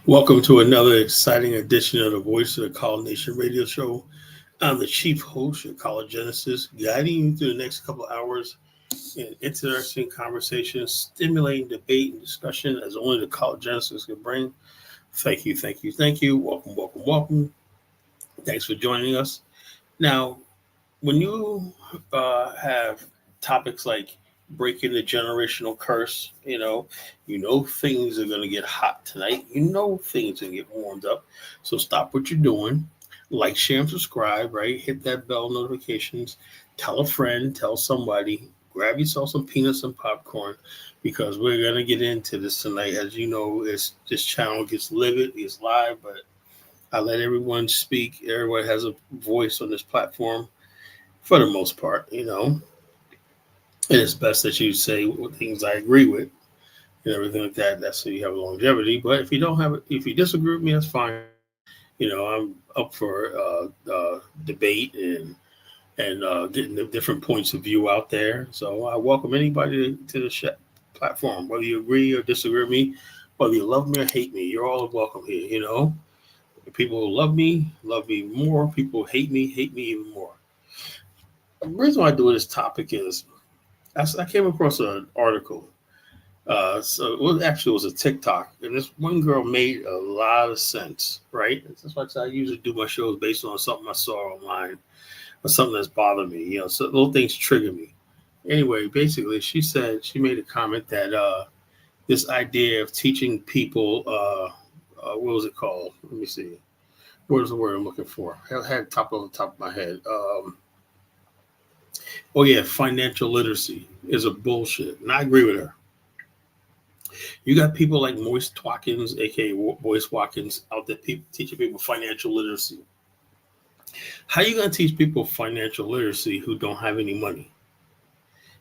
Welcome to another exciting edition of the Voice of the College Nation radio show. I'm the chief host of College Genesis, guiding you through the next couple of hours in interesting conversation, stimulating debate and discussion as only the College Genesis can bring. Thank you, thank you, thank you. Welcome, welcome, welcome. Thanks for joining us. Now, when you have topics like breaking the generational curse, you know things are going to get hot tonight. You know things are going to get warmed up. So stop what you're doing, like, share, and subscribe. Right, hit that bell notifications. Tell a friend, tell somebody. Grab yourself some peanuts and popcorn because we're going to get into this tonight. As you know, this channel gets livid, it's live, but I let everyone speak. Everyone has a voice on this platform for the most part, and it's best that you say things I agree with and everything like that. That's so you have longevity. But if you don't have it, if you disagree with me, that's fine. I'm up for debate and getting the different points of view out there. So I welcome anybody to the platform, whether you agree or disagree with me, whether you love me or hate me. You're all welcome here. People who love me more. People who hate me even more. The reason why I do this topic is I came across an article. Actually, it was a TikTok, and this one girl made a lot of sense, right? That's why I usually do my shows based on something I saw online or something that's bothered me. So little things trigger me. Anyway, basically, she made a comment that this idea of teaching people, what was it called? Let me see. What is the word I'm looking for? I had it on the top of my head. Financial literacy is a bullshit. And I agree with her. You got people like Moise Watkins, aka Moise Watkins, out there teaching people financial literacy. How are you going to teach people financial literacy who don't have any money?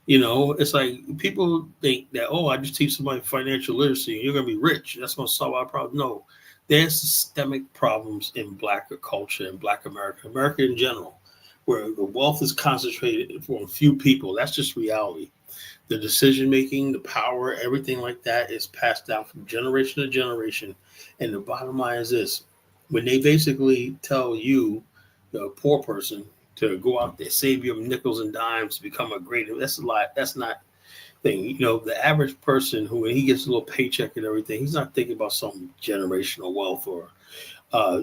It's like people think that, I just teach somebody financial literacy and you're going to be rich. That's going to solve our problem. No, there's systemic problems in Black culture and Black America in general, where the wealth is concentrated for a few people. That's just reality. The decision making, the power, everything like that is passed down from generation to generation. And the bottom line is this: when they basically tell you, the poor person, to go out there, save your nickels and dimes, become a great, that's a lie. That's not thing. The average person who, when he gets a little paycheck and everything, he's not thinking about some generational wealth or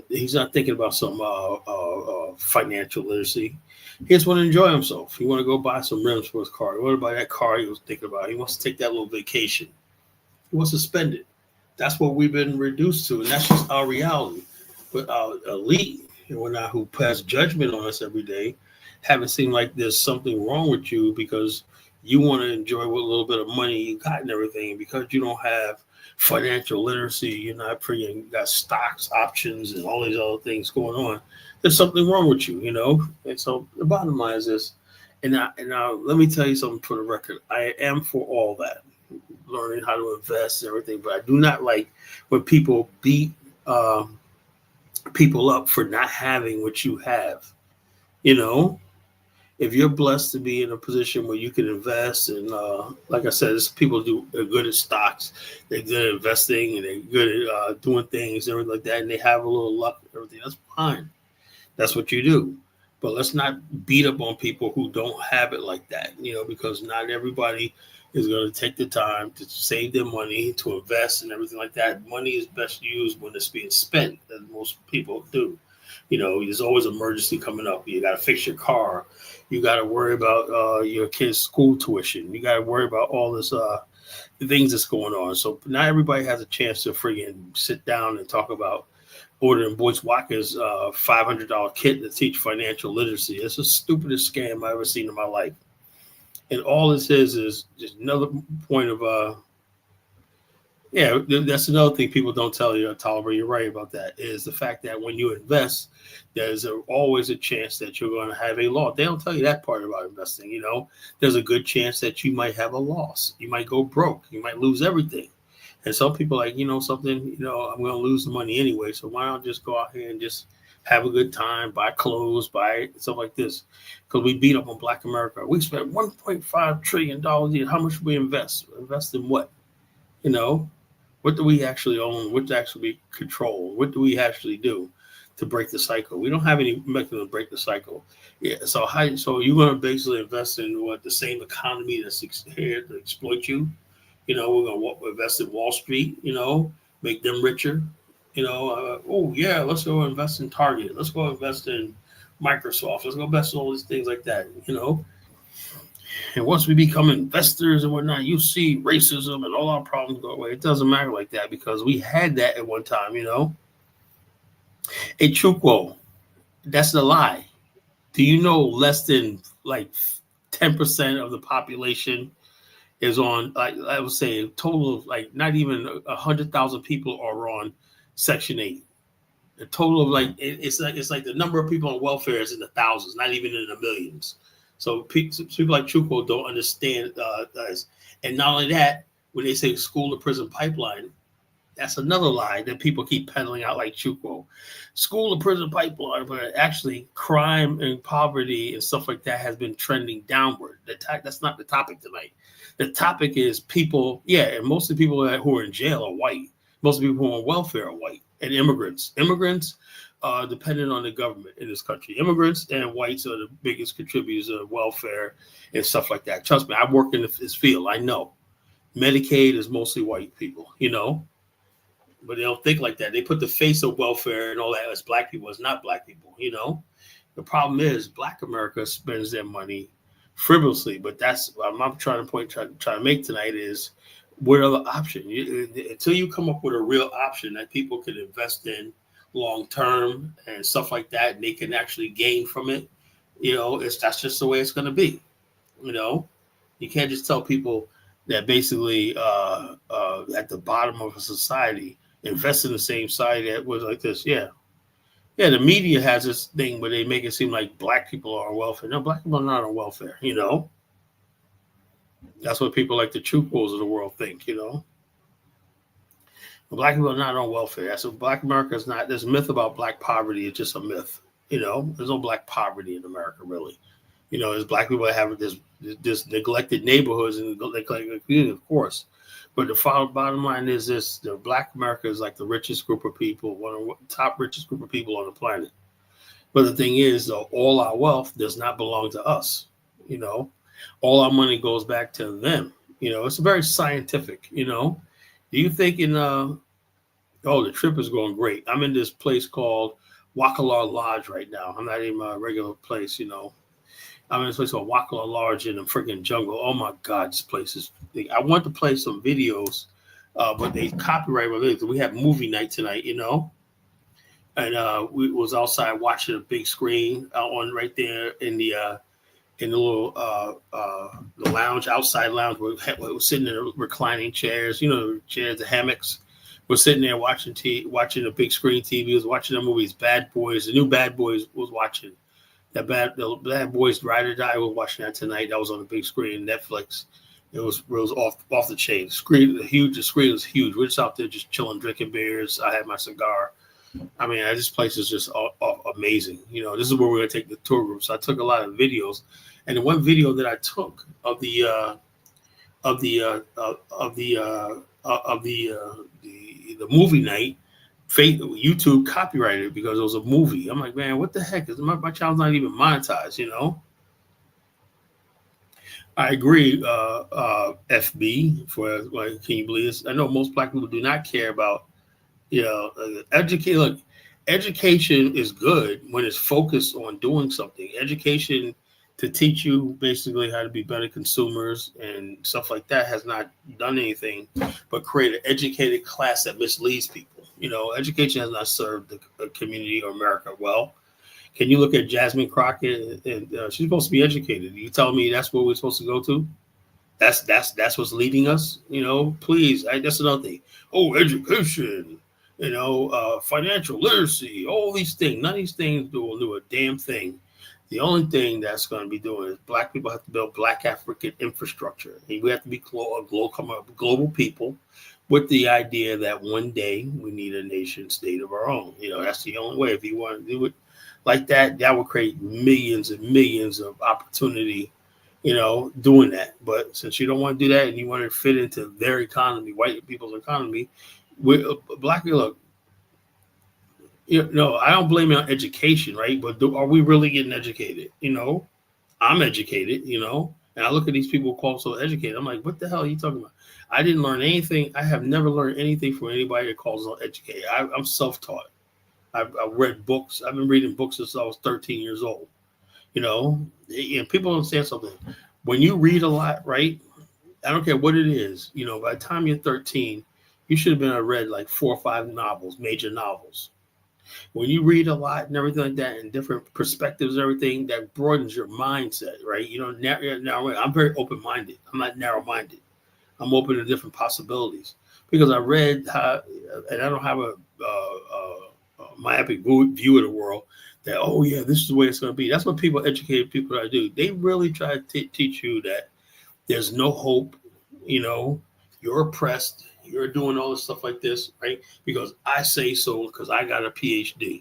he's not thinking about some financial literacy. He just want to enjoy himself. He want to go buy some rims for his car. He want to buy that car he was thinking about. He wants to take that little vacation. He wants to spend it. That's what we've been reduced to, and that's just our reality. But our elite, who pass judgment on us every day, haven't seemed like there's something wrong with you because you want to enjoy what little bit of money you got and everything. And because you don't have financial literacy, you're not pretty, you got stocks, options, and all these other things going on. There's something wrong with you, And so the bottom line is this. And now let me tell you something for the record. I am for all that, learning how to invest and everything, but I do not like when people beat people up for not having what you have. If you're blessed to be in a position where you can invest, and like I said, people are good at stocks, they're good at investing, and they're good at doing things and everything like that, and they have a little luck and everything, that's fine. That's what you do. But let's not beat up on people who don't have it like that, because not everybody is going to take the time to save their money, to invest and everything like that. Money is best used when it's being spent, as most people do. There's always an emergency coming up. You got to fix your car. You got to worry about your kid's school tuition. You got to worry about all this the things that's going on. So not everybody has a chance to friggin' sit down and talk about ordering Moise Watkins $500 kit to teach financial literacy. It's the stupidest scam I've ever seen in my life. And all this is just another point of that's another thing people don't tell you, Tolliver. You're right about that. Is the fact that when you invest, there's always a chance that you're going to have a loss. They don't tell you that part about investing. There's a good chance that you might have a loss. You might go broke. You might lose everything. And some people are like, something, I'm going to lose the money anyway. So why don't just go out here and just have a good time, buy clothes, buy stuff like this? Because we beat up on Black America. We spent $1.5 trillion. How much we invest? Invest in what? What do we actually own? What do actually control? What do we actually do to break the cycle? We don't have any mechanism to break the cycle. Yeah. So you're going to basically invest in what the same economy that's here to exploit you. We're going to invest in Wall Street. Make them richer. Oh yeah, let's go invest in Target. Let's go invest in Microsoft. Let's go invest in all these things like that. And once we become investors and whatnot, you see racism and all our problems go away. It doesn't matter like that because we had that at one time, A Chukwo, that's a lie. Do you know less than like 10% of the population is on, like I would say, a total of like not even 100,000 people are on Section 8. The total of it's like the number of people on welfare is in the thousands, not even in the millions. So people like Chukwu don't understand this. And not only that, when they say school to prison pipeline, that's another lie that people keep peddling out like Chukwu. School to prison pipeline, but actually crime and poverty and stuff like that has been trending downward. That's not the topic tonight. The topic is people, and most of the people who are in jail are white. Most of the people who are on welfare are white. And immigrants. Immigrants are dependent on the government in this country. Immigrants and whites are the biggest contributors of welfare and stuff like that. Trust me, I work in this field. I know. Medicaid is mostly white people, but they don't think like that. They put the face of welfare and all that as black people. It's not black people, The problem is Black America spends their money frivolously, but that's what I'm trying to make tonight is what other option? Until you come up with a real option that people can invest in long term and stuff like that, and they can actually gain from it, that's just the way it's going to be. You can't just tell people that basically at the bottom of a society invest in the same society that was like this. Yeah, the media has this thing where they make it seem like black people are on welfare. No, black people are not on welfare. That's what people like the Chukwas of the world think, Black people are not on welfare. So Black America is not, this myth about black poverty is just a myth, There's no black poverty in America, really. There's black people that have this neglected neighborhoods and neglected community, of course. But the bottom line is this, the Black America is like the richest group of people, one of the top richest group of people on the planet. But the thing is, all our wealth does not belong to us, All our money goes back to them. It's very scientific, Do you think the trip is going great. I'm in this place called Wakala Lodge right now. I'm not in my regular place, I'm in this place called Wakala Lodge in the freaking jungle. Oh my God, this place is big. I want to play some videos, but they copyright my videos. We have movie night tonight, And we was outside watching a big screen on right there in the little the lounge, outside lounge. We're sitting in reclining chairs, chairs, the hammocks. We're sitting there watching a big screen TV. Was watching the movies, Bad Boys. The new Bad Boys was watching. The Bad Boys Ride or Die. Was watching that tonight. That was on the big screen, Netflix. It was off the chain. The screen was huge. We're just out there just chilling, drinking beers. I had my cigar. I mean, this place is just amazing. This is where we're gonna take the tour group. So I took a lot of videos, and the one video that I took of the movie night, YouTube copyrighted it because it was a movie. I'm like, man, what the heck? My channel's not even monetized. I agree, FB. Can you believe this? I know most black people do not care about. Education is good when it's focused on doing something. Education to teach you basically how to be better consumers and stuff like that has not done anything but create an educated class that misleads people. Education has not served the community or America well. Can you look at Jasmine Crockett and she's supposed to be educated? You tell me that's what we're supposed to go to? That's what's leading us. Please. That's another thing. Oh, education. Financial literacy, all these things. None of these things will do a damn thing. The only thing that's going to be doing is black people have to build black African infrastructure. And we have to be global people with the idea that one day we need a nation state of our own. That's the only way. If you want to do it like that, that will create millions and millions of opportunity doing that. But since you don't want to do that and you want to fit into their economy, white people's economy, black people, look, I don't blame it on education, right? But are we really getting educated? I'm educated, and I look at these people called so educated. I'm like, what the hell are you talking about? I didn't learn anything. I have never learned anything from anybody that calls themselves educated. I'm self-taught. I've read books. I've been reading books since I was 13 years old. And people understand something. When you read a lot, right? I don't care what it is. By the time you're 13, you should have been read like 4 or 5 novels, major novels. When you read a lot and everything like that, and different perspectives, and everything, that broadens your mindset, right? Now I'm very open-minded. I'm not narrow-minded. I'm open to different possibilities because I read how, and I don't have a myopic view of the world that, oh yeah, this is the way it's going to be. That's what educated people try to do. They really try to teach you that there's no hope. You're oppressed. You're doing all this stuff like this, right? Because I say so, because I got a PhD,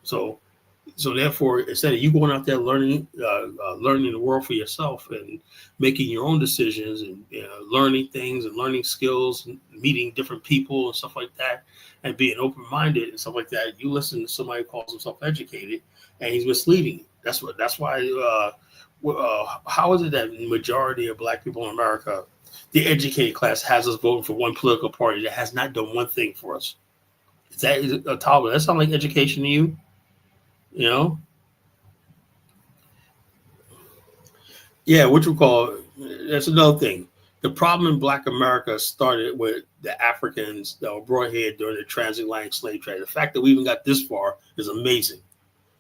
So therefore, instead of you going out there learning the world for yourself and making your own decisions and learning things and learning skills and meeting different people and stuff like that and being open-minded and stuff like that, you listen to somebody who calls himself educated and he's misleading you. That's why. How is it that the majority of black people in America, the educated class, has us voting for one political party that has not done one thing for us? Is a tolerant? That sound like education to you? Yeah, what you call that's another thing. The problem in Black America started with the Africans that were brought here during the transatlantic slave trade. The fact that we even got this far is amazing.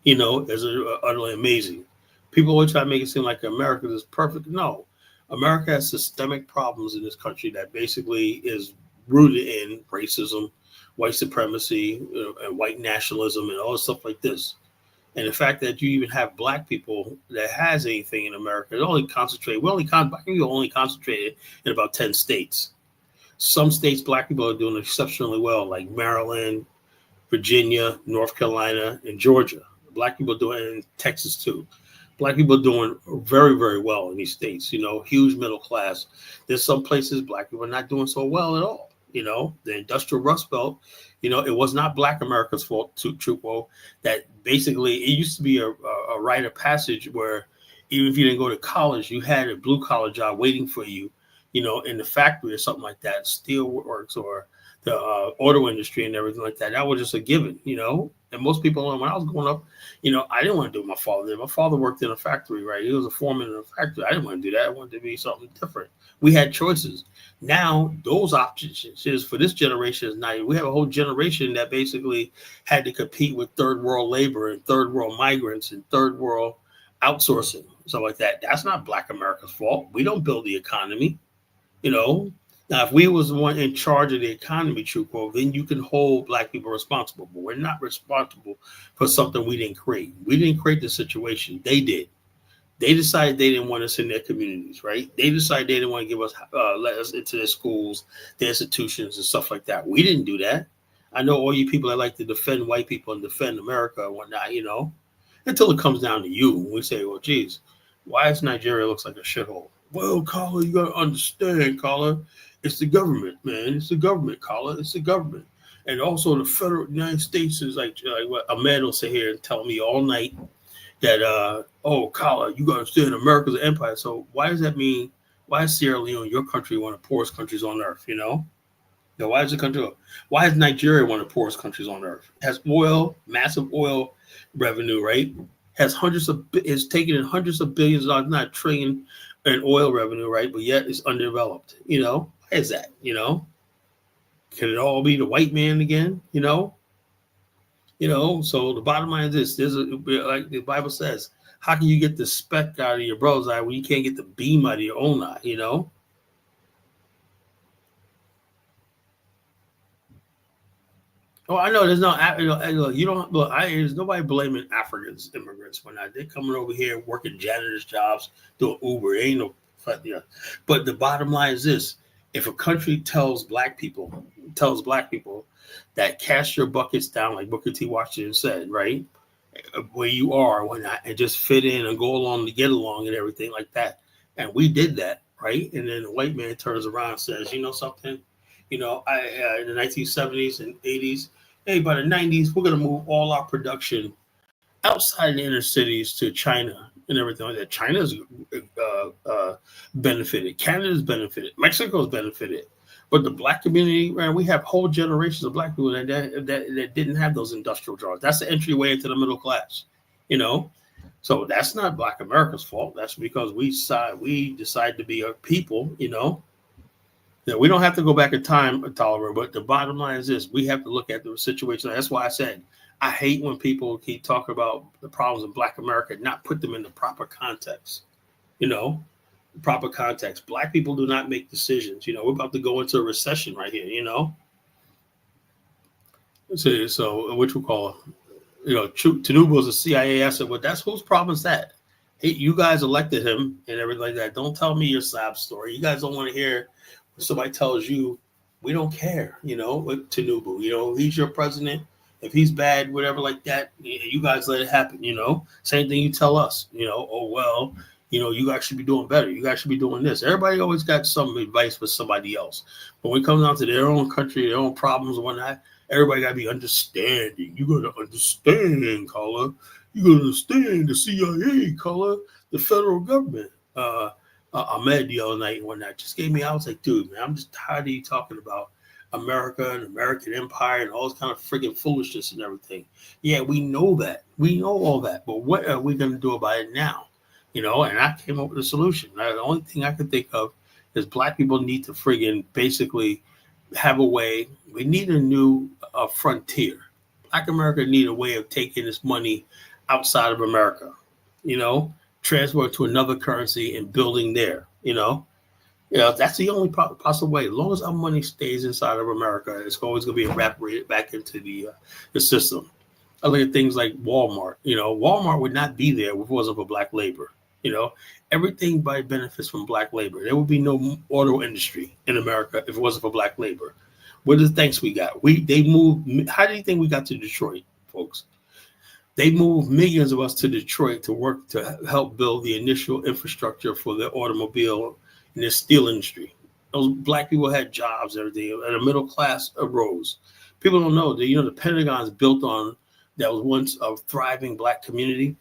Is utterly amazing. People always try to make it seem like America is perfect. No, America has systemic problems in this country that basically is rooted in racism, white supremacy, and white nationalism, and all stuff like this. And the fact that you even have black people that has anything in America, black people only concentrated in about 10 states. Some states, black people are doing exceptionally well, like Maryland, Virginia, North Carolina, and Georgia. Black people doing it in Texas too. Black people are doing very, very well in these states, huge middle class. There's some places black people are not doing so well at all. The industrial Rust Belt, it was not Black America's fault, Truco, that basically it used to be a rite of passage where even if you didn't go to college, you had a blue collar job waiting for you, in the factory or something like that, steel works or the auto industry and everything like that. That was just a given, And most people, when I was growing up, I didn't want to do what my father did. My father worked in a factory, right? He was a foreman in a factory. I didn't want to do that. I wanted to be something different. We had choices. Now, those options for this generation is not. We have a whole generation that basically had to compete with third world labor and third world migrants and third world outsourcing, stuff like that. That's not Black America's fault. We don't build the economy, Now, if we was the one in charge of the economy, Truco, then you can hold black people responsible. But we're not responsible for something we didn't create. We didn't create the situation. They did. They decided they didn't want us in their communities, right? They decided they didn't want to give us, let us into their schools, their institutions, and stuff like that. We didn't do that. I know all you people that like to defend white people and defend America and whatnot, until it comes down to you. We say, well, geez, why is Nigeria looks like a shithole? Well, Carla, you got to understand, Carla. It's the government, man. It's the government, Carla. It's the government. And also the federal United States is like what Ahmed will sit here and tell me all night that, Carla, you got to understand America's an empire. So why does that mean, why is Sierra Leone, your country, one of the poorest countries on earth, why is Nigeria one of the poorest countries on earth? It has oil, massive oil revenue, right? It's taken in hundreds of billions of dollars, not a trillion in oil revenue, right? But yet it's underdeveloped, Why is that, Can it all be the white man again, So the bottom line is this, like the Bible says, how can you get the speck out of your brother's eye when you can't get the beam out of your own eye, Oh, I know there's no, you don't look. There's nobody blaming Africans, immigrants, when they're coming over here working janitor's jobs, doing Uber. Ain't no, but the bottom line is this: if a country tells black people that cast your buckets down, like Booker T. Washington said, right? where you are, whatnot, and just fit in and go along to get along and everything like that. And we did that, right? And then the white man turns around and says, you know something? In the 1970s and 80s, hey, by the 90s, we're going to move all our production outside the inner cities to China and everything like that. China's benefited. Canada's benefited. Mexico's benefited. But the black community, man, we have whole generations of black people that didn't have those industrial jobs. That's the entryway into the middle class, you know. So that's not Black America's fault. That's because we decide to be a people, you know. That we don't have to go back in time, Tolliver, but the bottom line is this: we have to look at the situation. That's why I said I hate when people keep talking about the problems in Black America, not put them in the proper context, you know. Proper context. Black people do not make decisions. You know, we're about to go into a recession right here, you know. So which we call, you know, Tinubu was a CIA asset. Well, that's whose problem is that? Hey, you guys elected him and everything like that. Don't tell me your sob story. You guys don't want to hear when somebody tells you, we don't care, you know, with Tinubu. You know, he's your president. If he's bad, whatever like that, you guys let it happen, you know. Same thing you tell us, you know, oh, well, you know, you guys should be doing better. You guys should be doing this. Everybody always got some advice for somebody else. But when it comes down to their own country, their own problems and whatnot, everybody got to be understanding. You got to understand, caller. You got to understand the CIA, caller, the federal government. Ahmed the other night and whatnot just gave me, I was like, dude, man, I'm just tired of you talking about America and American empire and all this kind of friggin' foolishness and everything. Yeah, we know that. We know all that. But what are we going to do about it now? You know, and I came up with a solution. Now, the only thing I could think of is black people need to friggin' basically have a way. We need a new frontier. Black America need a way of taking this money outside of America, you know, transfer it to another currency and building there, you know. You know, that's the only possible way. As long as our money stays inside of America, it's always going to be evaporated back into the system. I look at things like Walmart. You know, Walmart would not be there if it wasn't for black labor. You know, everything by benefits from black labor. There would be no auto industry in America if it wasn't for black labor. What are the things we got? They moved. How do you think we got to Detroit, folks? They moved millions of us to Detroit to work to help build the initial infrastructure for the automobile and the steel industry. Those black people had jobs, everything, and a middle class arose. People don't know that, you know, the Pentagon is built on that was once a thriving black community,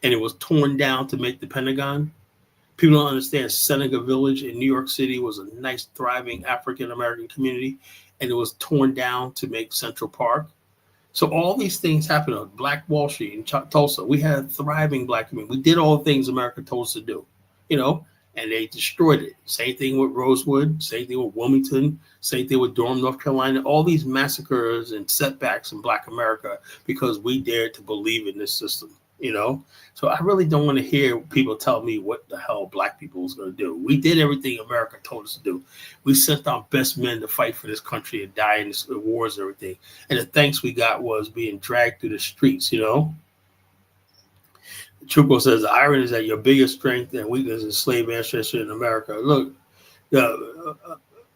and it was torn down to make the Pentagon. People don't understand Seneca Village in New York City was a nice, thriving African-American community, and it was torn down to make Central Park. So all these things happened on Black Wall Street in Tulsa. We had a thriving black community. We did all the things America told us to do, you know, and they destroyed it. Same thing with Rosewood, same thing with Wilmington, same thing with Durham, North Carolina, all these massacres and setbacks in Black America because we dared to believe in this system, you know. So I really don't want to hear people tell me what the hell black people was going to do. We did everything America told us to do. We sent our best men to fight for this country and die in the wars and everything. And the thanks we got was being dragged through the streets, you know. Chuko says, the irony is that your biggest strength and weakness is slave ancestry in America. Look, you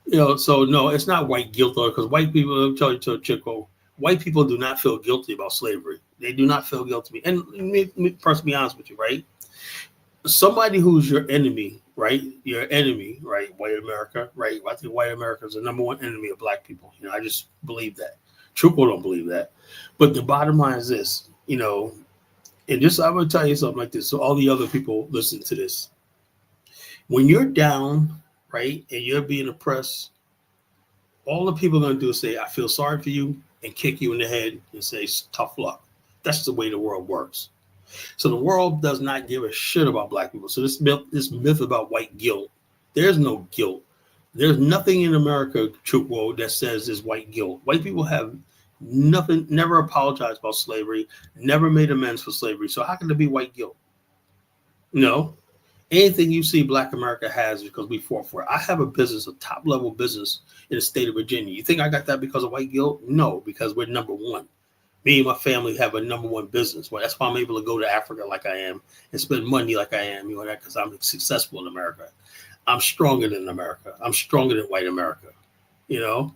know, so no, it's not white guilt, because white people, let me tell you, Chuko, white people do not feel guilty about slavery. They do not feel guilty. And let me personally be honest with you, right? Somebody who's your enemy, right? Your enemy, right? White America, right? I think white America is the number one enemy of black people. You know, I just believe that. Chuko don't believe that. But the bottom line is this, you know, and just I'm going to tell you something like this. So all the other people listen to this. When you're down, right, and you're being oppressed, all the people are going to do is say, I feel sorry for you, and kick you in the head and say, tough luck. That's the way the world works. So the world does not give a shit about black people. So this myth about white guilt, there's no guilt. There's nothing in America, Chukwu, that says there's white guilt. White people have nothing, never apologized about slavery, never made amends for slavery. So how can there be white guilt? No. Anything you see Black America has is because we fought for it. I have a business, a top level business in the state of Virginia. You think I got that because of white guilt? No, because we're number one. Me and my family have a number one business. Well, that's why I'm able to go to Africa like I am and spend money like I am, you know, that because I'm successful in America. I'm stronger than America. I'm stronger than white America. You know,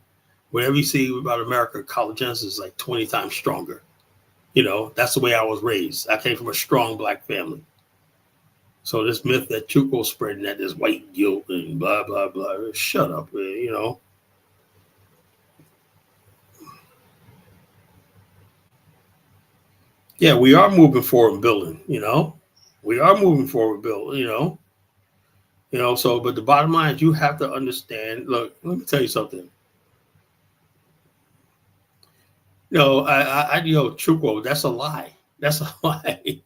whatever you see about America, College Genesis is like 20 times stronger. You know, that's the way I was raised. I came from a strong black family. So this myth that Chuco spreading that there's white guilt and blah, blah, blah. Shut up, man, you know. Yeah, we are moving forward building, you know. We are moving forward building, you know. You know, so but the bottom line is you have to understand. Look, let me tell you something. Chuco, that's a lie. That's a lie.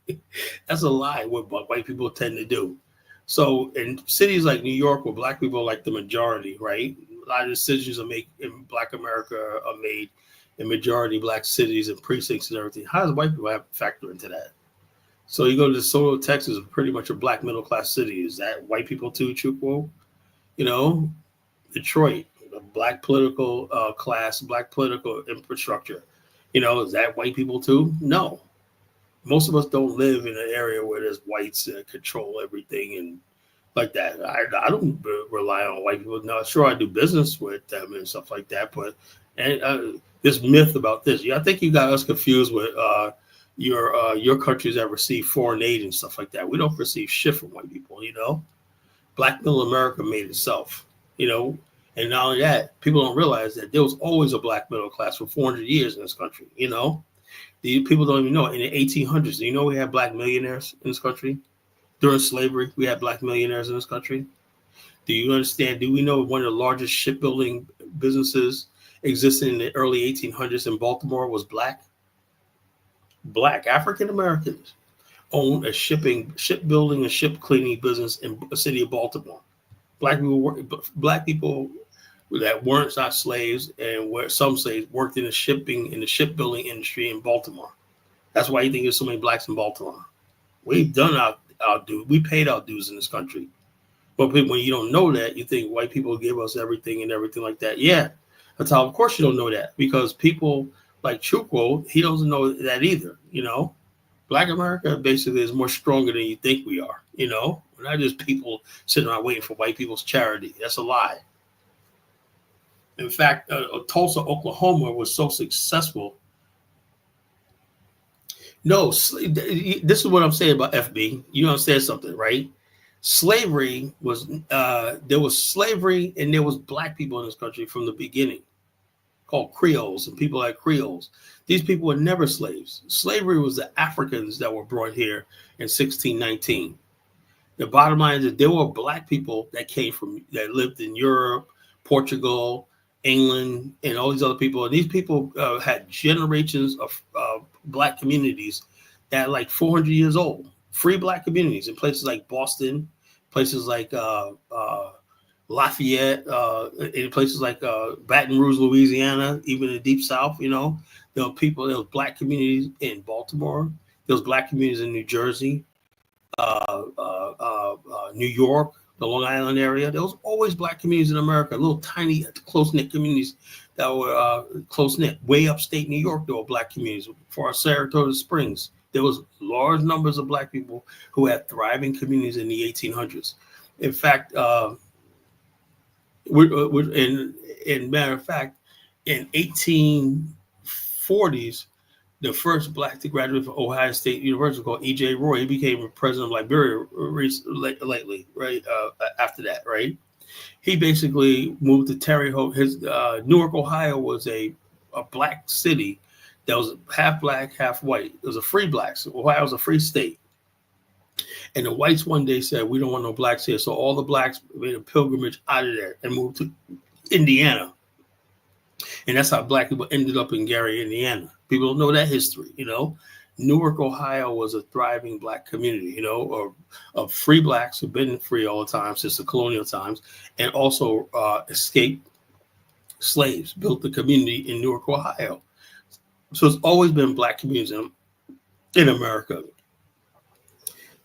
That's a lie. What white people tend to do. So in cities like New York, where black people are like the majority, right? A lot of decisions are made in Black America are made in majority black cities and precincts and everything. How does white people have to factor into that? So you go to DeSoto, Texas, pretty much a black middle class city. Is that white people too, Chuco? You know, Detroit, a black political class, black political infrastructure. You know, is that white people too? No. Most of us don't live in an area where there's whites that control everything and like that. I don't rely on white people. Now, sure, I do business with them and stuff like that, but this myth about this, I think you got us confused with your countries that receive foreign aid and stuff like that. We don't receive shit from white people, you know. Black middle America made itself, you know, and not only that, people don't realize that there was always a black middle class for 400 years in this country, you know. The people don't even know. In the 1800s, do you know we had black millionaires in this country? During slavery, we had black millionaires in this country. Do you understand? Do we know one of the largest shipbuilding businesses existing in the early 1800s in Baltimore was black? Black African Americans owned a shipbuilding and ship cleaning business in the city of Baltimore. Black people that weren't not slaves and were some slaves worked in the shipbuilding industry in Baltimore. That's why you think there's so many blacks in Baltimore. We've done our due. We paid our dues in this country. But when you don't know that, you think white people give us everything and everything like that. Yeah, that's how. Of course, you don't know that because people like Chuco, he doesn't know that either. You know, Black America basically is more stronger than you think we are. You know, we're not just people sitting around waiting for white people's charity. That's a lie. In fact, Tulsa, Oklahoma was so successful. No, this is what I'm saying about FB. You understand something, right? Slavery was, there was slavery and there was black people in this country from the beginning called Creoles and people like Creoles. These people were never slaves. Slavery was the Africans that were brought here in 1619. The bottom line is that there were black people that lived in Europe, Portugal, England, and all these other people. And these people had generations of black communities that are like 400 years old. Free black communities in places like Boston, places like Lafayette, in places like Baton Rouge, Louisiana, even in the Deep South. You know, there was black communities in Baltimore. There was black communities in New Jersey, New York, the Long Island area. There was always black communities in America, little tiny, close-knit communities that were close-knit. Way upstate New York, there were black communities. For our Saratoga Springs, there was large numbers of black people who had thriving communities in the 1800s. In fact, in matter of fact, in 1840s, the first black to graduate from Ohio State University called E.J. Roy. He became president of Liberia lately, right? After that, right? He basically moved to Terre Haute. His Newark, Ohio was a black city that was half black, half white. It was a free black. So Ohio was a free state. And the whites one day said, we don't want no blacks here. So all the blacks made a pilgrimage out of there and moved to Indiana. And that's how black people ended up in Gary, Indiana. People don't know that history, you know. Newark, Ohio was a thriving black community, you know, of free blacks who've been free all the time since the colonial times, and also escaped slaves, built the community in Newark, Ohio. So it's always been black communities in America.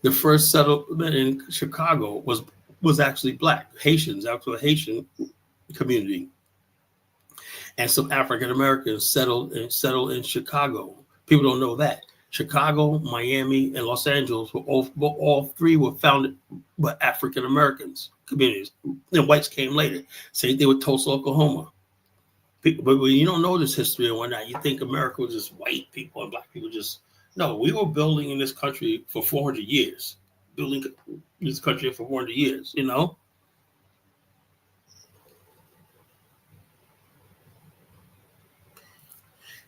The first settlement in Chicago was actually black, Haitians, actually a Haitian community. And some African Americans settled in Chicago. People don't know that. Chicago, Miami, and Los Angeles all three were founded by African Americans communities. And whites came later. Same thing with Tulsa, Oklahoma. But when you don't know this history and whatnot, you think America was just white people and black people just. No, we were building in this country for 400 years. Building this country for 400 years, you know?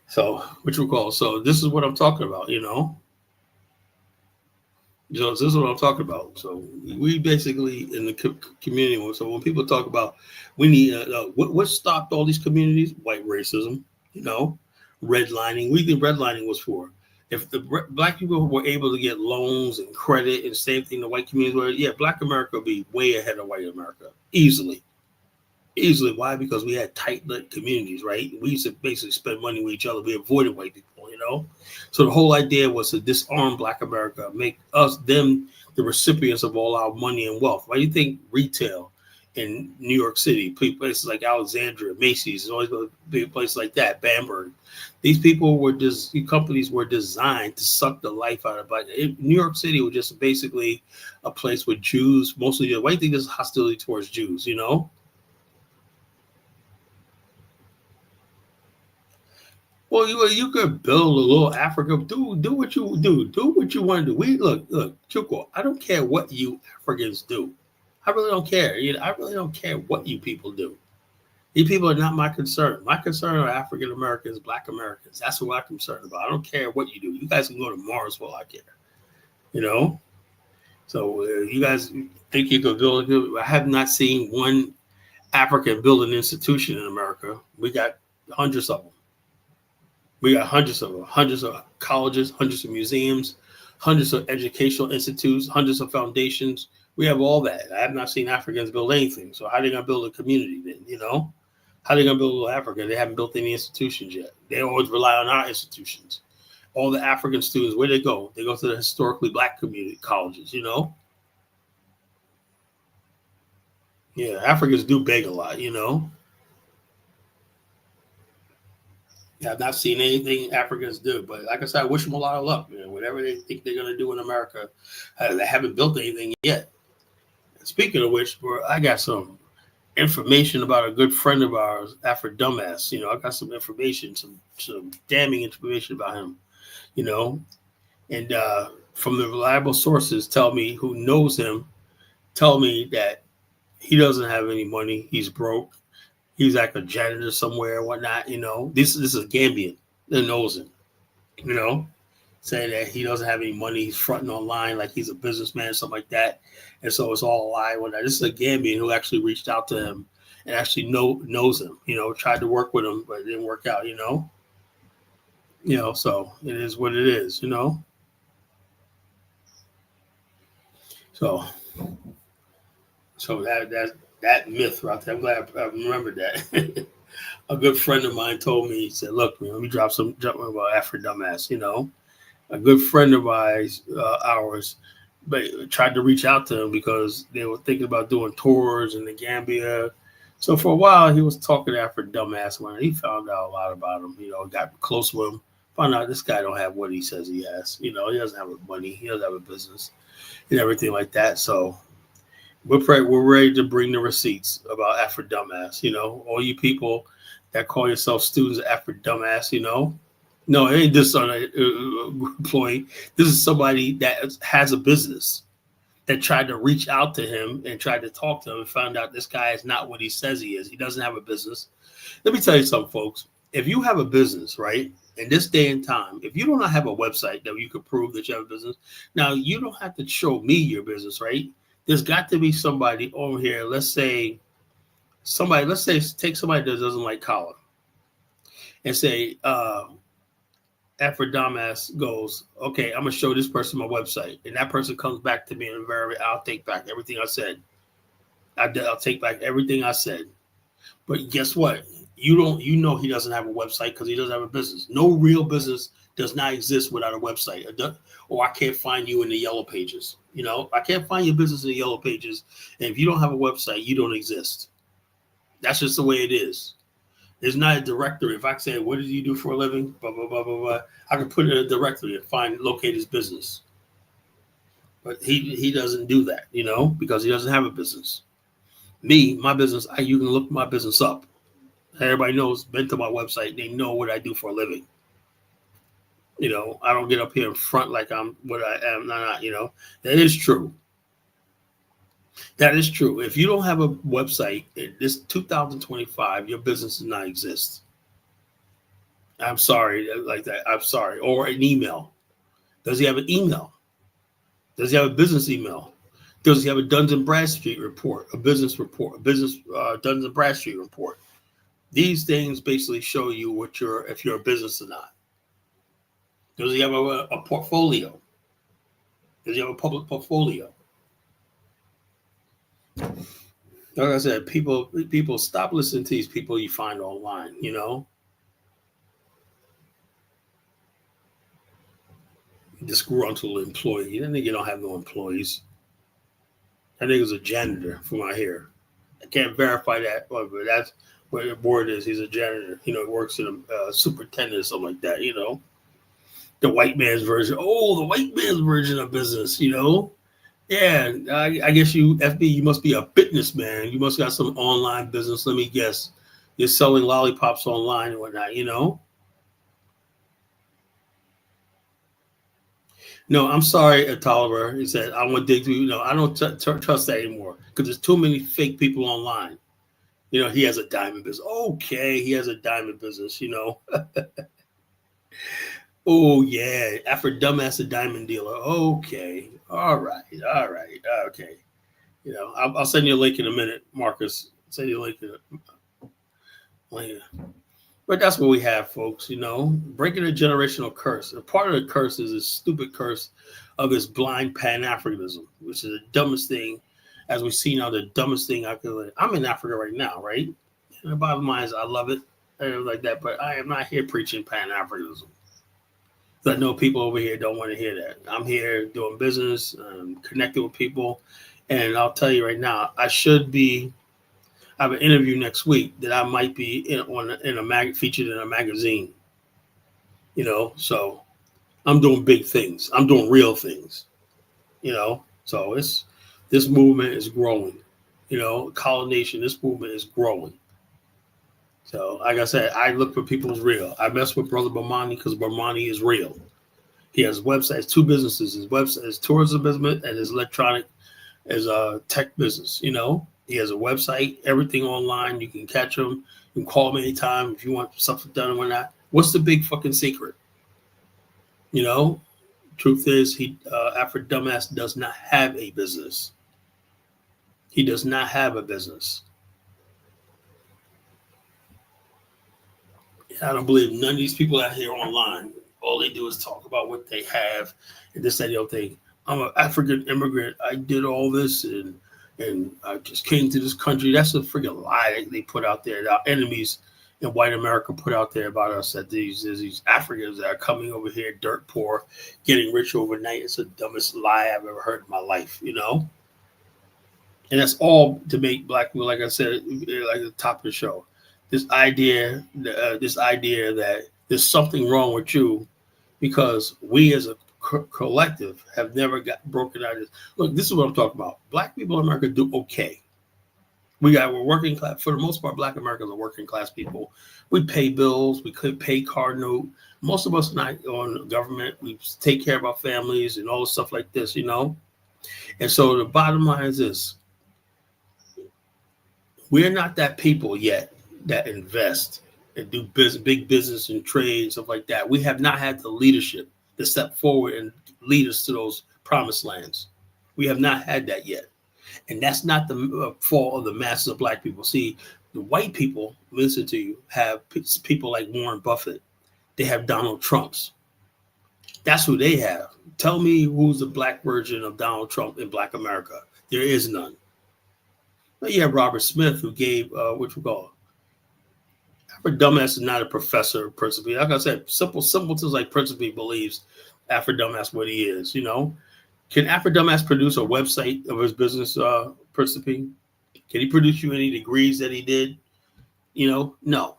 So, which we call. So this is what I'm talking about, you know? This is what I'm talking about. So we basically in the community. So when people talk about we need what stopped all these communities, white racism, you know, redlining. We think redlining was for if the black people were able to get loans and credit and same thing the white communities were. Yeah, black America would be way ahead of white America easily. Easily. Why? Because we had tight-knit communities, right? We used to basically spend money with each other. We avoided white people, you know? So the whole idea was to disarm black America, make them, the recipients of all our money and wealth. Why do you think retail in New York City, places like Alexandria, Macy's, always a big place like that, Bamberg, these companies were designed to suck the life out of black. New York City was just basically a place with Jews, mostly. Why do you think there's hostility towards Jews, you know? Well, you could build a little Africa. Do what you do. Do what you want to do. We look, Chuko. I don't care what you Africans do. I really don't care. I really don't care what you people do. You people are not my concern. My concern are African Americans, Black Americans. That's what I'm concerned about. I don't care what you do. You guys can go to Mars while I care. You know. So you guys think you could build? I have not seen one African build an institution in America. We got hundreds of them. We got hundreds of colleges, hundreds of museums, hundreds of educational institutes, hundreds of foundations. We have all that. I have not seen Africans build anything. So how are they going to build a community then, you know? How are they going to build Africa? They haven't built any institutions yet. They always rely on our institutions. All the African students, where they go? They go to the historically black community colleges, you know? Yeah, Africans do beg a lot, you know? I've not seen anything Africans do, but like I said, I wish them a lot of luck. Whatever they think they're going to do in America, they haven't built anything yet. Speaking of which, I got some information about a good friend of ours, Afro Dumbass. You know, I got some information, some damning information about him. You know, and from the reliable sources, who knows him, tell me that he doesn't have any money. He's broke. He's like a janitor somewhere or whatnot, you know. This is a Gambian that knows him, you know, saying that he doesn't have any money. He's fronting online like he's a businessman or something like that. And so it's all a lie. This is a Gambian who actually reached out to him and actually knows him, you know, tried to work with him, but it didn't work out, you know. You know, so it is what it is, you know. So that myth right there. I'm glad I remembered that. A good friend of mine told me, he said, look, let me drop about Afro Dumbass, you know. A good friend of ours tried to reach out to him because they were thinking about doing tours in the Gambia. So for a while, he was talking to Afro Dumbass when he found out a lot about him, you know, got close with him, found out this guy don't have what he says he has. You know, he doesn't have money. He doesn't have a business and everything like that. So we're ready to bring the receipts about Afro Dumbass, you know, all you people that call yourself students of Afro Dumbass, you know. No, it ain't this employee. This is somebody that has a business that tried to reach out to him and tried to talk to him and found out this guy is not what he says he is. He doesn't have a business. Let me tell you something, folks. If you have a business, right, in this day and time, if you do not have a website that you could prove that you have a business, now you don't have to show me your business, right? There's got to be somebody over here. Let's say take somebody that doesn't like collar and say, Afro Dumbass goes, okay, I'm going to show this person my website. And that person comes back to me and I'll take back everything I said. I'll take back everything I said. But guess what? You know he doesn't have a website because he doesn't have a business. No real business does not exist without a website. Or I can't find you in the yellow pages. You know, I can't find your business in the yellow pages. And if you don't have a website, you don't exist. That's just the way it is. There's not a directory. If I say, what did you do for a living? Blah, blah, blah, blah, blah. I can put it in a directory and locate his business. But he doesn't do that, you know, because he doesn't have a business. My business, you can look my business up. Everybody knows, been to my website. They know what I do for a living. I don't get up here in front like I'm what I am. Not. That is true. That is true. If you don't have a website in this 2025, your business does not exist. I'm sorry, like that. I'm sorry. Or an email. Does he have an email? Does he have a business email? Does he have a Duns and Bradstreet report, a business report, a business Duns and Bradstreet report? These things basically show you if you're a business or not. Does he have a portfolio? Does he have a public portfolio? Like I said, people stop listening to these people you find online. Disgruntled employee. That nigga don't have no employees. That nigga's a janitor from out here. I can't verify that, but that's where the board is. He's a janitor. He works in a superintendent or something like that. The white man's version. Oh, the white man's version of business. Yeah, I guess you, FB, you must be a businessman. You must got some online business. Let me guess. You're selling lollipops online and whatnot, No, I'm sorry, Tolliver. He said, I want to dig through. I don't trust that anymore because there's too many fake people online. He has a diamond business. Okay, he has a diamond business, Oh, yeah. After dumbass a diamond dealer. Okay. All right. Okay. I'll send you a link in a minute, Marcus. Send you a link in a minute. But that's what we have, folks, breaking a generational curse. And part of the curse is this stupid curse of this blind Pan-Africanism, which is the dumbest thing, as we see now, the dumbest thing I could. I'm in Africa right now, right? And the bottom line is I love it, like that, but I am not here preaching Pan-Africanism. I know people over here don't want to hear that. I'm here doing business, connecting with people, and I'll tell you right now, I have an interview next week that I might be featured in a magazine. So I'm doing big things. I'm doing real things. So this movement is growing. College Nation, this movement is growing. So, like I said, I look for people's real. I mess with Brother Bomani because Bomani is real. He has websites, 2 businesses. His website is tourism business and his electronic is a tech business. He has a website, everything online. You can catch him. You can call him anytime if you want something done or whatnot. What's the big fucking secret? Truth is, Afro Dumbass does not have a business. He does not have a business. I don't believe none of these people out here online. All they do is talk about what they have and this, that, the other thing. I'm an African immigrant. I did all this and I just came to this country. That's a freaking lie they put out there. Our enemies in white America put out there about us that these Africans that are coming over here dirt poor, getting rich overnight. It's the dumbest lie I've ever heard in my life, And that's all to make black people, like I said, like at the top of the show. This idea that there's something wrong with you because we as a collective have never got broken out of this. Look, this is what I'm talking about. Black people in America do okay. We're working class. For the most part, Black Americans are working class people. We pay bills. We could pay car note. Most of us are not on government. We take care of our families and all the stuff like this, And so the bottom line is this. We're not that people yet that invest and do big business and trade, stuff like that. We have not had the leadership to step forward and lead us to those promised lands. We have not had that yet. And that's not the fault of the masses of Black people. See, the white people, listen to you, have people like Warren Buffett. They have Donald Trumps. That's who they have. Tell me who's the Black version of Donald Trump in Black America. There is none. But you have Robert Smith, who gave, what we call, Afro Dumbass is not a professor of Principe. Like I said, simpletons like Principe believes Afro Dumbass what he is, Can Afro Dumbass produce a website of his business, Principe? Can he produce you any degrees that he did? No.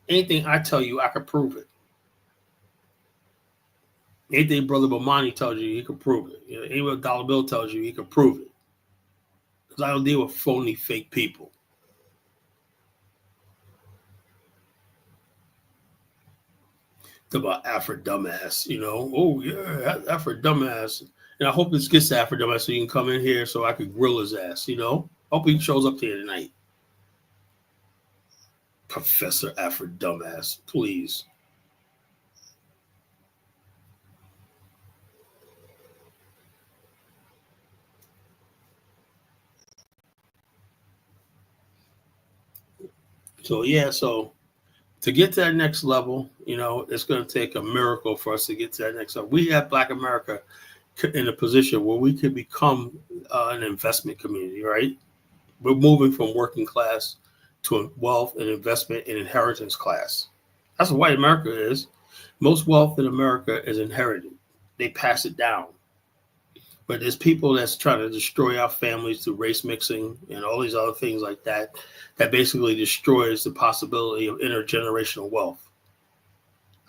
Anything I tell you, I can prove it. Anything Brother Bomani tells you, he can prove it. Anything Dollar Bill tells you, he can prove it. Because I don't deal with phony, fake people. about Afro dumbass, Oh yeah, Afro dumbass. And I hope this gets to Afro dumbass so you can come in here so I could grill his ass, Hope he shows up here tonight. Professor Afro dumbass, please. So to get to that next level, it's going to take a miracle for us to get to that next level. We have Black America in a position where we could become an investment community, right? We're moving from working class to wealth and investment and inheritance class. That's what white America is. Most wealth in America is inherited. They pass it down. But there's people that's trying to destroy our families through race mixing and all these other things like that basically destroys the possibility of intergenerational wealth.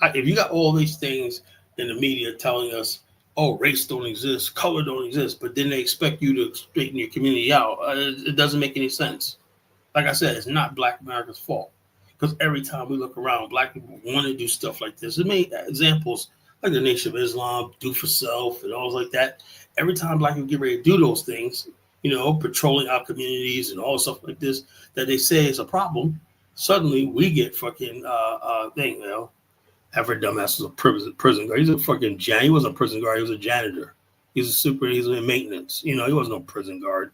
If you got all these things in the media telling us, oh, race don't exist, color don't exist, but then they expect you to straighten your community out, it doesn't make any sense. Like I said, it's not Black America's fault. Because every time we look around, Black people want to do stuff like this. It made examples like the Nation of Islam, Do for Self, and all like that. Every time Black people get ready to do those things, patrolling our communities and all stuff like this, that they say is a problem, suddenly we get fucking thing, Afro dumbass was a prison guard. He's a fucking he wasn't a prison guard, he was a janitor. He's in maintenance. He wasn't no prison guard.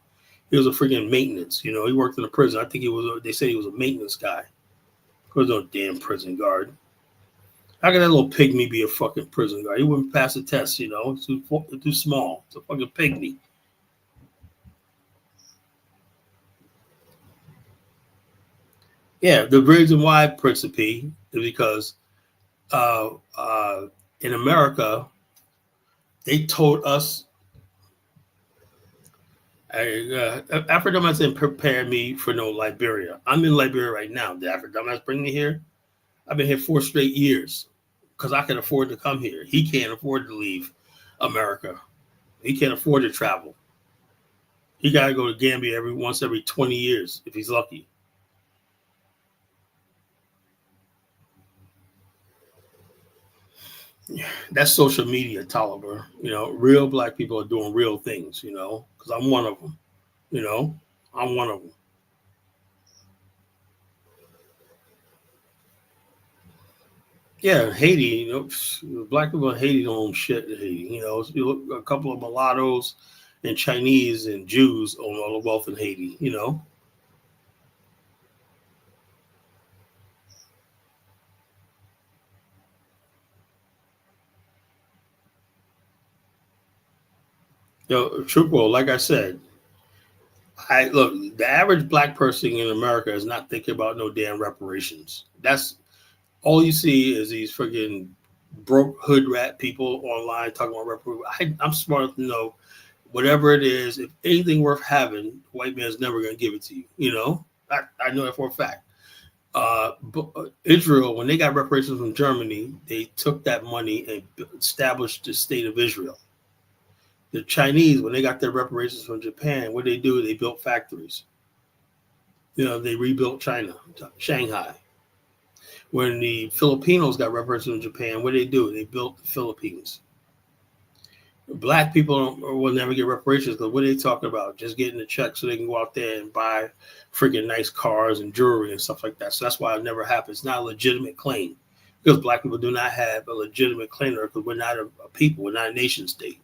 He was a freaking maintenance. He worked in a prison. I think they said he was a maintenance guy. He was no damn prison guard. How could that little pygmy be a fucking prison guard? He wouldn't pass the test, It's too small. It's a fucking pygmy. Yeah, the reason why, Principe, is because in America, they told us, Afro dumbass didn't prepare me for no Liberia. I'm in Liberia right now. Did Afro dumbass bring me here? I've been here 4 straight years because I can afford to come here. He can't afford to leave America. He can't afford to travel. He got to go to Gambia once every 20 years if he's lucky. That's social media, Tolliver. Real Black people are doing real things, because I'm one of them. I'm one of them. Yeah, Haiti, Black people in Haiti don't own shit in Haiti. You look, a couple of mulattoes and Chinese and Jews own all the wealth in Haiti, Truthful, like I said, look, the average Black person in America is not thinking about no damn reparations. That's all you see is these freaking broke hood rat people online talking about reparations. I'm smart enough to know whatever it is, if anything worth having, white man's never going to give it to you. I know that for a fact. But Israel, when they got reparations from Germany, they took that money and established the state of Israel. The Chinese, when they got their reparations from Japan, what they do? They built factories. They rebuilt China, Shanghai. When the Filipinos got reparations from Japan, what did they do? They built the Philippines. Black people will never get reparations because what are they talking about? Just getting a check so they can go out there and buy freaking nice cars and jewelry and stuff like that. So that's why it never happens. It's not a legitimate claim because Black people do not have a legitimate claim because we're not a people. We're not a nation state.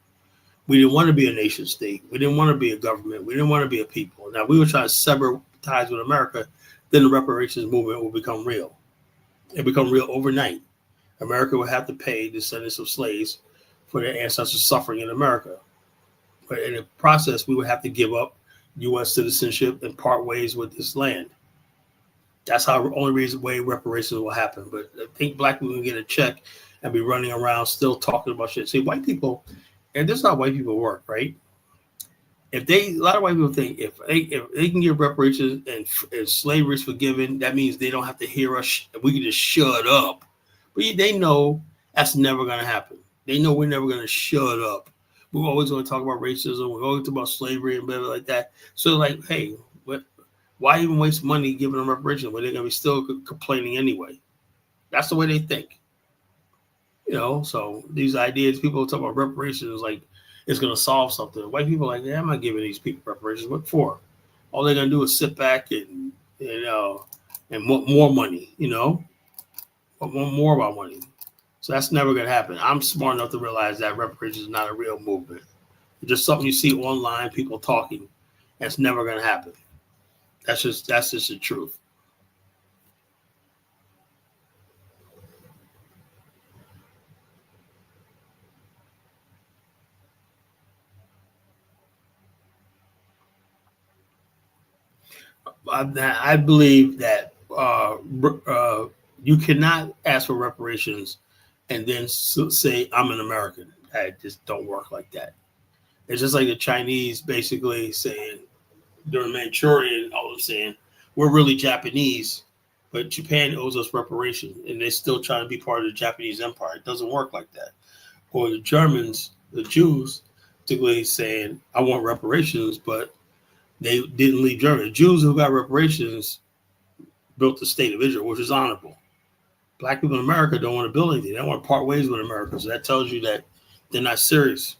We didn't want to be a nation state. We didn't want to be a government. We didn't want to be a people. Now, we were trying to sever ties with America. Then the reparations movement will become real. It become real overnight. America would have to pay descendants of slaves for their ancestors suffering in America. But in the process, we would have to give up U.S. citizenship and part ways with this land. That's how the only way reparations will happen. But I think Black people can get a check and be running around still talking about shit. See, white people, and this is how white people work, right? A lot of white people think if they can get reparations and slavery is forgiven, that means they don't have to hear us. We can just shut up. But they know that's never going to happen. They know we're never going to shut up. We're always going to talk about racism. We're always talking about slavery and blah, blah, like that. So, like, hey, why even waste money giving them reparations when they're going to be still complaining anyway? That's the way they think. So these ideas, people talk about reparations like it's going to solve something. White people are like, yeah, I'm not giving these people reparations. What for? All they're going to do is sit back and want more money, want more about money. So that's never going to happen. I'm smart enough to realize that reparations is not a real movement. It's just something you see online, people talking. That's never going to happen. That's just the truth. I believe that you cannot ask for reparations and then say I'm an American. I just don't work like that. It's just like the Chinese basically saying during Manchurian, all of them saying we're really Japanese, but Japan owes us reparations, and they're still trying to be part of the Japanese empire. It doesn't work like that. Or the Germans, the Jews, particularly saying I want reparations, but they didn't leave Germany. The Jews who got reparations built the state of Israel, which is honorable. Black people in America don't want to build anything. They don't want to part ways with America. So that tells you that they're not serious.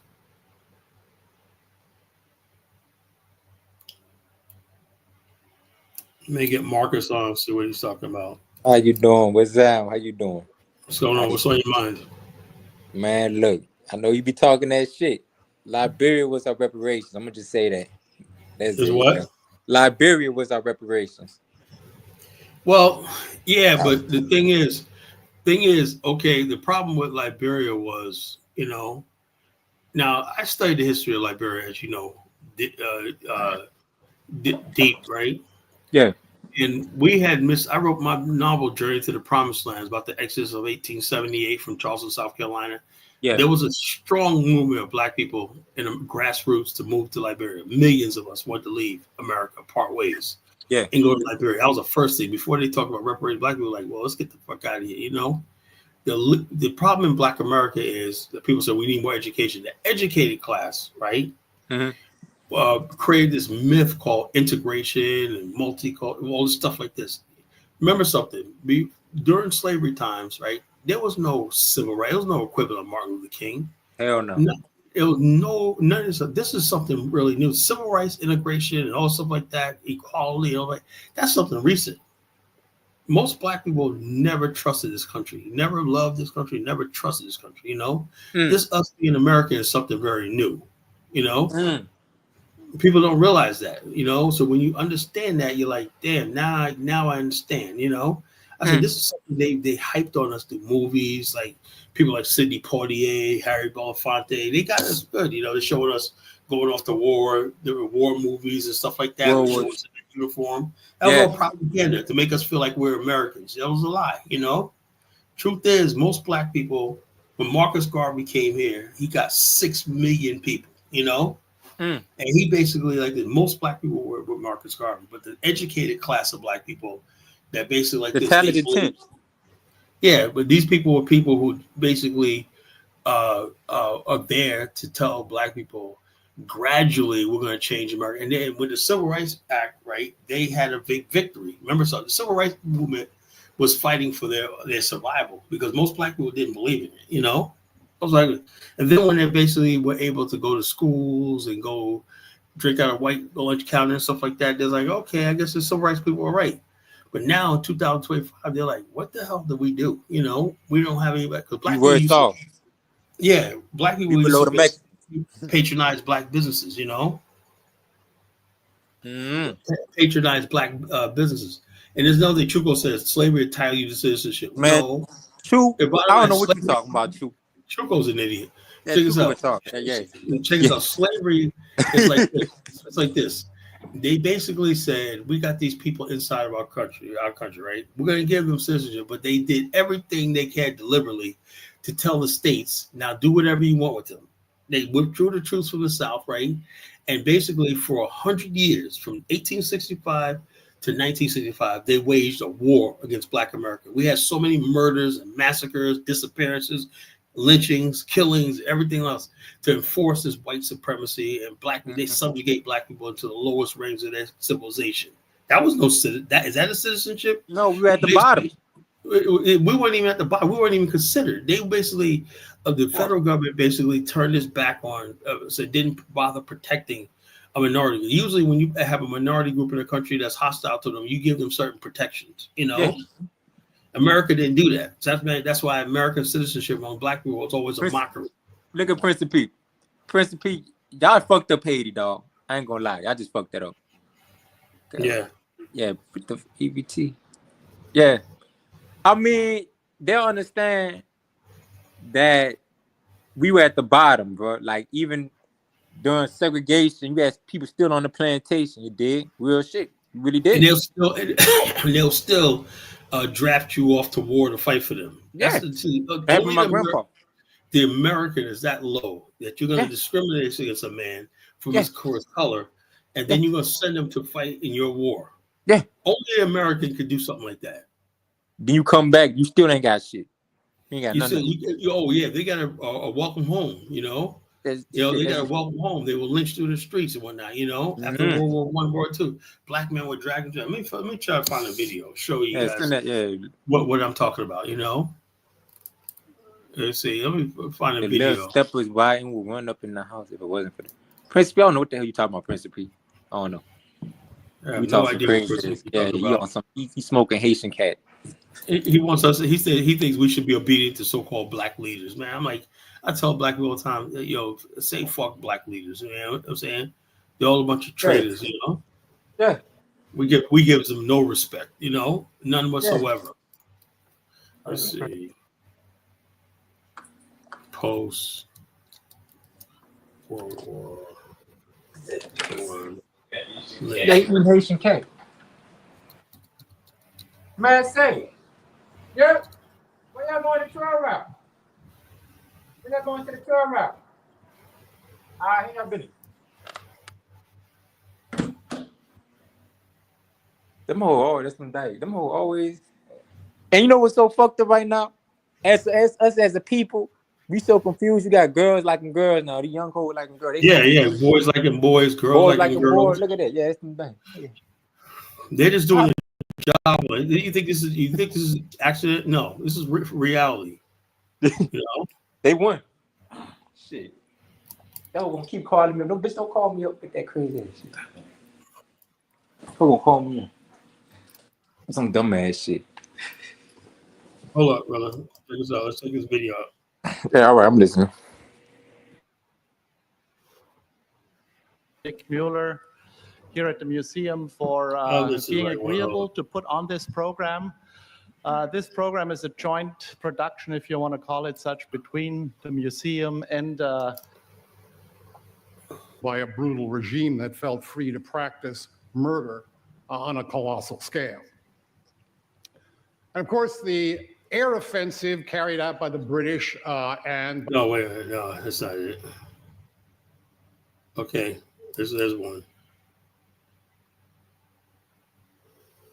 Let me get Marcus on, see what he's talking about. How you doing? What's up? How you doing? What's going on? What's on your mind? Man, look, I know you be talking that shit. Liberia was our reparations. I'm gonna just say that. That's Is it. what? Liberia was our reparations. Well, yeah, but the thing is, okay, the problem with Liberia was, now I studied the history of Liberia, as you know, deep, right? Yeah. And I wrote my novel Journey to the Promised Land about the exodus of 1878 from Charleston, South Carolina. Yeah. There was a strong movement of Black people in the grassroots to move to Liberia. Millions of us wanted to leave America, part ways, and go to Liberia. That was the first thing. Before they talk about reparating Black people, like, well, let's get the fuck out of here, The problem in Black America is that people say we need more education. The educated class, right, created this myth called integration and multicultural, all this stuff like this. Remember something, during slavery times, right, there was no civil rights. There was no equivalent of Martin Luther King. Hell no. It was none of this. This is something really new. Civil rights, integration, and all stuff like that, equality, all that. That's something recent. Most Black people never trusted this country, never loved this country, never trusted this country. This us being American is something very new. People don't realize that. So when you understand that, you're like, damn, now I understand. I said this is something they hyped on us through movies, like people like Sidney Poitier, Harry Belafonte. They got us good. They showed us going off to war. There were war movies and stuff like that. Showing us in the uniform. That was all propaganda to make us feel like we're Americans. That was a lie. Truth is, most Black people, when Marcus Garvey came here, he got 6 million people. And he basically, like, most Black people were with Marcus Garvey, but the educated class of Black people that basically, like, the talented 10. Yeah, but these people were people who basically are there to tell Black people gradually we're going to change America. And then with the Civil Rights Act, right, they had a big victory. Remember, so the Civil Rights movement was fighting for their survival because most Black people didn't believe in it, I was like, and then when they basically were able to go to schools and go drink out of white lunch counter and stuff like that, they're like, okay, I guess the civil rights people are right. But now in 2025, they're like, what the hell do we do? We don't have anybody. Because Black people Black people used to patronize Black businesses, patronize Black businesses. And there's another thing Truco says, slavery entitled you to citizenship. Man, no. True. I don't know what you're talking about, True. Truco's an idiot. Yeah, Check this out. Check this out. Slavery is like this. It's like this. They basically said, we got these people inside of our country, right? We're going to give them citizenship, but they did everything they can deliberately to tell the states, now do whatever you want with them. They withdrew the troops from the South, right? And basically for 100 years, from 1865 to 1965, they waged a war against Black America. We had so many murders and massacres, disappearances, lynchings, killings, everything else to enforce this white supremacy and they subjugate Black people into the lowest ranks of their civilization. That was no is that a citizenship? No, we were at the bottom. We weren't even at the bottom. We weren't even considered. They basically, the federal government basically turned its back on, so didn't bother protecting a minority. Usually, when you have a minority group in a country that's hostile to them, you give them certain protections. Yeah. America didn't do that. So that's why American citizenship among black people was always a mockery. Look at Prince of Pete. Prince of Pete, y'all fucked up Haiti, dog. I ain't gonna lie, y'all just fucked that up. Yeah. Yeah, the EBT. Yeah. I mean, they'll understand that we were at the bottom, bro. Like, even during segregation, you had people still on the plantation. You did real shit. You really did. And they'll still draft you off to war to fight for them. Yeah. That's my grandpa. The American is that low that you're going to discriminate against a man from his color, and then you're going to send him to fight in your war. Yeah. Only an American could do something like that. Then you come back, you still ain't got shit. You ain't got nothing. They got a welcome home, they got a welcome home. They were lynched through the streets and whatnot, after World War I, World War II. Black men were dragged. Let me try to find a video, show you guys what I'm talking about, Let's see. Let me find a video. Little steppers riding would run up in the house if it wasn't for them. Prince P, I don't know what the hell you talking about, Prince P. I don't know. We talking crazy. Yeah, he smoking Haitian cat. He wants us. He said he thinks we should be obedient to so-called black leaders. Man, I'm like, I tell black people all the time, say fuck black leaders. You know what I'm saying? They're all a bunch of traitors. Yeah. We give them no respect. None whatsoever. Yeah. Let's see. Post World War They eating Haitian cake. Man, say, where y'all going to trail route? Where y'all going to the trail route? Ain't y'all been. Them hoes, that's some day. Them hoes always. And you know what's so fucked up right now? As us as a people, we so confused. You got girls liking girls now. The young hoes liking girls. Boys liking boys, girls liking girls. Boys. Look at that. Yeah, it's some thing. Yeah. They're just doing the job. You think this is accident? No, this is reality. They won. Shit. Y'all gonna keep calling me. No, bitch, don't call me up with that crazy ass shit. Who gonna call me? Some dumb ass shit. Hold up, brother. Check this out. Let's take this video out. Yeah, all right, I'm listening. Dick Mueller here at the museum for being agreeable to put on this program. This program is a joint production, if you want to call it such, between the museum and by a brutal regime that felt free to practice murder on a colossal scale. And of course, the air offensive carried out by the British and... No, wait, no, that's not it. Okay, there's one.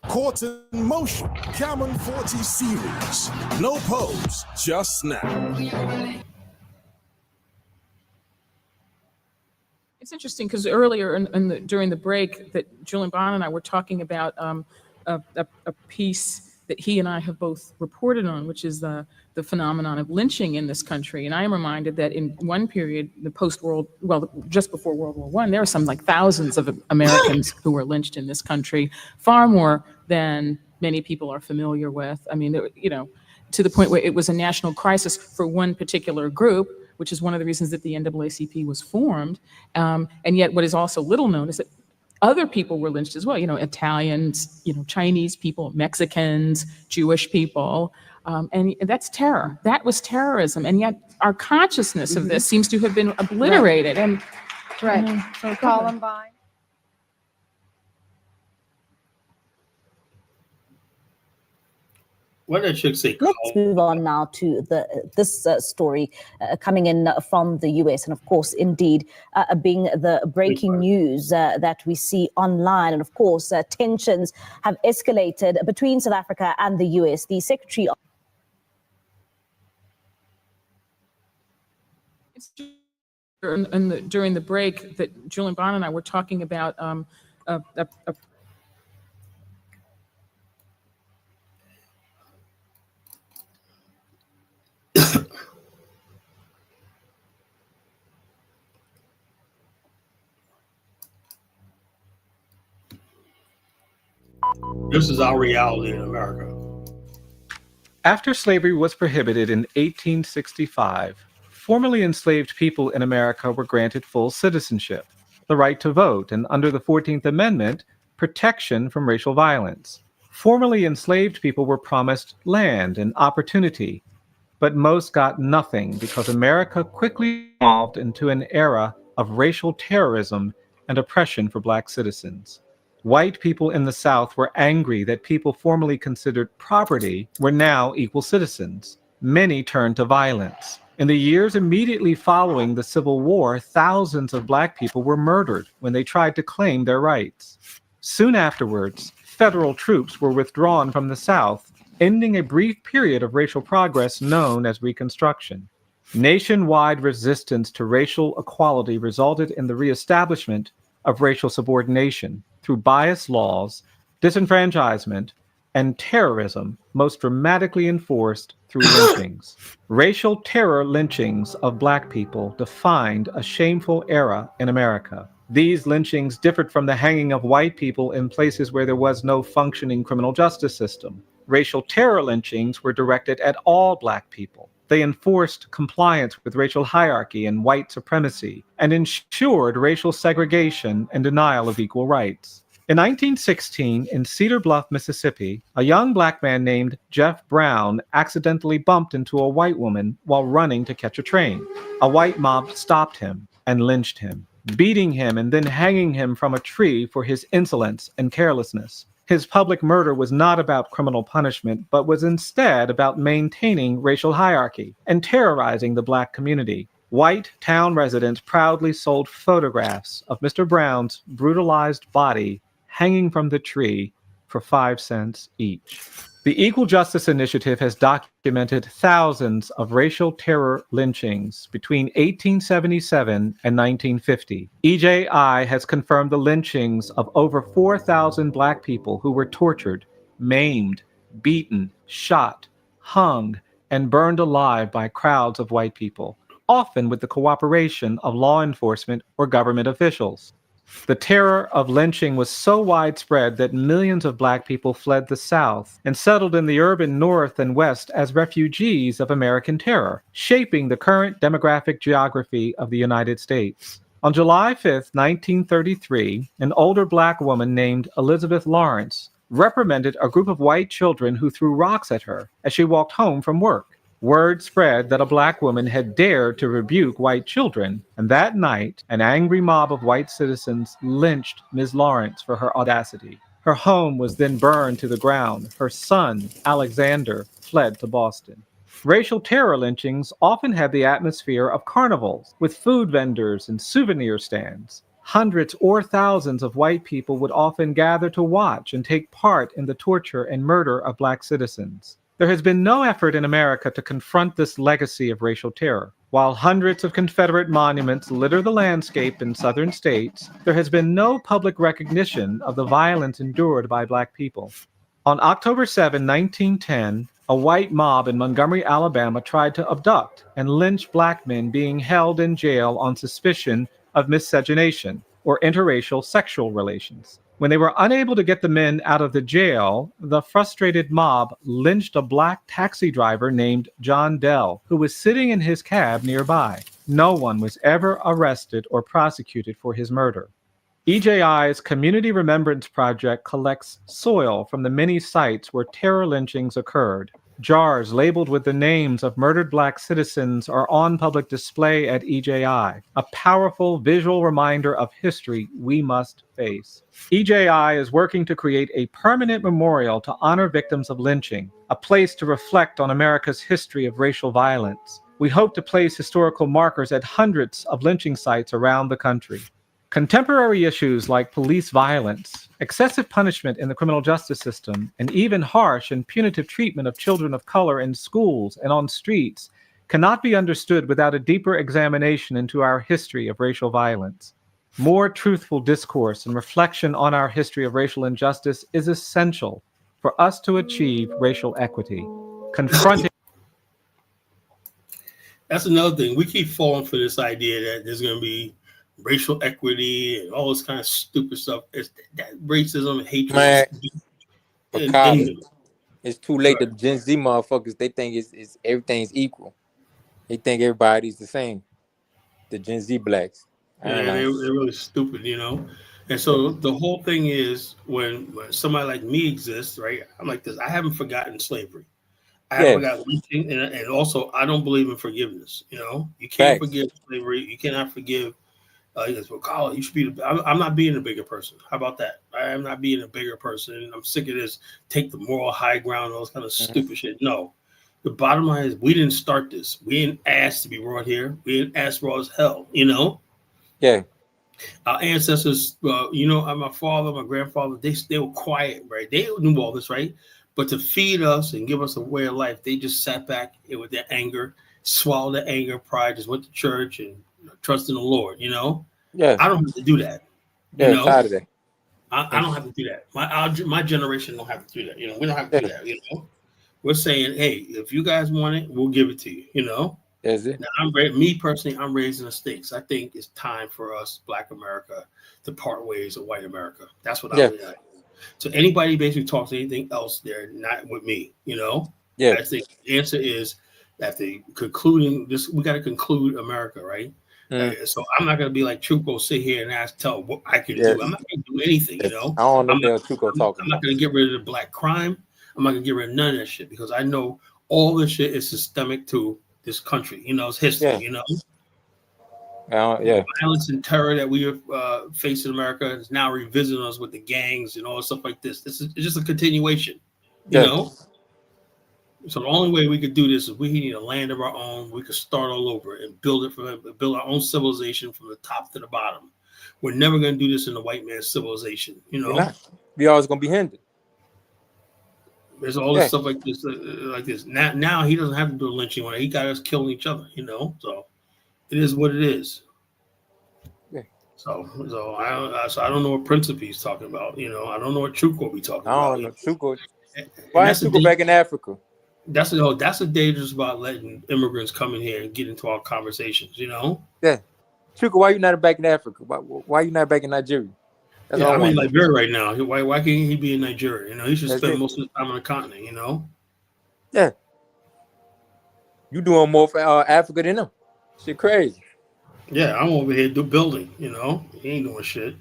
Court in motion, Cameron 40 series. No pose, just snap. It's interesting because earlier during the break that Julian Bond and I were talking about a piece that he and I have both reported on, which is the phenomenon of lynching in this country. And I am reminded that in one period, just before World War I, there were some thousands of Americans who were lynched in this country, far more than many people are familiar with. I mean, to the point where it was a national crisis for one particular group, which is one of the reasons that the NAACP was formed. And yet what is also little known is that other people were lynched as well, Italians, Chinese people, Mexicans, Jewish people. And that's terror. That was terrorism. And yet our consciousness of this seems to have been obliterated. So Columbine. What did chick say? Let's move on now to this story coming in from the US, and of course, indeed, being the breaking news that we see online. And of course, tensions have escalated between South Africa and the US. The Secretary of during the break that Julian Bond and I were talking about This is our reality in America. After slavery was prohibited in 1865, formerly enslaved people in America were granted full citizenship, the right to vote, and under the 14th Amendment, protection from racial violence. Formerly enslaved people were promised land and opportunity, but most got nothing because America quickly evolved into an era of racial terrorism and oppression for Black citizens. White people in the South were angry that people formerly considered property were now equal citizens. Many turned to violence. In the years immediately following the Civil War, thousands of Black people were murdered when they tried to claim their rights. Soon afterwards, federal troops were withdrawn from the South, ending a brief period of racial progress known as Reconstruction. Nationwide resistance to racial equality resulted in the reestablishment of racial subordination through biased laws, disenfranchisement, and terrorism, most dramatically enforced through lynchings. Racial terror lynchings of Black people defined a shameful era in America. These lynchings differed from the hanging of white people in places where there was no functioning criminal justice system. Racial terror lynchings were directed at all Black people. They enforced compliance with racial hierarchy and white supremacy, and ensured racial segregation and denial of equal rights. In 1916, in Cedar Bluff, Mississippi, a young Black man named Jeff Brown accidentally bumped into a white woman while running to catch a train. A white mob stopped him and lynched him, beating him and then hanging him from a tree for his insolence and carelessness. His public murder was not about criminal punishment, but was instead about maintaining racial hierarchy and terrorizing the Black community. White town residents proudly sold photographs of Mr. Brown's brutalized body hanging from the tree for 5 cents each. The Equal Justice Initiative has documented thousands of racial terror lynchings between 1877 and 1950. EJI has confirmed the lynchings of over 4,000 Black people who were tortured, maimed, beaten, shot, hung, and burned alive by crowds of white people, often with the cooperation of law enforcement or government officials. The terror of lynching was so widespread that millions of Black people fled the South and settled in the urban North and West as refugees of American terror, shaping the current demographic geography of the United States. On July 5, 1933, an older Black woman named Elizabeth Lawrence reprimanded a group of white children who threw rocks at her as she walked home from work. Word spread that a Black woman had dared to rebuke white children, and that night, an angry mob of white citizens lynched Ms. Lawrence for her audacity. Her home was then burned to the ground. Her son, Alexander, fled to Boston. Racial terror lynchings often had the atmosphere of carnivals, with food vendors and souvenir stands. Hundreds or thousands of white people would often gather to watch and take part in the torture and murder of Black citizens. There has been no effort in America to confront this legacy of racial terror. While hundreds of Confederate monuments litter the landscape in southern states, there has been no public recognition of the violence endured by Black people. On October 7, 1910, a white mob in Montgomery, Alabama tried to abduct and lynch Black men being held in jail on suspicion of miscegenation or interracial sexual relations. When they were unable to get the men out of the jail, the frustrated mob lynched a Black taxi driver named John Dell, who was sitting in his cab nearby. No one was ever arrested or prosecuted for his murder. EJI's Community Remembrance Project collects soil from the many sites where terror lynchings occurred. Jars labeled with the names of murdered Black citizens are on public display at EJI, a powerful visual reminder of history we must face. EJI is working to create a permanent memorial to honor victims of lynching, a place to reflect on America's history of racial violence. We hope to place historical markers at hundreds of lynching sites around the country. Contemporary issues like police violence, excessive punishment in the criminal justice system, and even harsh and punitive treatment of children of color in schools and on streets cannot be understood without a deeper examination into our history of racial violence. More truthful discourse and reflection on our history of racial injustice is essential for us to achieve racial equity. Confronting That's another thing. We keep falling for this idea that there's going to be racial equity and all this kind of stupid stuff. It's that racism and hatred But And- Kyle, and- it's too late. The Gen Z motherfuckers, they think it's everything's equal. They think everybody's the same. The Gen Z blacks. I Yeah, don't they're know. really stupid, you know. And so the whole thing is when somebody like me exists, right? I'm like this. I haven't forgotten slavery. I haven't forgotten lynching, and also I don't believe in forgiveness. You know, you can't Facts. forgive slavery. You cannot forgive. He goes, well, Carl, you should be. I'm not being a bigger person. How about that? I am not being a bigger person. I'm sick of this. Take the moral high ground, all this kind of stupid shit. No. The bottom line is we didn't start this. We didn't ask to be brought here. We didn't ask raw as hell, you know? Yeah. Our ancestors, you know, my father, my grandfather, they were quiet, right? They knew all this, right? But to feed us and give us a way of life, they just sat back with their anger, swallowed their anger, pride, just went to church and trust in the Lord, you know? Yeah. I don't have to do that. You Yeah. know? Tired of that. I don't have to do that. My generation don't have to do that. You know, we don't have to do that, you know? We're saying, hey, if you guys want it, we'll give it to you, you know? Is it? Now, me personally, I'm raising the stakes. I think it's time for us, Black America, to part ways with white America. That's what I'm at. So anybody basically talks anything else, they're not with me, you know? Yeah. I think the answer is that we got to conclude America, right? So I'm not going to be like Truco, sit here and tell what I can do. I'm not going to do anything, you know? I don't know what Truco talking I'm not going to get rid of the black crime. I'm not going to get rid of none of that shit because I know all this shit is systemic to this country. You know, it's history, you know? Violence and terror that we have faced in America is now revisiting us with the gangs and all stuff like this. This is just a continuation, you know? So the only way we could do this is we need a land of our own. We could start all over and build our own civilization from the top to the bottom. We're never going to do this in the white man's civilization, you know? We always going to be hindered. There's all this stuff like this. Now he doesn't have to do a lynching when he got us killing each other, you know? So it is what it is. Yeah. So I don't know what Principe's talking about, you know? I don't know what Truco be talking about. I don't know. Truco. Why is Truco back in Africa? That's the dangerous about letting immigrants come in here and get into our conversations, you know? Yeah. Truco, why you not back in Africa? Why you not back in Nigeria? That's I'm in Liberia right now. Why can't he be in Nigeria? You know, he should spend most of his time on the continent, you know? Yeah. You doing more for Africa than him. Shit crazy. Yeah, I'm over here building, you know? He ain't doing shit.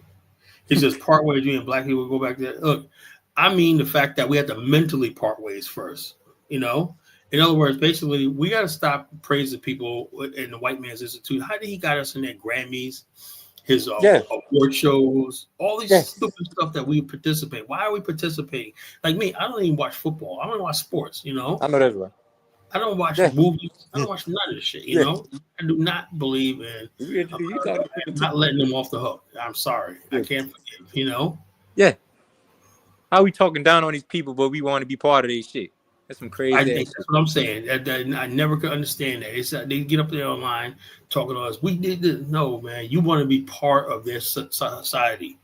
He's just part ways. You and black people go back there. Look, I mean the fact that we have to mentally part ways first, you know? In other words, basically, we got to stop praising people in the white man's institute. How did he got us in their Grammys? His award shows, all these stupid stuff that we participate. Why are we participating? Like me, I don't even watch football. I don't watch sports, you know? I know that's right. I don't watch movies. I don't watch none of this shit, you know? I do not believe in not letting them off the hook. I'm sorry. I can't forgive, you know? Yeah. How we talking down on these people, but we want to be part of their shit? That's some crazy. I think that's what I'm saying. I never could understand that. It's they get up there online talking to us. We did this. No, man. You want to be part of their society.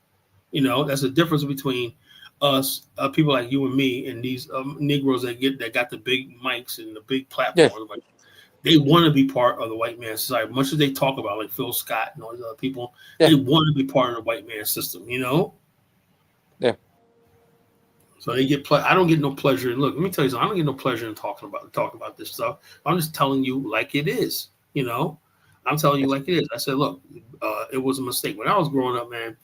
You know, that's the difference between us, people like you and me, and these Negroes that got the big mics and the big platforms. Yeah. Like, they want to be part of the white man's society. Much as they talk about, like Phil Scott and all these other people, they want to be part of the white man's system. You know. Yeah. So they get I don't get no pleasure. Look, let me tell you something. I don't get no pleasure in talking about this stuff. I'm just telling you like it is. You know, I'm telling you like it is. I said, look, it was a mistake. When I was growing up, man,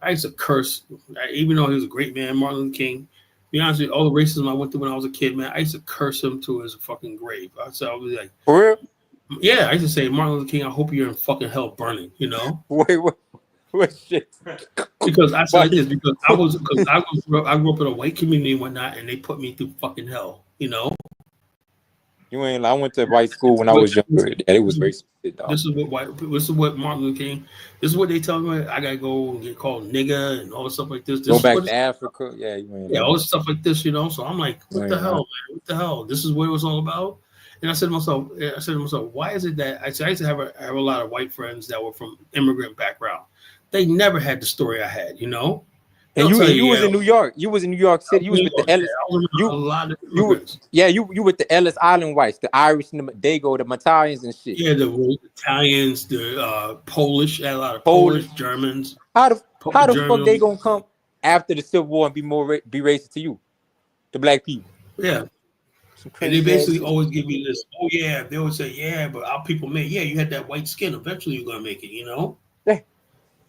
I used to curse. Even though he was a great man, Martin Luther King. To be honest with you, all the racism I went through when I was a kid, man, I used to curse him to his fucking grave. I was like, for real? Yeah, I used to say, Martin Luther King, I hope you're in fucking hell burning. You know? Wait. What shit? Because I said this because I grew up in a white community and whatnot, and they put me through fucking hell. You know. You ain't. I went to white school when I was younger, and it was racist. This is what Martin Luther King. This is what they tell me. I gotta go and get called nigga and all this stuff like this. Go back to Africa. Yeah, all this stuff like this. You know. So I'm like, what the hell, man? What the hell? This is what it was all about. And I said to myself, why is it that I used to have a lot of white friends that were from immigrant background. They never had the story I had, you know. And you was in New York. You was in New York City. You was with the Ellis. You with the Ellis Island whites, the Irish, and the Dago, the Italians and shit. Yeah, the Italians, the Polish, a lot of Polish, Germans. How the fuck they gonna come after the Civil War and be racist to you? the black people. Yeah. Some And they crazy basically ass shit. always give you this, oh yeah, they would say, yeah, but our people made, yeah, you had that white skin. Eventually you're gonna make it, you know? Yeah.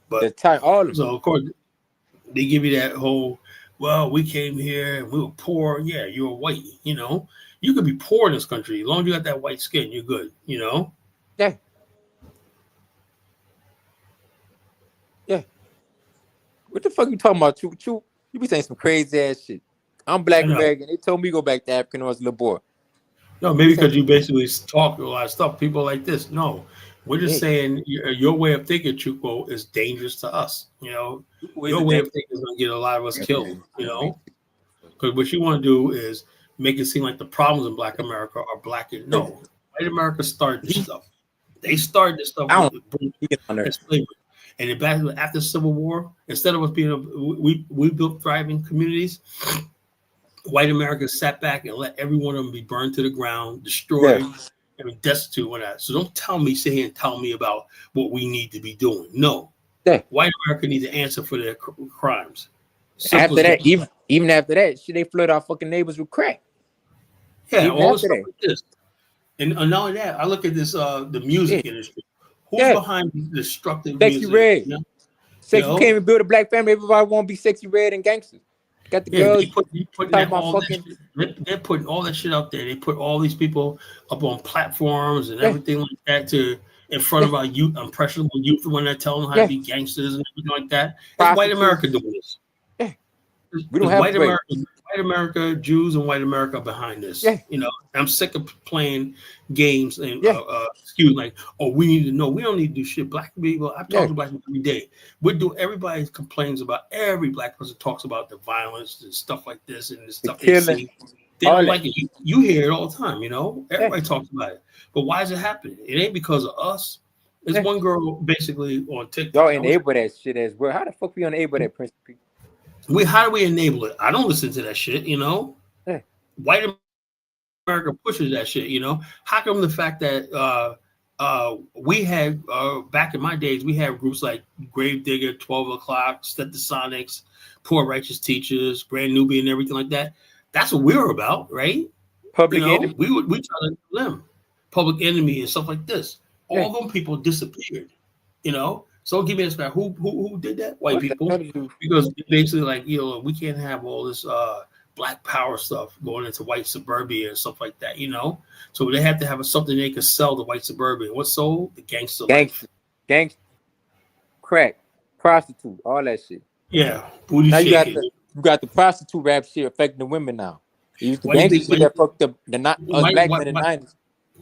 But The time, all of them. so of course they give you that whole, well, we came here and we were poor. Yeah, you were white, you know. You could be poor in this country. As long as you got that white skin, you're good, you know? Yeah. Yeah. What the fuck you talking about? You be saying some crazy ass shit. I'm Black I know. American. They told me go back to Africa when I was a little boy. No, maybe because you basically talk a lot of stuff. People like this. No, we're just saying your way of thinking, Chuko, is dangerous to us. You know, your way of thinking is going to get a lot of us killed. You know, because what you want to do is make it seem like the problems in Black America are black. And no, white America started this stuff. They started this stuff with slavery. And then back after the Civil War, instead of us being we built thriving communities. White America sat back and let every one of them be burned to the ground, destroyed, and destitute. So don't sit here and tell me about what we need to be doing. No, white America needs to answer for their crimes. Simple after that, even after that, they flood our fucking neighbors with crack. Yeah, even all this stuff like this. And not only that, I look at this the music industry. Who's behind destructive Sexy music? Red. You know? Sexy came and build a black family. Everybody want to be Sexy Red and gangsters. Got the girls. They're putting all that shit out there. They put all these people up on platforms and everything like that in front of our youth, impressionable youth, when they're telling them how to be gangsters and everything like that. It's white America doing this. Yeah. We don't have white America, Jews, and white America behind this. Yeah. You know, I'm sick of playing games and excuse like, oh, we need to know. We don't need to do shit. Black people, I talk to black people every day. Everybody complains about, every black person talks about the violence and stuff like this and the stuff they see. They don't like it. You hear it all the time, you know? Everybody talks about it. But why is it happening? It ain't because of us. There's one girl basically on TikTok. Y'all enable that shit as well. How the fuck we unable that, Prince? How do we enable it? I don't listen to that shit, you know? Yeah. White America pushes that shit, you know? How come the fact that we had, back in my days, we had groups like Gravedigger, 12 O'Clock, Stetsasonics, Poor Righteous Teachers, Brand Nubian, and everything like that. That's what we were about, right? Public Enemy. We try to do them. Public Enemy and stuff like this. All them people disappeared, you know? So give me this back. Who did that? White people. Because basically, like, you know, we can't have all this black power stuff going into white suburbia and stuff like that, you know? So they have to have something they could sell to white suburbia. What sold? The gangster. Gangster. Crack. Prostitute. All that shit. Yeah. Booty now shaking. You got the prostitute rap shit affecting the women now. The gangster shit that fucked up black men in the 90s.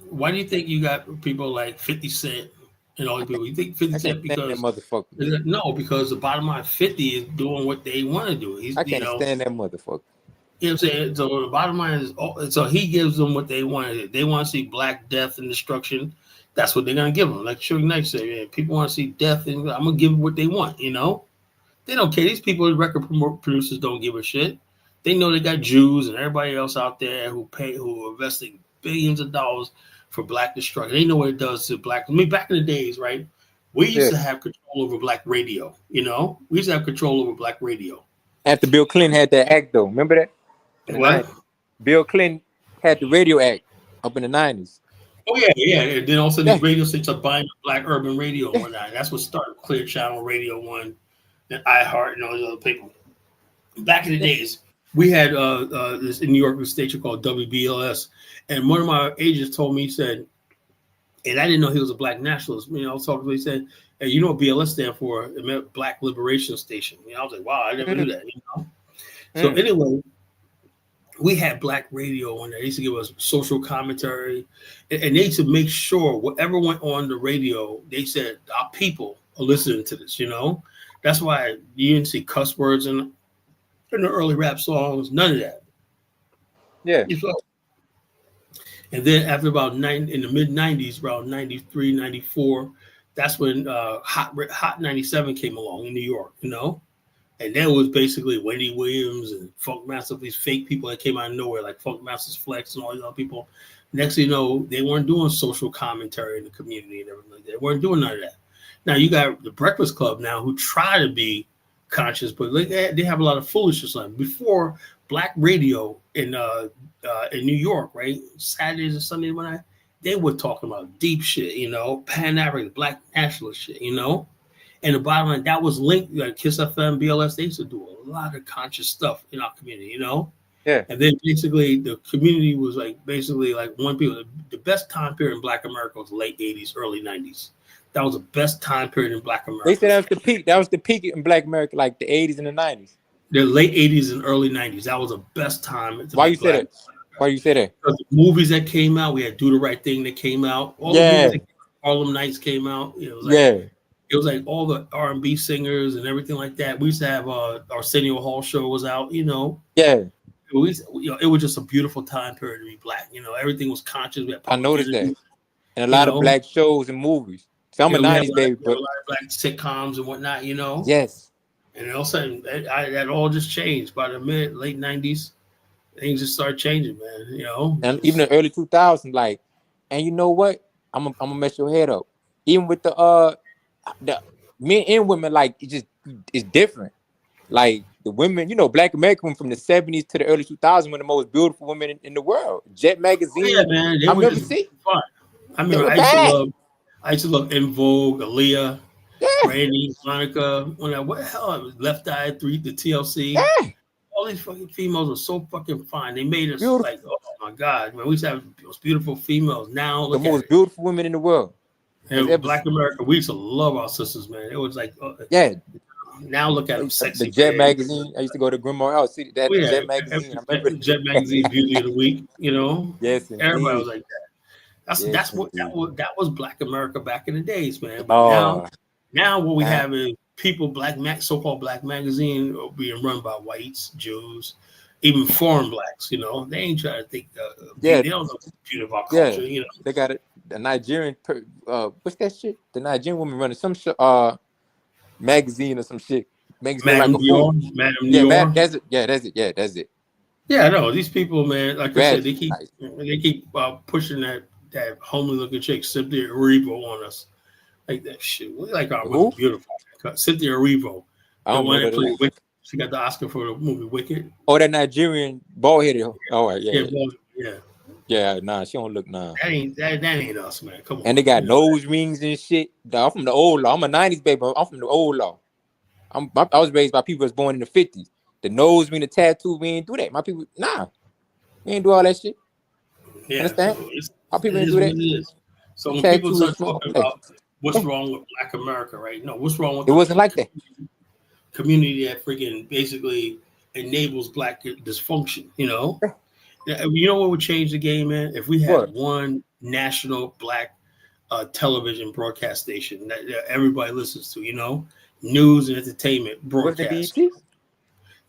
Why do you think you got people like 50 Cent and all these people? You think 50 Cent because that motherfucker? No, because the bottom line 50 is doing what they want to do. I can't stand that motherfucker. You know what I'm saying? So the bottom line is, so he gives them what they want. They want to see black death and destruction. That's what they're gonna give them. Like Suge Knight said, man, people want to see death, and I'm gonna give them what they want. You know, they don't care. These people, record producers, don't give a shit. They know they got Jews and everybody else out there who are investing billions of dollars for black destruction. They know what it does to black. I mean, back in the days, right? We used to have control over black radio. You know, we used to have control over black radio. After Bill Clinton had that act, though, remember that? What? Bill Clinton had the radio act up in the 90s. Oh yeah. And then also these radio stations are buying Black Urban Radio and whatnot. That's what started Clear Channel, Radio One, and iHeart, and all these other people. Back in the days, we had this in New York station called WBLS, and one of my agents told me, he said, and I didn't know he was a black nationalist. You know, I was talking to him, he said, "Hey, you know what BLS stand for? It meant Black Liberation Station." You know, I was like, "Wow, I never knew that." You know. So anyway, we had black radio on there. They used to give us social commentary, and they used to make sure whatever went on the radio, they said our people are listening to this. You know, that's why you didn't see cuss words in the early rap songs. None of that. Yeah. And then after about in the mid 90s, around 93, 94, that's when Hot 97 came along in New York. You know. And that was basically Wendy Williams and Funk Master, these fake people that came out of nowhere, like Funk Masters Flex and all these other people. Next thing you know, they weren't doing social commentary in the community and everything like that. They weren't doing none of that. Now you got the Breakfast Club now who try to be conscious, but they have a lot of foolishness on them. Before, black radio in New York, right? Saturdays and Sundays when they were talking about deep shit, you know, Pan-African, black nationalist shit, you know. And the bottom line, that was linked, like Kiss FM, BLS, they used to do a lot of conscious stuff in our community, you know. Yeah. And then basically the community was like basically like one people. The best time period in Black America was late 80s, early 90s. That was the best time period in Black America. They said that was the peak. That was the peak in Black America, like the 80s and the 90s. The late 80s and early 90s. That was the best time. Why you say that? Why you say that? Because the movies that came out, we had Do the Right Thing that came out. All Yeah. the Harlem Nights came out. It was like, Yeah. It was like all the R&B singers and everything like that. We used to have Arsenio Hall show was out, you know. Yeah. It was just a beautiful time period to be black. You know, everything was conscious. We had I noticed that. interviews, And a lot know. of black shows and movies. So I'm a we had 90s baby, a but lot of black sitcoms and whatnot, you know. yes. And all of a sudden, that all just changed. By the late 90s, things just started changing, man. You know, And even the early 2000s, like, and you know what? I'm gonna mess your head up. Even with the men and women, like it's different. Like the women, you know, Black American from the 70s to the early 2000s were the most beautiful women in the world. Jet magazine. yeah, man, they I were remember just seeing. fun. I remember were I used to love In Vogue, Aaliyah, Yeah. Brandy, Monica. What the hell? Left Eye 3, the TLC. Yeah. All these fucking females were so fucking fine. They made us Beautiful. like, oh my god, man. We used to have those beautiful females. Now The look most at beautiful women in the world. it. ever Black America. We used to love our sisters, man. It was like, Yeah. now look at them, sexy. The Jet man. magazine. I used to go to Grandma House. See that Oh, yeah. Jet magazine. I remember. Jet magazine, Beauty of the Week. You know, Yes, everybody indeed. was like that. That's Yes, that's what indeed. that was Black America back in the days, man. But Oh, now what we man. have is people so-called Black magazine being run by whites, Jews, even foreign blacks. You know, they ain't trying to think. Yeah. They don't know the beauty of our Yeah. culture. You know, they got it. The Nigerian, what's that shit? The Nigerian woman running some magazine or some shit. Makes me like Madame a fool. Dior, Madame Yeah, Dior. that's it. Yeah, that's it. Yeah, that's it. Yeah, no, these people, man. Like I said, they keep Nice. pushing that homely looking chick Cynthia Erivo on us, like that shit. We like our Who? women beautiful. Cynthia Erivo, I the don't one know that that. played Is. Wicked. She got the Oscar for the movie Wicked. Oh, that Nigerian bald headed. All right, yeah, Yeah. yeah. Nah, she don't look nah. That ain't us, man. Come on. And they got You know, nose rings and shit. I'm from the old law. I'm a '90s baby. I'm from the old law. I was raised by people that's born in the '50s. The nose ring, the tattoo, we ain't do that. My people, nah, we ain't do all that shit. yeah. Understand? So Our people it ain't is do what that. it is. So when Tattoo people start is small. talking about what's wrong with Black America, right? No, what's wrong with It wasn't like that. community that freaking basically enables Black dysfunction, you know? You know what would change the game, man? If we had What? one national Black television broadcast station that everybody listens to, you know? News and entertainment Was the broadcast. BET?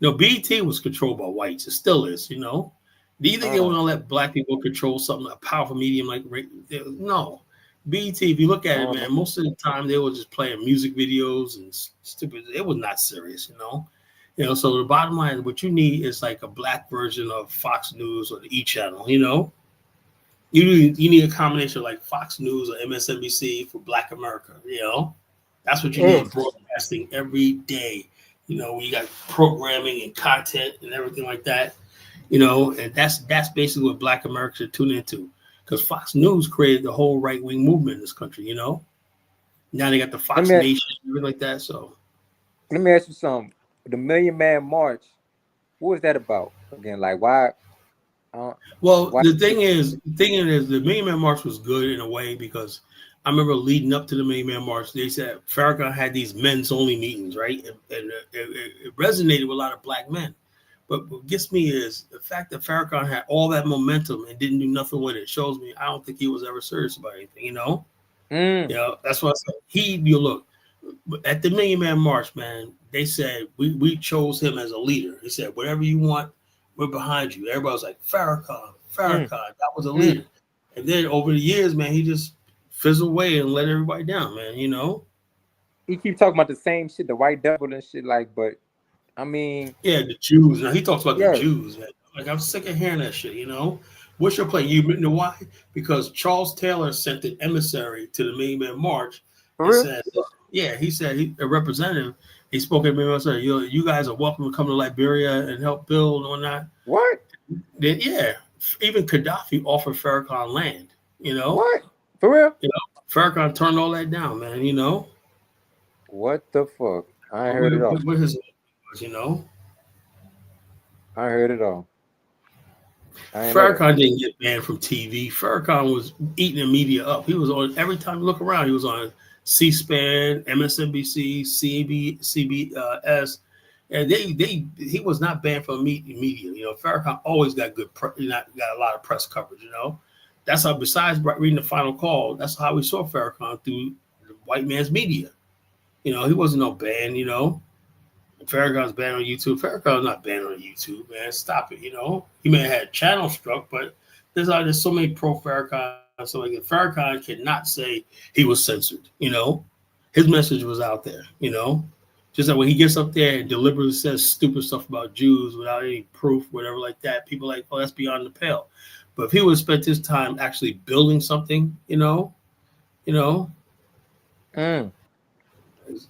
No, BET was controlled by whites. It still is, you know? Do you think they Uh-huh. want to let Black people control something, a powerful medium like no. BET, if you look at it, man, most of the time they were just playing music videos and stupid. It was not serious, you know? So the bottom line, what you need is like a Black version of Fox News or the E! Channel, you know? You need a combination of like Fox News or MSNBC for Black America, you know? That's what you need broadcasting every day. You know, you got programming and content and everything like that, you know, and that's basically what Black America should tune into. Because Fox News created the whole right-wing movement in this country, you know? Now they got the Fox Nation and everything like that, so. Let me ask you something. The Million Man March, what was that about? Again, like why? Well, why- the thing is, the Million Man March was good in a way because I remember leading up to the Million Man March, they said Farrakhan had these men's only meetings, right? And it resonated with a lot of Black men. But what gets me is the fact that Farrakhan had all that momentum and didn't do nothing with it shows me I don't think he was ever serious about anything, you know? You know, that's what I said. You look, at the Million Man March, man, they said we chose him as a leader. They said, whatever you want, we're behind you. Everybody was like, Farrakhan, that was a leader. And then over the years, man, he just fizzled away and let everybody down, man, you know? He keep talking about the same shit, the white devil and shit, like, but I mean, yeah, the Jews. Now he talks about Yeah. the Jews, man. Like I'm sick of hearing that shit, you know. What's your plan? You know why? Because Charles Taylor sent an emissary to the Million Man March for and real? said, he said a representative. He spoke at me and said, "You guys are welcome to come to Liberia and help build and whatnot." What? Then even Gaddafi offered Farrakhan land. You know What? For real? You know, Farrakhan turned all that down, man. You know What the fuck? I ain't heard it all. what his was, you know. I heard it all. Farrakhan didn't get banned from TV. Farrakhan was eating the media up. He was on every time you look around. He was on C-SPAN, MSNBC, CBS, and he was not banned from media. You know, Farrakhan always got got a lot of press coverage. You know, that's how. Besides reading the Final Call, that's how we saw Farrakhan through the white man's media. You know, he wasn't no ban. You know. Farrakhan's banned on YouTube. Farrakhan's not banned on YouTube, man. Stop it. You know, he may have had channel struck, but there's so many pro Farrakhan. So like Farrakhan cannot say he was censored. You know, his message was out there. You know, just like when he gets up there and deliberately says stupid stuff about Jews without any proof, whatever like that, people are like, oh, that's beyond the pale. But if he would have spent his time actually building something, you know.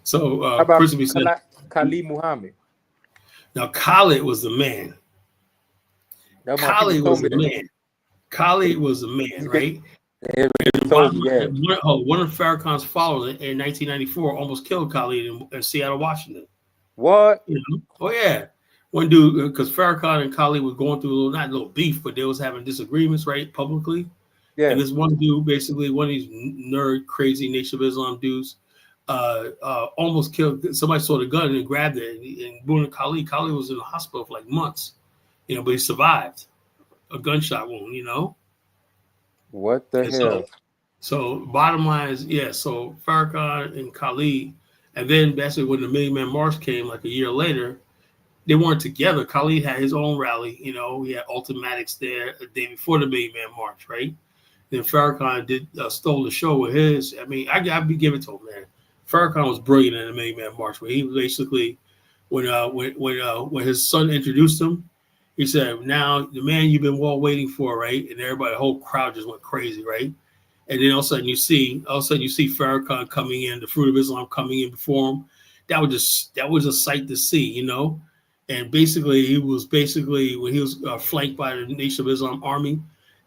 So how about Christopher said. Khalid Muhammad. Now, Khalid was the man. Khalid was the man. Khalid was the man, right? One of Farrakhan's followers in 1994 almost killed Khalid in Seattle, Washington. What? You know? Oh, yeah. One dude, because Farrakhan and Khalid was going through not a little beef, but they was having disagreements, right, publicly. Yeah. And this one dude, basically, one of these nerd, crazy Nation of Islam dudes, almost killed. Somebody saw the gun and grabbed it and wounded Khalid. Khalid was in the hospital for like months, you know, but he survived a gunshot wound, you know. What the hell? So bottom line is, so Farrakhan and Khalid, and then basically when the Million Man March came like a year later, they weren't together. Khalid had his own rally, you know, he had Ultimatics there the day before the Million Man March, right? Then Farrakhan stole the show with his. I mean, I'd be giving it to him, man. Farrakhan was brilliant in the Million Man March, where he basically, when his son introduced him, he said, "Now the man you've been waiting for, right?" And everybody, the whole crowd just went crazy, right? And then all of a sudden you see Farrakhan coming in, the Fruit of Islam coming in before him. That was a sight to see, you know. And basically, when he was flanked by the Nation of Islam army,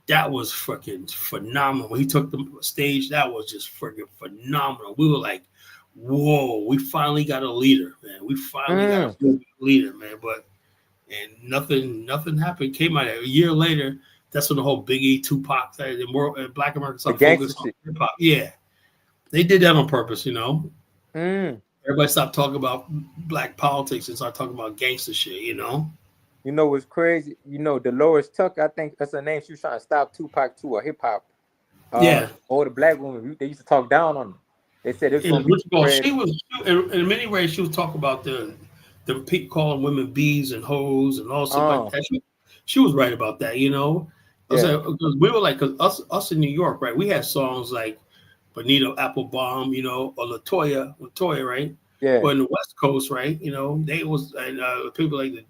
that was freaking phenomenal. When he took the stage, that was just freaking phenomenal. We were like, whoa, we finally got a leader, man. We finally got a leader, man. And nothing happened. Came out a year later. That's when the whole Biggie, Tupac, and Black America started focusing on hip hop. Yeah, they did that on purpose, you know. Everybody stopped talking about black politics and started talking about gangster shit, you know. You know what's crazy? You know, Dolores Tucker, I think that's her name. She was trying to stop Tupac to a hip hop. All the black women, they used to talk down on them. They said it was she was in many ways she was talking about the people calling women bees and hoes and all stuff like that. She was right about that, you know. Because we were like, because us in New York, right? We had songs like Bonita Applebum, you know, or Latoya, right? Yeah. But in the West Coast, right? You know, they was and people like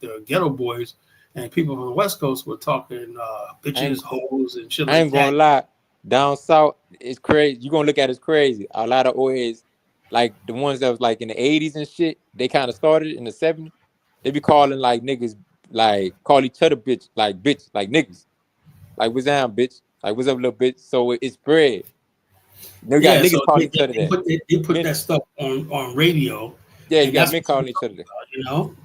the Ghetto Boys and people from the West Coast were talking bitches, hoes, and shit like that. I ain't gonna lie, down south, it's crazy. You gonna look at it's crazy. A lot of always like the ones that was like in the 80s and shit, they kind of started in the 70s. They be calling like niggas, like call each other bitch, like niggas. Like, what's down, bitch? Like, what's up, little bitch? So it's spread. They got niggas calling each other that. They put that stuff on radio. Yeah, you got men calling each other that. You know?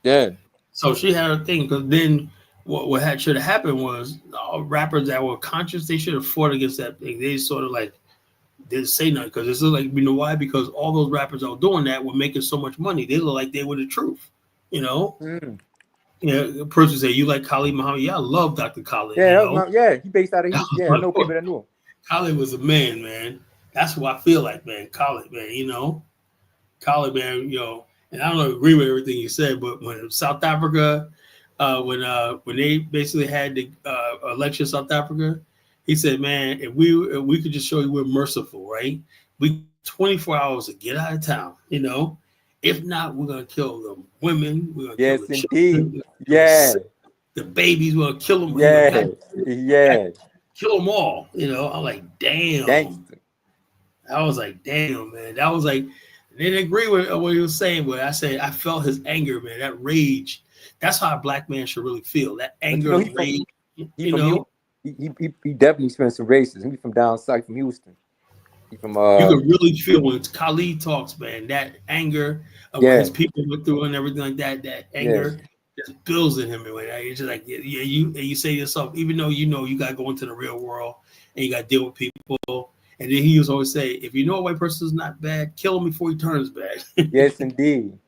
Yeah. So she had a thing, because then what should have happened was rappers that were conscious, they should have fought against that thing. They sort of like didn't say nothing, because it's like, you know why? Because all those rappers that were doing that were making so much money. They look like they were the truth, you know? A person say, you like Khalid Muhammad? Yeah, I love Dr. Khalid. Yeah, you know? He based out of I know people that knew him. Khalid was a man. That's what I feel like, man. Khalid, man, you know? Khalid, man, you know, and I don't agree with everything you said, but when South Africa, when they basically had the election in South Africa, he said, man, if we could just show you we're merciful, right? We 24 hours to get out of town, you know? If not, we're gonna kill the women. We're gonna kill the children, the babies. We're gonna kill them. Kill them all. You know, I'm like, damn. I was like, damn, man. That was like, they didn't agree with what he was saying, but I said I felt his anger, man. That rage. That's how a black man should really feel. That But you anger, know, rage. he You from know, he definitely spent some races. He from down south, from Houston. He from you can really feel when Khalid talks, man. That anger of what Yeah. his people went through and everything like that. That anger just builds in him. And it's just like, yeah, you say to yourself, even though you know you got to go into the real world and you got to deal with people. And then he used to always say, if you know a white person is not bad, kill him before he turns bad. Yes, indeed.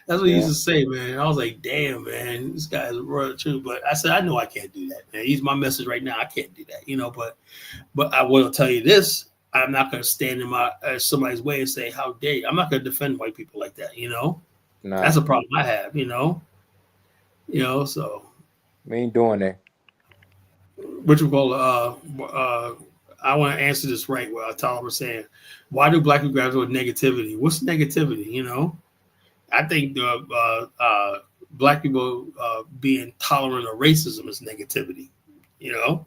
That's what he used to say, man. I was like, damn, man, this guy is real true. But I said, I know I can't do that, man. He's my message right now. I can't do that, you know. But I will tell you this: I'm not going to stand in my somebody's way and say, how dare you? I'm not going to defend white people like that, you know. Nah, That's a problem I have, you know. You know, so we ain't doing that. what you call I want to answer this right. What Tyler was saying, why do black people gravitate with negativity? What's negativity? You know, I think black people being tolerant of racism is negativity. You know,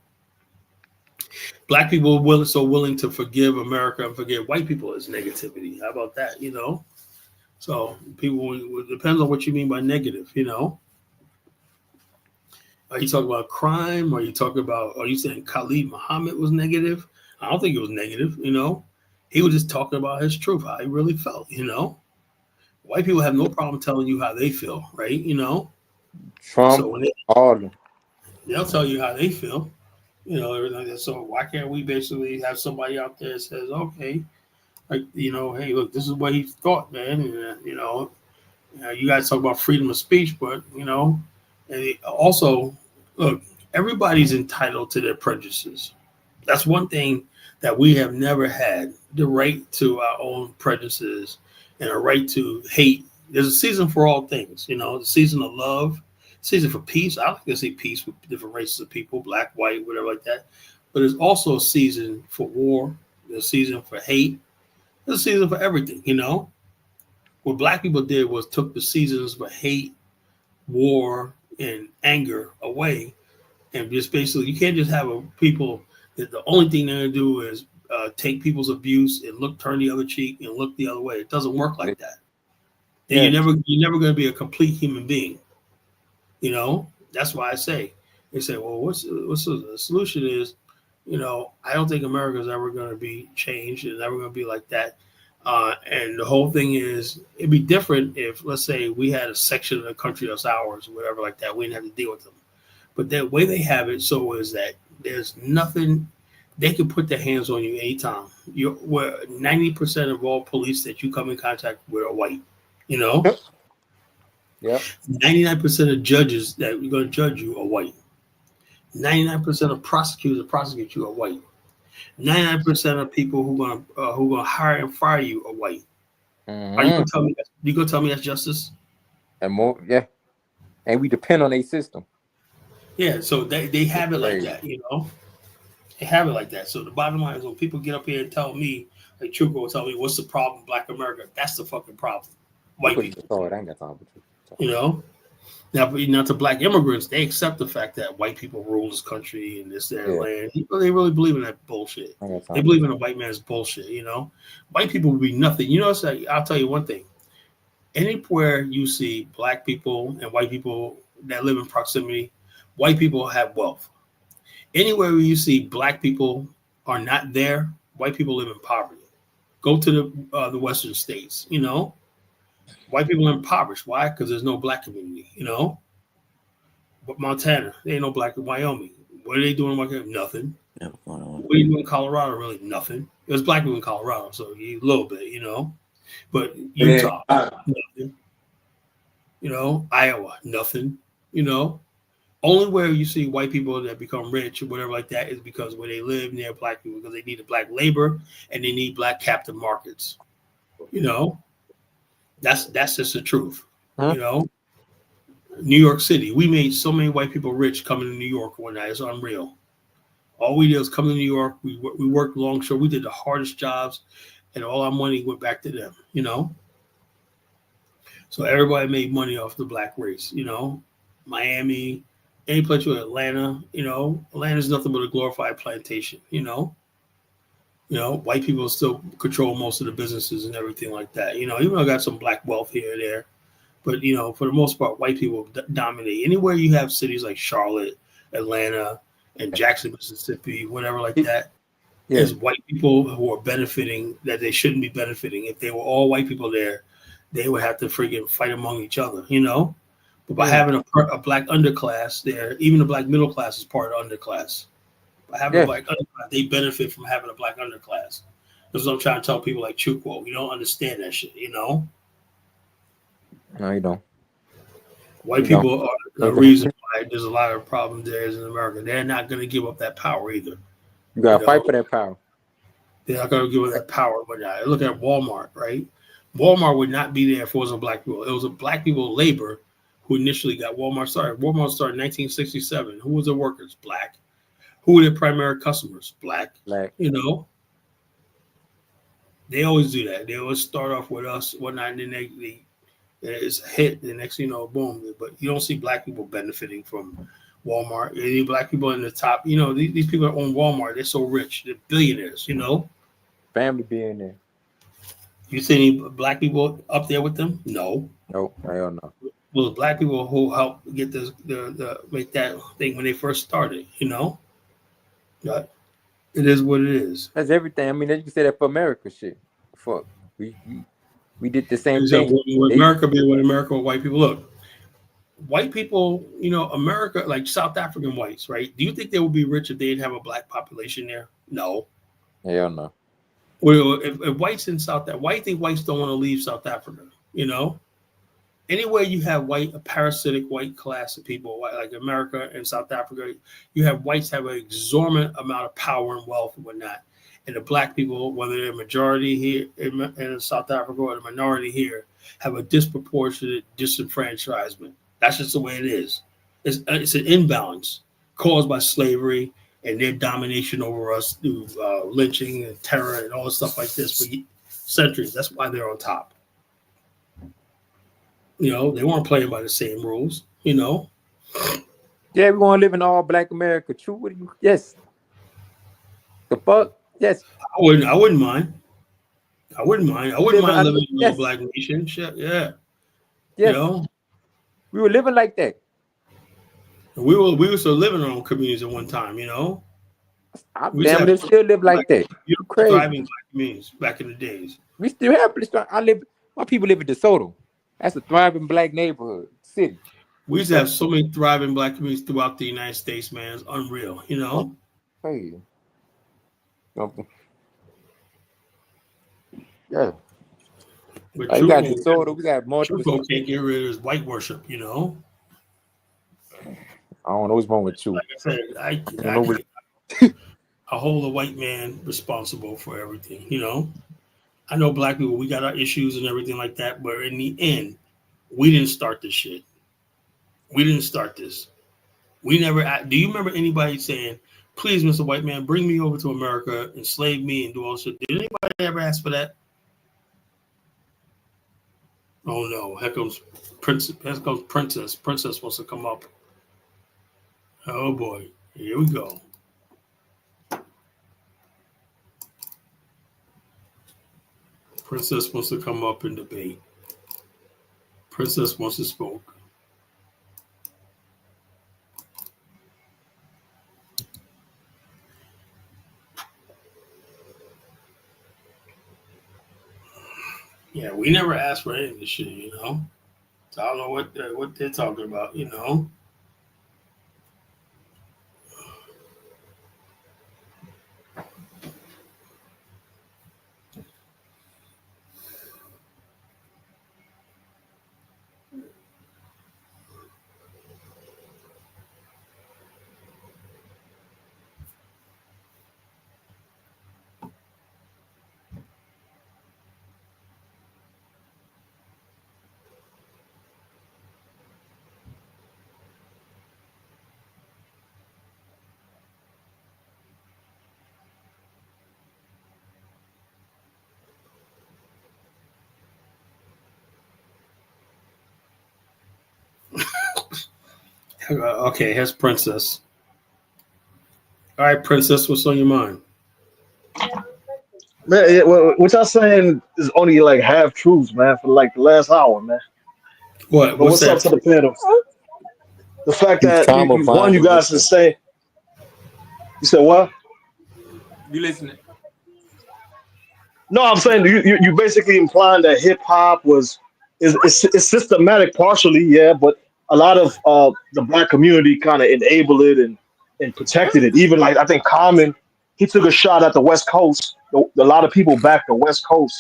black people willing to forgive America and forgive white people is negativity. How about that? You know, so people, it depends on what you mean by negative. You know. Are you talking about crime? Are you saying Khalid Muhammad was negative? I don't think it was negative, you know. He was just talking about his truth, how he really felt, you know. White people have no problem telling you how they feel, right? You know. Trump, So when all of them. they'll tell you how they feel, you know, everything like that. So why can't we basically have somebody out there that says, okay, like, you know, hey, look, this is what he thought, man. And, you know, you guys talk about freedom of speech, but, you know, and also, look, everybody's entitled to their prejudices. That's one thing that we have never had, the right to our own prejudices and a right to hate. There's a season for all things, you know, the season of love, season for peace. I like to see peace with different races of people, black, white, whatever like that. But there's also a season for war. There's a season for hate. There's a season for everything, you know. What black people did was took the seasons for hate, war, and anger away, and just basically you can't just have people that the only thing they're gonna do is take people's abuse and turn the other cheek and look the other way. It doesn't work like that. And you're never gonna be a complete human being. You know, that's why I say they say, well, what's the solution is, you know, I don't think America is ever gonna be changed. It's never gonna be like that. And the whole thing is, it'd be different if, let's say, we had a section of the country that's ours or whatever like that. We didn't have to deal with them. But the way they have it so is that there's nothing, they can put their hands on you anytime. Where 90% of all police that you come in contact with are white, you know? Yep. 99% of judges that are going to judge you are white. 99% of prosecutors that prosecute you are white. 99% of people who gonna hire and fire you are white. Are you gonna tell me that? You gonna tell me that's justice? And more, yeah. And we depend on a system. Yeah, so they have it like that, you know. They have it like that. So the bottom line is, when people get up here and tell me, like Chuko will tell me, what's the problem, Black America? That's the fucking problem. White people. I ain't got time with you. You know. Now to black immigrants, they accept the fact that white people rule this country and this their land. They really believe in that bullshit. They believe in a white man's bullshit, you know. White people would be nothing. You know, it's like, I'll tell you one thing. Anywhere you see black people and white people that live in proximity, white people have wealth. Anywhere you see black people are not there, white people live in poverty. Go to the Western states, you know. White people are impoverished. Why? Because there's no black community, you know. But Montana, there ain't no black in Wyoming. What are they doing in Wyoming? Nothing. What are you doing in Colorado? Really nothing. There's black people in Colorado, so a little bit, you know. But Utah, nothing. You know, Iowa, nothing. You know, only where you see white people that become rich or whatever like that is because where they live near black people, because they need black labor and they need black captive markets. You know. That's just the truth, you know. New York City, we made so many white people rich coming to New York one night. It's unreal. All we did was come to New York. We worked longshore. We did the hardest jobs, and all our money went back to them, you know. So everybody made money off the black race, you know. Miami, any place with Atlanta, you know. Atlanta's nothing but a glorified plantation, you know. You know, white people still control most of the businesses and everything like that. You know, even though I got some black wealth here and there, But for the most part, white people dominate. Anywhere you have cities like Charlotte, Atlanta, and Jackson, Mississippi, whatever like that, is white people who are benefiting that they shouldn't be benefiting. If they were all white people there, they would have to friggin' fight among each other, But by having a black underclass there, even the black middle class is part of underclass. By having a black underclass, they benefit from having a black underclass. That's what I'm trying to tell people like Chukwu. You don't understand that shit, No, you don't. White people are the reason why there's a lot of problems there in America. They're not going to give up that power either. You got to fight for that power. They're not going to give up that power. But look at Walmart, right? Walmart would not be there if it wasn't black people. It was a black people labor who initially got Walmart started. Walmart started in 1967. Who was the workers? Black. Who were their primary customers? Black. They always do that. They always start off with us, whatnot, and then it's a hit. The next thing you know, boom. But you don't see black people benefiting from Walmart. Any black people in the top, these people that own Walmart, they're so rich. They're billionaires, Family billionaire. You see any black people up there with them? No. No, hell no. Well, black people who helped get make that thing when they first started, But it is what it is. That's everything. I mean, you can say that for America shit. Fuck. We did the same thing. With America being what America with white people. Look, white people, America, like South African whites, right? Do you think they would be rich if they didn't have a black population there? No. Hell no. Well, if whites in South Africa, why do you think whites don't want to leave South Africa? Anywhere you have a parasitic white class of people, like America and South Africa, you have whites have an exorbitant amount of power and wealth and whatnot. And the black people, whether they're majority here in South Africa or the minority here, have a disproportionate disenfranchisement. That's just the way it is. It's an imbalance caused by slavery and their domination over us through lynching and terror and all this stuff like this for centuries. That's why they're on top. They weren't playing by the same rules, Yeah, we want to live in all black America. True. What do you? Yes. The fuck? Yes. I wouldn't mind. I wouldn't mind living in a black nation. Shit, yeah. Yes. We were living like that. We were still living in our own communities at one time, We still live like that. You're crazy. Thriving black communities back in the days. We still have. My people live in DeSoto. That's a thriving black neighborhood city. We used to have so many thriving black communities throughout the United States, man. It's unreal, Hey. Yeah. But you got DeSoto. We got multiple. Chukwu can't get rid of his white worship, I don't know what's wrong with you. Like I said, I hold a white man responsible for everything, I know black people, we got our issues and everything like that, but in the end, we didn't start this shit. We didn't start this. We never. Do you remember anybody saying, "Please, Mr. White Man, bring me over to America, enslave me, and do all this shit"? Did anybody ever ask for that? Oh no! Here comes Princess. Princess wants to come up. Oh boy! Here we go. Princess wants to come up and debate. Princess wants to speak. Yeah, we never asked for any of this shit, So I don't know what they're talking about, Okay, here's Princess. All right, Princess, what's on your mind? Man, what y'all saying is only like half truths, man, for like the last hour, man. What? But what's up to the panel? The fact He's that traumatized. you guys is saying. You said what? You listening? No, I'm saying you basically implying that hip hop is systematic partially, yeah, but a lot of the black community kind of enabled it and protected it. Even like I think Common, he took a shot at the West Coast. A lot of people back the West Coast,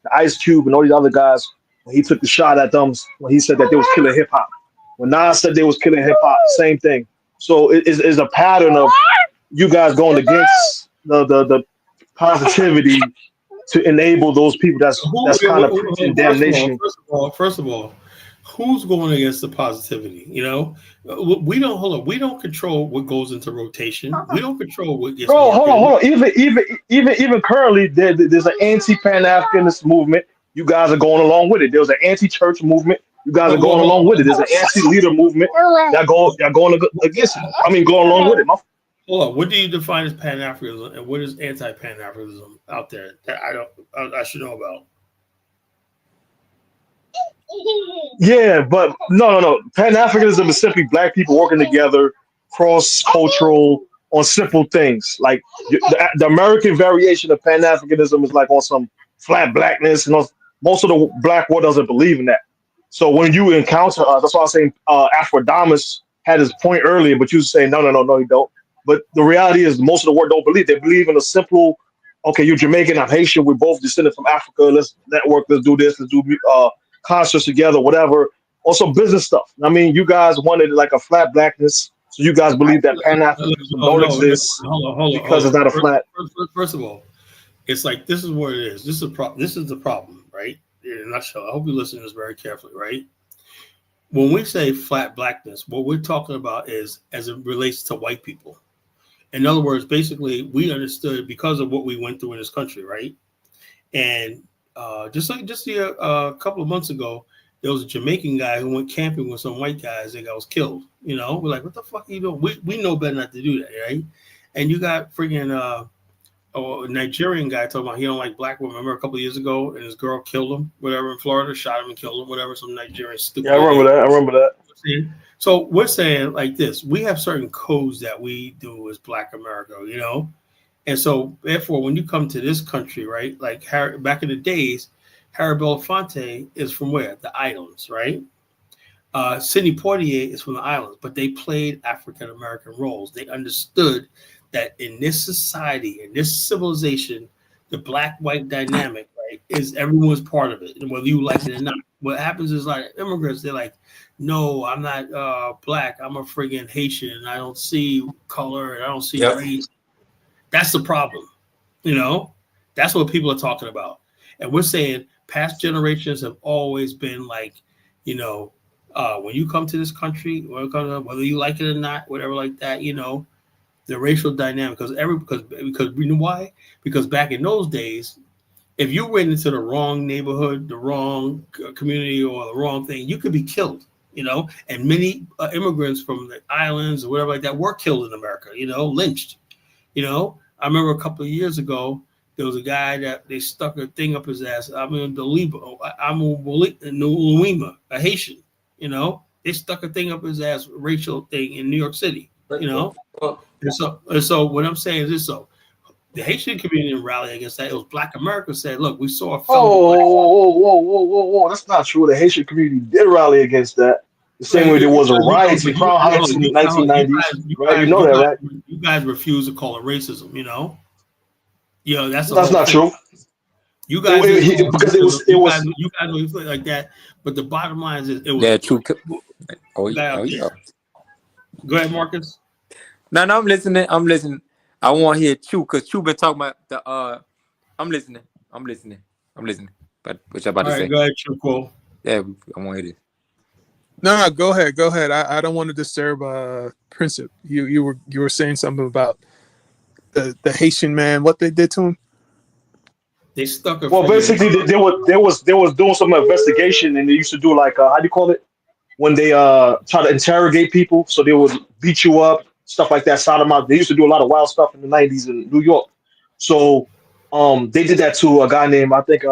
the Ice Cube and all these other guys. When he took the shot at them, when he said that they was killing hip hop. When Nas said they was killing hip hop, same thing. So it's a pattern of you guys going against the positivity to enable those people that's kind of preaching damnation. First of all, who's going against the positivity? You know, we don't control what goes into rotation. We don't control what gets. Bro, hold on. Even currently, there's an anti-Pan-Africanist movement. You guys are going along with it. There's an anti-church movement. You guys are going along with it. There's an anti-leader movement. Y'all going against it. I mean, going along with it. Hold on. What do you define as Pan-Africanism, and what is anti-Pan-Africanism out there that I should know about? Yeah, but no. Pan-Africanism is simply black people working together, cross-cultural, on simple things. Like the American variation of Pan-Africanism is like on some flat blackness, and most of the black world doesn't believe in that. So when you encounter that's why I was saying Afrodamus had his point earlier, but you say no, he don't. But the reality is most of the world don't believe. They believe in a simple, okay, you're Jamaican, I'm Haitian, we're both descended from Africa, let's network, let's do this, let's do concerts together, whatever. Also business stuff. I mean, you guys wanted like a flat blackness, so you guys believe that Pan-Africanism don't exist because it's not a flat. First of all, it's like this is what it is. This is the problem, right? In a nutshell. I hope you listen to this very carefully, right? When we say flat blackness, what we're talking about is as it relates to white people. In other words, basically, we understood because of what we went through in this country, right? And just a couple of months ago, there was a Jamaican guy who went camping with some white guys and was killed. You know, we're like, what the fuck are you doing? We know better not to do that, right? And you got freaking a Nigerian guy talking about he don't like black women. I remember a couple of years ago, and his girl killed him, whatever, in Florida, shot him and killed him, whatever, some Nigerian stupid. Yeah, I remember that. So we're saying like this, we have certain codes that we do as Black America, you know? And so therefore, when you come to this country, right, like back in the days, Harry Belafonte is from where? The islands, right? Sidney Poitier is from the islands, but they played African-American roles. They understood that in this society, in this civilization, the black-white dynamic, right, is everyone's part of it, and whether you like it or not. What happens is like immigrants, they're like, no, I'm not black. I'm a friggin' Haitian, and I don't see color, and I don't see race. That's the problem, you know? That's what people are talking about. And we're saying past generations have always been like, you know, when you come to this country, whether you like it or not, whatever like that, you know, the racial dynamic, because you know why? Because back in those days, if you went into the wrong neighborhood, the wrong community, or the wrong thing, you could be killed, you know? And many immigrants from the islands or whatever like that were killed in America, you know, lynched, you know? I remember a couple of years ago, there was a guy that they stuck a thing up his ass. I'm in Louima, a Haitian, you know? They stuck a thing up his ass, racial thing in New York City, you know? And so what I'm saying is this, so the Haitian community didn't rally against that. It was Black America said, look, we saw a fellow. Whoa. That's not true. The Haitian community did rally against that. The same way there was a riot in Crown Heights in the 1990s. Right? You know that, right? You guys refuse to call it racism, you know? You know, that's not true. You guys, because it was you guys will like that, but the bottom line is it was true. Oh yeah. Go ahead, Marcus. No, I'm listening. I want to hear Chew, because Chew been talking about the I'm listening. But what you about to say? Go ahead, Chew, Cole. Yeah, I want to hear this. No, go ahead. I don't want to disturb Princip. You were saying something about the Haitian man, what they did to him. They stuck a basically they was doing some investigation, and they used to do like how do you call it when they try to interrogate people, so they would beat you up, stuff like that, sodomite. They used to do a lot of wild stuff in the 90s in New York. So they did that to a guy named, I think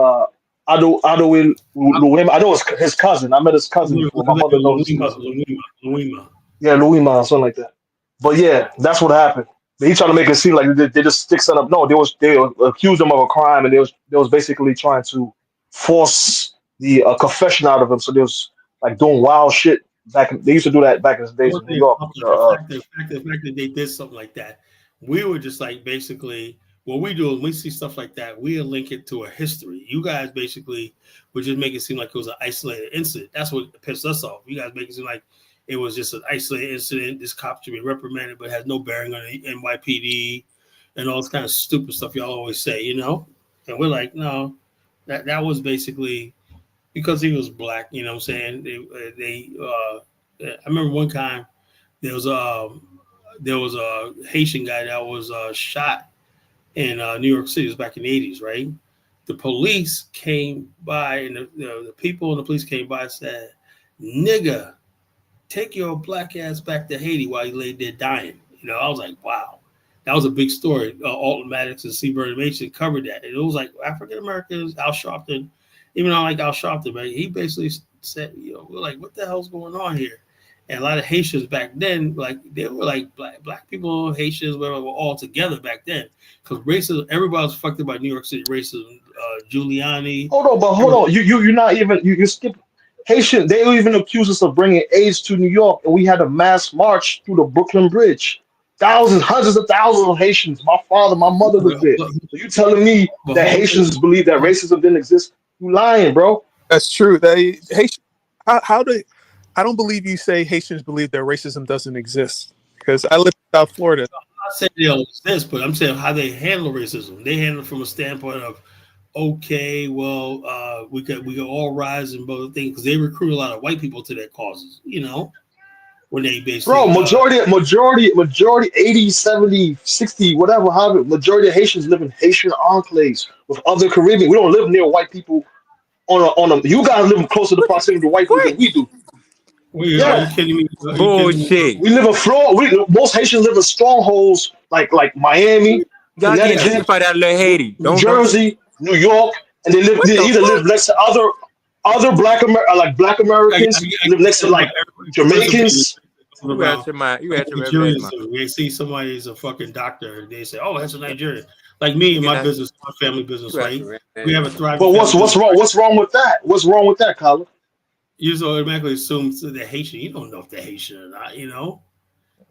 Adewale Louima. I know it's his cousin. I met his cousin before. My mother knows his cousin. Louima. Yeah, Louima, something like that. But yeah, that's what happened. He tried to make it seem like they just stick something up. No, they accused him of a crime, and they was basically trying to force the confession out of him. So they was like doing wild shit. They used to do that back in the days in New York. The fact that they did something like that, we were just like basically what we do when we see stuff like that, we'll link it to a history. You guys basically would just make it seem like it was an isolated incident. That's what pissed us off. You guys make it seem like it was just an isolated incident. This cop should be reprimanded, but has no bearing on the NYPD and all this kind of stupid stuff y'all always say, you know? And we're like, no, that was basically because he was black, you know what I'm saying? I remember one time there was a Haitian guy that was shot in New York City. It was back in the 80s, right? The police came by, and the people in the police came by and said, nigga, take your black ass back to Haiti while you lay there dying. You know, I was like, wow. That was a big story. Alton Maddox and C. Vernon Mason covered that. And it was like African Americans, Al Sharpton, even though I like Al Sharpton, man, he basically said, you know, we're like, what the hell's going on here? And a lot of Haitians back then, like they were like black people, Haitians, were all together back then. Because racism, everybody was fucked up by New York City racism. Giuliani. Hold on. You're not even you skip Haitian. They even accused us of bringing AIDS to New York, and we had a mass march through the Brooklyn Bridge. Thousands, hundreds of thousands of Haitians. My father, my mother was there. So you telling me that Haitians believe that racism didn't exist? You lying, bro. That's true. Haitian. I don't believe you say Haitians believe that racism doesn't exist, because I live in South Florida. I'm not saying they don't exist, but I'm saying how they handle racism. They handle it from a standpoint of, okay, well, we could all rise and both things, because they recruit a lot of white people to their causes, you know, when they basically. Bro, majority, 80, 70, 60, whatever, however, majority of Haitians live in Haitian enclaves with other Caribbean. We don't live near white people on a. You guys live closer to proximity to white people than we do. Are you kidding me? Bullshit. We live in Florida. Most Haitians live in strongholds like Miami, Y'all get Connecticut, hit by that little Haiti. New Jersey, New York, and they either live next to other black Americans, live next to like Jamaicans. You answer my They see somebody's a fucking doctor. They say, "Oh, that's a Nigerian." Like me and my business, my family business, right? We have a thriving. But what's wrong? What's wrong with that? What's wrong with that, Colin? You just automatically assume they're Haitian. You don't know if they're Haitian or not. You know,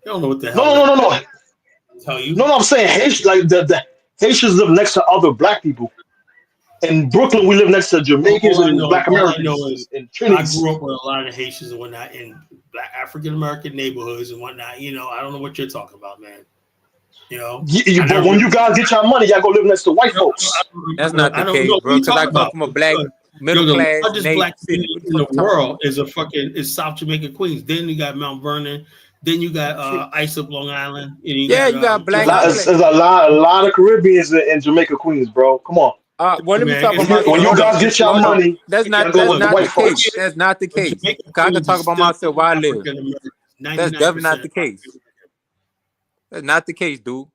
you don't know what the hell. No. Tell you. No, I'm saying Haitian. Like the Haitians live next to other black people. In Brooklyn, we live next to Jamaicans and Black Americans. I grew up with a lot of Haitians and whatnot in Black African American neighborhoods and whatnot. You know, I don't know what you're talking about, man. You know, but when you guys get your money, y'all go live next to white folks. That's not the case, bro. Because I come from a black middle class. The largest black city in the world is South Jamaica, Queens. Then you got Mount Vernon. Then you got Islip, Long Island. You got black. There's a lot of Caribbeans in Jamaica, Queens, bro. Come on. Well, let me talk about when you guys get your money. That's not the case. That's not the case. I can talk about myself where I live. That's definitely not the case. That's not the case, dude.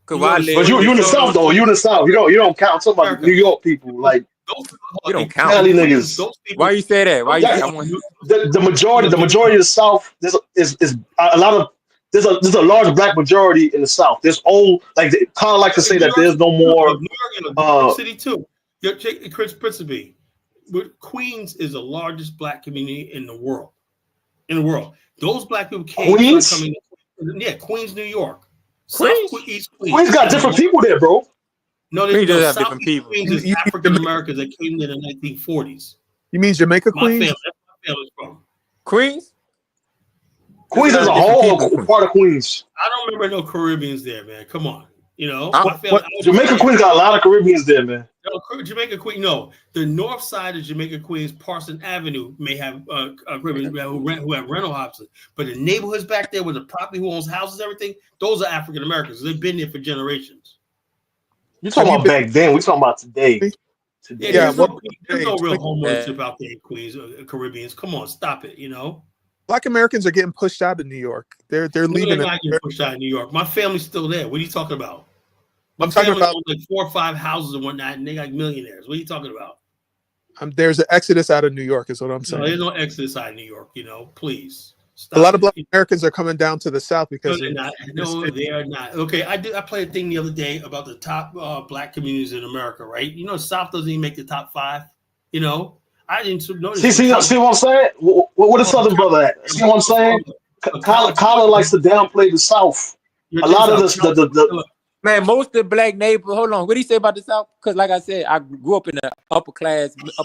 Cause where I live, but you in the South though. You in the South. You don't count some of New York people like. You don't count Cali niggas. Why you say that? Why the majority of the South is a lot of there's a large black majority in the South. There's old like they kind of like to say that there's no more New York City too. Chris Principe, Queens is the largest black community in the world. Those black people came coming. Yeah, Queens, New York. Queens got different people there, bro. No, they don't have different people. Queens is African Americans that came there in the 1940s. You mean Jamaica, Queens? That's my family's from. Queens? Queens is a whole part of Queens. I don't remember no Caribbeans there, man. Come on. You know, Jamaica Queens got a lot of Caribbeans there, man. No, Jamaica Queens. No, the north side of Jamaica Queens, Parson Avenue, may have Caribbeans who have rental houses, but the neighborhoods back there with the property who owns houses, everything, those are African Americans. They've been there for generations. You're talking about back then. We're talking about today. There's no real homeownership out there in Queens, Caribbeans. Come on, stop it. You know, Black Americans are getting pushed out of New York. They're leaving. They're not getting pushed out of New York. My family's still there. What are you talking about? My I'm talking family about- owns like 4 or 5 houses and whatnot, and they like millionaires. What are you talking about? There's an exodus out of New York, is what I'm No, saying. there's no exodus out of New York. Please A lot of stop Black Americans are coming down to the South No, because they're of not. No, they are not. Okay, I played a thing the other day about the top Black communities in America, right? South doesn't even make the top 5. I didn't notice. See what I'm saying? What is Southern brother at? See what I'm saying? Colin likes to downplay the South. A lot of this, the Man, most of the Black neighborhoods. Hold on, what do you say about the South? Because, like I said, I grew up in an upper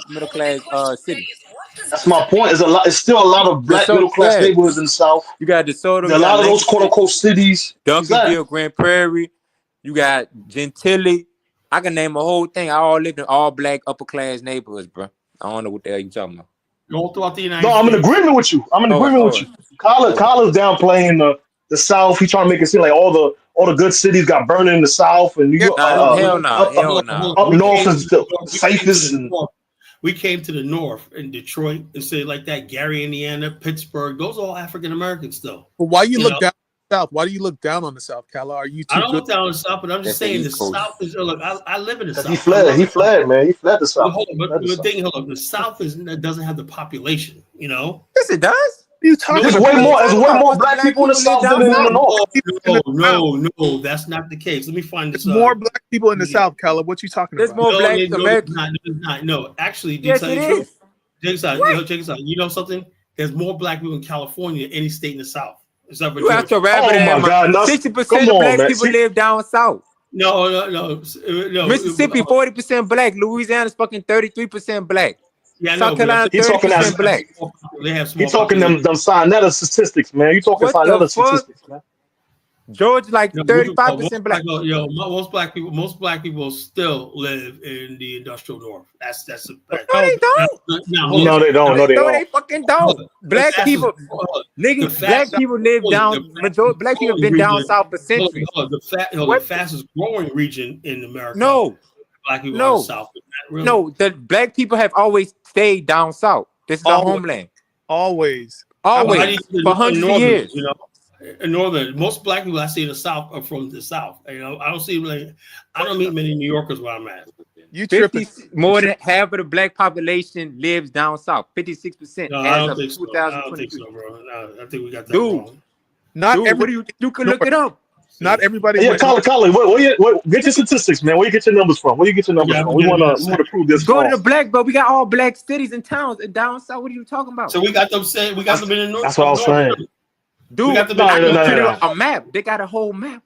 middle class city. that's my point. It's still a lot of Black middle class neighborhoods in the South. You got DeSoto. A lot of those quote unquote cities. Duncanville, Exactly. Grand Prairie. You got Gentilly. I can name a whole thing. I all lived in all Black upper class neighborhoods, bro. I don't know what the hell you talking about. All throughout the United No, I'm in States. agreement with you. Colin's downplaying the South. He's trying to make it seem like all the good cities got burned in the South and New York. Hell no. Up north is the safest. We came to the north in Detroit and say like that, Gary, Indiana, Pittsburgh. Those are all African Americans still. But why you look down on the South? Why do you look down on the South, Kala? Are you too I don't good? look down on the South, but I'm just saying the South is. Look, I live in the South. He fled, man. He fled the South. But the South doesn't have the population. Yes, it does. You talking There's way more Black people in the South than in the North. No, that's not the case. Let me find this. There's more Black people in the South, Kala. What you talking There's about? more Black Americans. No, actually, Yes, it is. check this out. You know something? There's more Black people in California than any state in the South. Except for You have to wrap it in. 60% of Black people live down South. No. Mississippi 40% Black. Louisiana's fucking 33% Black. Yeah, South Carolina 30% Black. They have He talking them Sinetta statistics, man. You talking Sinetta statistics, man. Georgia like 35% Black. Most black people still live in the industrial North. That's a fact. No, they don't. No, they don't. No, they fucking don't. Black people, niggas, Black people live down. Black people have been down South for centuries. The fastest growing region in America. No. Black people are in the South. Really. No, the Black people have always stayed down South. This is our homeland. Always. For hundreds of years. In Northern, most Black people I see in the South are from the South. I don't meet many New Yorkers where I'm at. You tripping? More than half of the Black population lives down South. 56%. No, I don't think so. I don't think so, bro. No, I think we got that wrong. You can look it up. Not everybody. Yeah, Colin, get your statistics, man. Where you get your numbers from? We want to prove this. Go to the Black, but we got all Black cities and towns down South. What are you talking about? So we got them saying we got them in the North. That's what I was saying. Dude, I can a map. They got a whole map.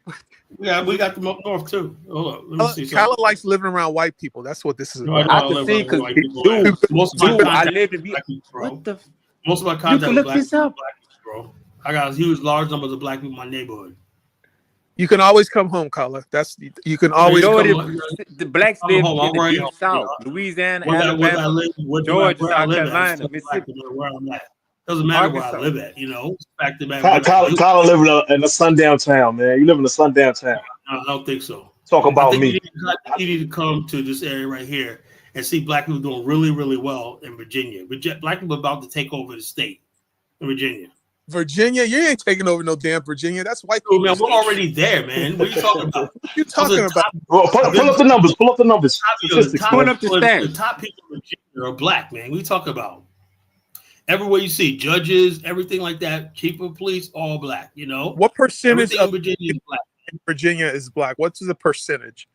Yeah, we got them up north too. Hold on, let me see. Kala likes living around white people. That's what this is about. I can see because most of my I live in what the. Most of my contact look this up, bro. I got a huge, large numbers of Black people in my neighborhood. You can always come home, Kala. You can always the Blacks live in the deep South, Louisiana, Alabama, Georgia, South Carolina, Mississippi. Where I'm at. Doesn't matter where I live at, Back to back. Colin live in a sundown town, man. You live in a sundown town. No, I don't think so. Talk about me. You need to come to this area right here and see Black people doing really, really well in Virginia. Black people about to take over the state in Virginia. Virginia, you ain't taking over no damn Virginia. That's white people. Man, we're already there, man. What are you talking about? You talking about? Bro, pull up the numbers. Pull up the numbers. The top people in Virginia are Black, man. We talk about everywhere you see judges, everything like that. Chief of police, all Black. What percentage of Virginia is Black? Virginia is Black. What's the percentage?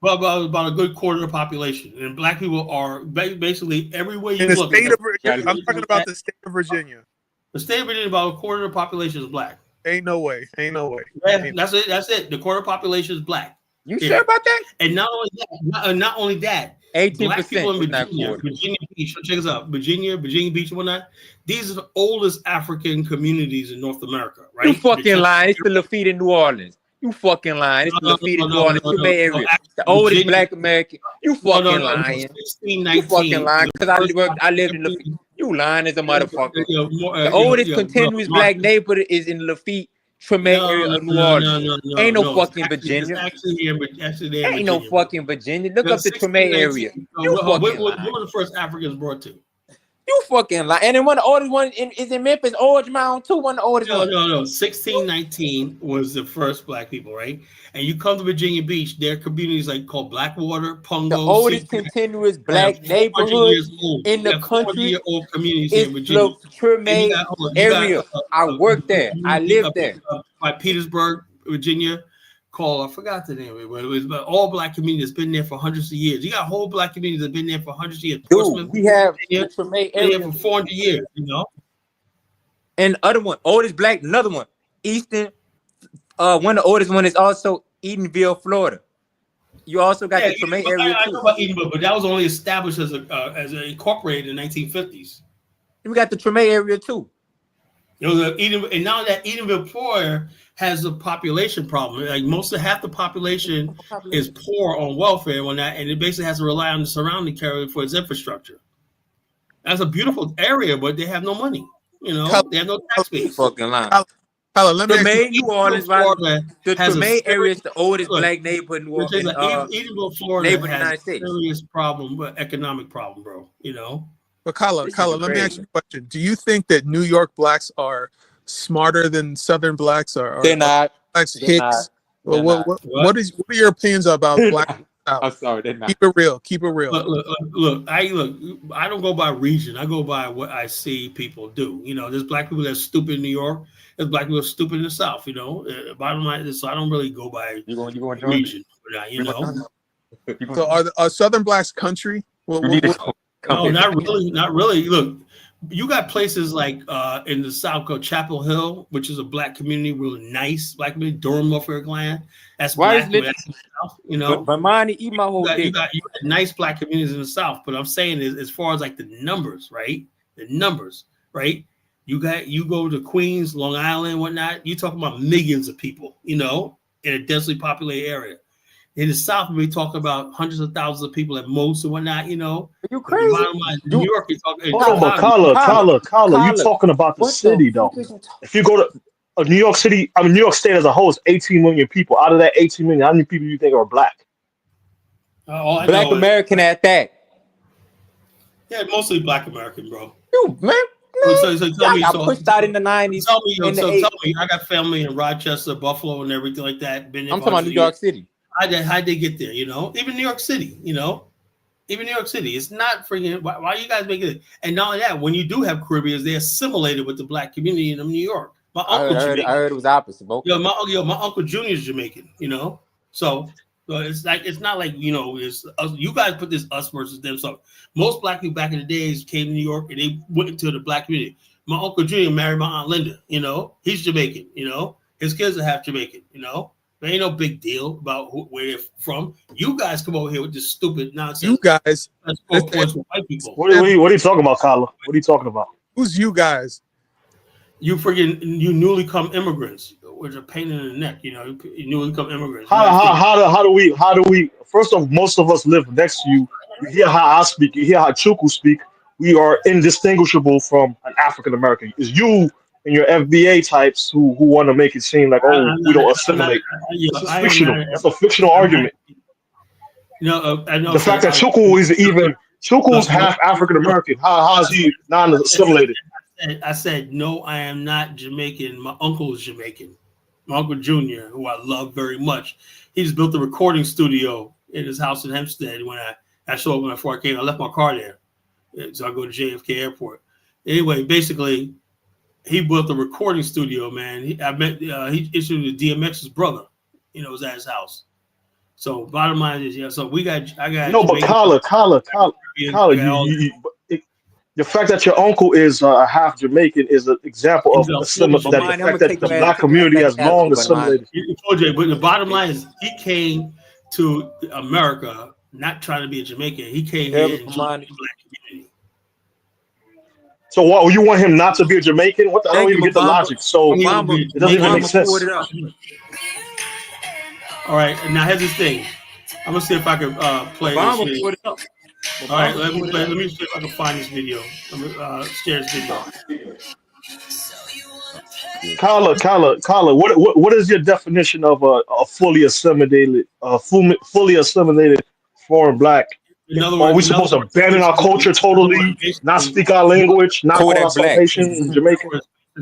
Well, about a good quarter of the population, and Black people are basically everywhere you in the look. State of Virginia. I'm talking about the state of Virginia. The state of Virginia, about a quarter of the population is Black. Ain't no way. Yeah, that's it. The quarter of the population is Black. You sure about that? And not only that, 18%. Black people in Virginia Beach. Check us out. Virginia Beach and whatnot. These are the oldest African communities in North America, right? You fucking lying. It's the Lafitte in New Orleans. You fucking lying. It's the Lafitte in New Orleans, Bay Area. The oldest Black American. You fucking lying. You fucking lying. Because I lived in Lafitte. You lying as a motherfucker. The oldest continuous Black neighborhood is in Lafitte, Treme area of New Orleans. Ain't no fucking Virginia. Ain't no fucking Virginia. Look up the Treme area. What were the first Africans brought to? You fucking lie. And then one of the oldest one is in Memphis, Orange Mound too. One of the oldest No, ones. no, no. 1619 was the first black people, right? And you come to Virginia Beach, there are communities like called Blackwater, Pungo. The oldest continuous black neighborhood in the country old communities here is in Virginia. the Treme area. I worked there. I lived there. By Petersburg, Virginia, called, I forgot the name of it, but it was an all black community that's been there for hundreds of years. You got whole black communities that have been there for hundreds of years. Dude, we have the Treme been area there for 400 years, you know? And the other one, oldest black, another one, Easton. One of the oldest one is also Edenville, Florida. You also got the Treme area I too. know about Edenville, but that was only established as a incorporated in the 1950s. We got the Treme area too. It was and now that Edenville poor has a population problem. Like half the population is poor on welfare and that, and it basically has to rely on the surrounding area for its infrastructure. That's a beautiful area, but they have no money. You know, they have no tax base. Fucking line. Tyler, let me ask Treme, you, New Orleans, the Treme area is the oldest black neighborhood in Edenville, Florida neighborhood in the has a serious problem, but economic problem, bro. You know. but Kyla, let me ask you a question. Do you think that New York blacks are smarter than Southern blacks? Or they're not. Blacks They're hicks? not. Well, what are your opinions about black? I'm sorry, they're not. Keep it real. Keep it real. Look. I don't go by region. I go by what I see people do. You know, there's black people that's stupid in New York. There's black people that's stupid in the South. You know, bottom line is, so I don't really go by region. You know. So are Southern blacks country? No, not really. Not really. Look, you got places like in the South called Chapel Hill, which is a black community, really nice black community, Durham, Norfolk Land. That's black. That's in the South, you know. But mine eat my whole you got nice black communities in the South. But I'm saying is, as far as like the numbers, right? The numbers, right? You go to Queens, Long Island, whatnot. You talking about millions of people, you know, in a densely populated area. In the South, we talk about hundreds of thousands of people at most and whatnot, you know. Are you crazy? New York, you're talking. But Kyla, you're talking about the city, though. If you go to New York City, New York State as a whole is 18 million people. Out of that 18 million, how many people do you think are black? Black American at that. Yeah, mostly black American, bro. You, man. So tell me, I pushed out in the 90s. Tell me, I got family in Rochester, Buffalo, and everything like that. I'm talking about New York City. How'd they get there? You know, even New York City. You know, even New York City. It's not freaking. Why you guys making it? And not only that, when you do have Caribbeans, they assimilated with the black community in New York. My uncle, I heard it was opposite. My uncle Junior is Jamaican. You know, so it's not like, you know, it's you guys put this us versus them. So most black people back in the days came to New York and they went into the black community. My uncle Junior married my aunt Linda. You know, he's Jamaican. You know, his kids are half Jamaican. You know. There ain't no big deal about where they're from. You guys come over here with this stupid nonsense. You guys. That's white people. What are you talking about, Kyla? What are you talking about? Who's you guys? You newly come immigrants, which are pain in the neck. You know, you newly come immigrants. How do we? First off, most of us live next to you. You hear how I speak. You hear how Chuku speak. We are indistinguishable from an African American. It's you and your FBA types who want to make it seem like, we don't assimilate. It's fictional. That's a fictional argument. I know the fact that Chuku's half African American. How is he non-assimilated? I said no. I am not Jamaican. My uncle is Jamaican. My uncle Junior, who I love very much. He just built a recording studio in his house in Hempstead. When I showed up before I came, I left my car there, so I go to JFK Airport. Anyway, basically, he built a recording studio, man. He issued DMX's brother, you know, was at his house. So bottom line is, so I got. No, but Kyla, the fact that your uncle is half Jamaican is an example of the fact that the black community has long assimilated. But the bottom line is, he came to America not trying to be a Jamaican. He came here and joined the black community. So what, you want him not to be a Jamaican? What? I don't even get the logic. So it doesn't even make sense. All right, now here's the thing. I'm gonna see if I can play this video. All right, let me see if I can find this video. I'm gonna share this video. Kyla, what is your definition of a fully assimilated foreign black In other Or are we words, supposed to abandon our culture totally, not speak our language, not call Kodak ourselves Black. Haitian and Jamaican?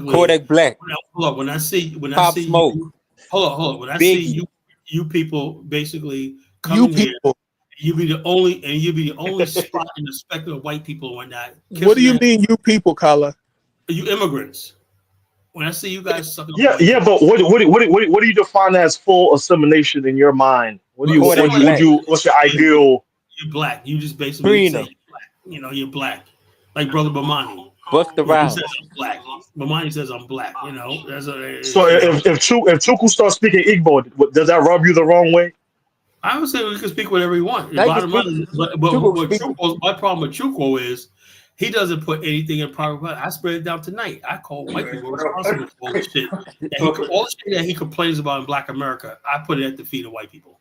Kodak Black. Hold up. When I see Pop you, Smoke. hold on. When I see Biggie. you people basically come You in here, people. you be the only spot in the spectrum of white people and whatnot. What do you kissing mean, you people, Kala? that- You immigrants. When I see you guys sucking, Yeah, up yeah, but what do you define as full assimilation in your mind? What's your ideal? You're black. You just basically Trina. say you're black. You know, you're black. Like Brother Bomani. Busta He Rhymes. says I'm black. Bomani says I'm black. You know, So if Chuku starts speaking Igbo, does that rub you the wrong way? I would say we can speak whatever we want. The They can bottom line speak- is, but Chuko what speak- Chuko, my problem with Chuko is he doesn't put anything in private. I spread it down tonight. I call white people responsible for all the shit. All the shit that he complains about in Black America, I put it at the feet of white people.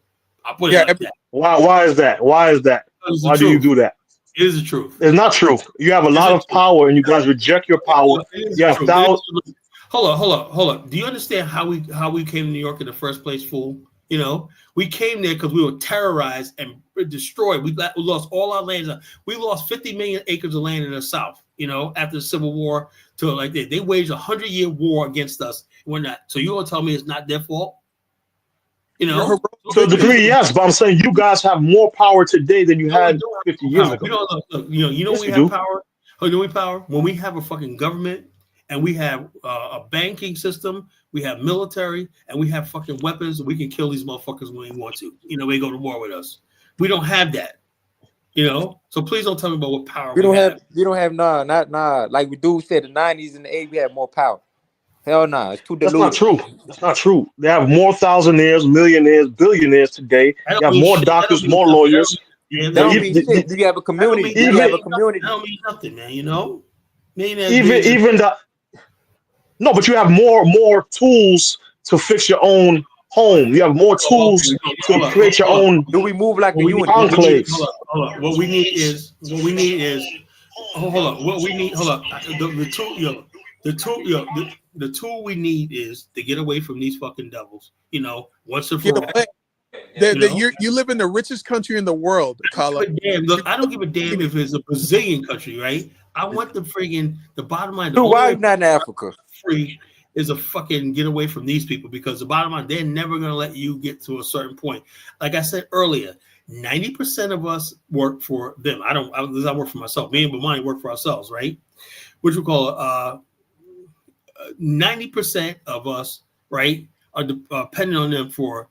I put it like that. Why is that? Why is that? It's the Why do you truth. do that? It is the truth. It's not true. You have a lot of power, and you guys reject your power. It is You the have truth. thousands. Hold up. Do you understand how we came to New York in the first place, fool? You know, we came there because we were terrorized and destroyed. We lost all our lands. We lost 50 million acres of land in the South, you know, after the Civil War. To like they waged a 100-year war against us. We're not. So you gonna tell me it's not their fault? You know, To a degree, yes, but I'm saying you guys have more power today than you had 50 years ago. You know, look, you know, Yes, we we have do. power. You know, we power when we have a fucking government and we have a banking system, we have military, and we have fucking weapons. We can kill these motherfuckers when we want to. You know, they go to war with us. We don't have that. You know, so please don't tell me about what power We don't have nah. Like we do said, the 90s and the 80s we had more power. Hell nah, it's too That's diluted. not true. That's not true. They have more thousandaires, millionaires, billionaires today. That They don't have mean more shit. doctors, That don't more mean nothing. lawyers. That That don't Even- mean shit. You have a community. That You have a community. don't mean nothing, man. You know, Even the no, but you have more tools to fix your own home. You have more tools to create your own Do we move like a unit? enclaves. Hold up. What we need is hold up. What we need, hold up. The tool we need is to get away from these fucking devils. You know, once and for Get all. away. You live in the richest country in the world, Kala. Look, I don't give a damn if it's a Brazilian country, right? I want the bottom line. The Dude, why only are you not in Africa? free is a fucking get away from these people, because the bottom line, they're never gonna let you get to a certain point. Like I said earlier, 90% of us work for them. I work for myself. Me and Bomani work for ourselves, right? Which we call 90% of us, right, are dependent on them for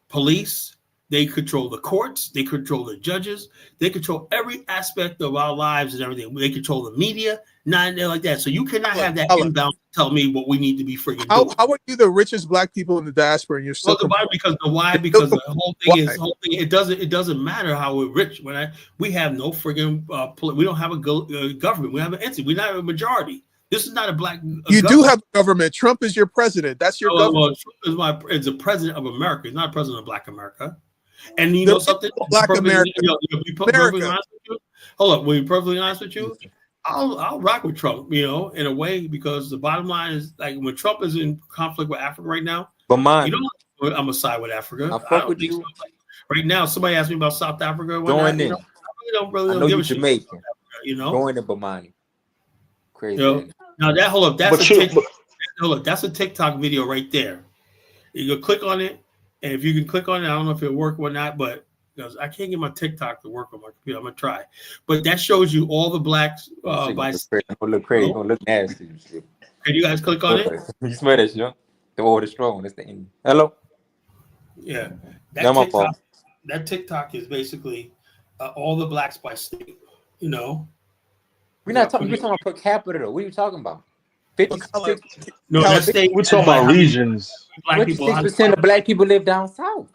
police. They control the courts. They control the judges. They control every aspect of our lives and everything. They control the media, not like that. So you cannot have that inbound to tell me what we need to be freaking doing. How are you the richest black people in the diaspora and you're still Because the whole thing it doesn't matter how we're rich. We have no friggin' we don't have a government. We have an entity. We're not a majority. This is not a black. You do have a government. Trump is your president. That's your government. Trump is the president of America. He's not a president of Black America. And you know something? Black America. Hold up. Will be perfectly honest with you? I'll rock with Trump, you know, in a way, because the bottom line is, like, when Trump is in conflict with Africa right now, I'm gonna side with Africa. I fuck with you. Right now, somebody asked me about South Africa. Going in. I really don't give a shit. Jamaican. You know, going to Bomani. Crazy. You know? Now that hold up, that's a TikTok video right there. You can click on it, and if you can click on it, I don't know if it'll work or not, but because I can't get my TikTok to work on my computer, I'm gonna try. But that shows you all the blacks by. Don't look crazy. Don't look nasty. Can you guys click on it? You smell that shit? The order strong. That's the end. Hello. Yeah. That TikTok is basically all the blacks by state. You know. We're talking about per capita though. What are you talking about? 56. No, that's state. We're talking about regions. 56% of black people live down south.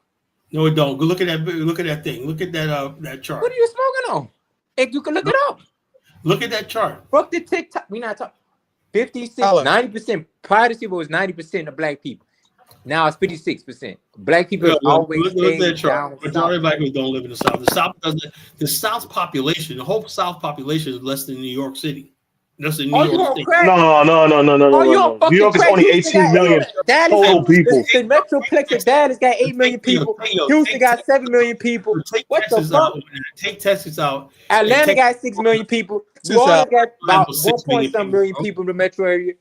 No, it don't. Go look at that. Look at that thing. Look at that chart. What are you smoking on? Hey, you can look it up. Look at that chart. Fuck the TikTok. We not talking. 56, 90%. Prior to Super was 90% of black people. Now it's 56%. Black people always stay down. Majority of black people don't live in the South. The South doesn't. The South population, the whole South population is less than New York City. That's in New Oh, you York on State. crack? No. Oh, you on fucking New York is crack? only Houston 18 got million Dallas total people. The Metroplex of Dallas got 8 million people. Houston got 7 million people. Take What the Texas fuck? out. Take Texas out. Atlanta and got 6 million people. New Texas Orleans out. got about 6 1 point some million bro. people in the metro area.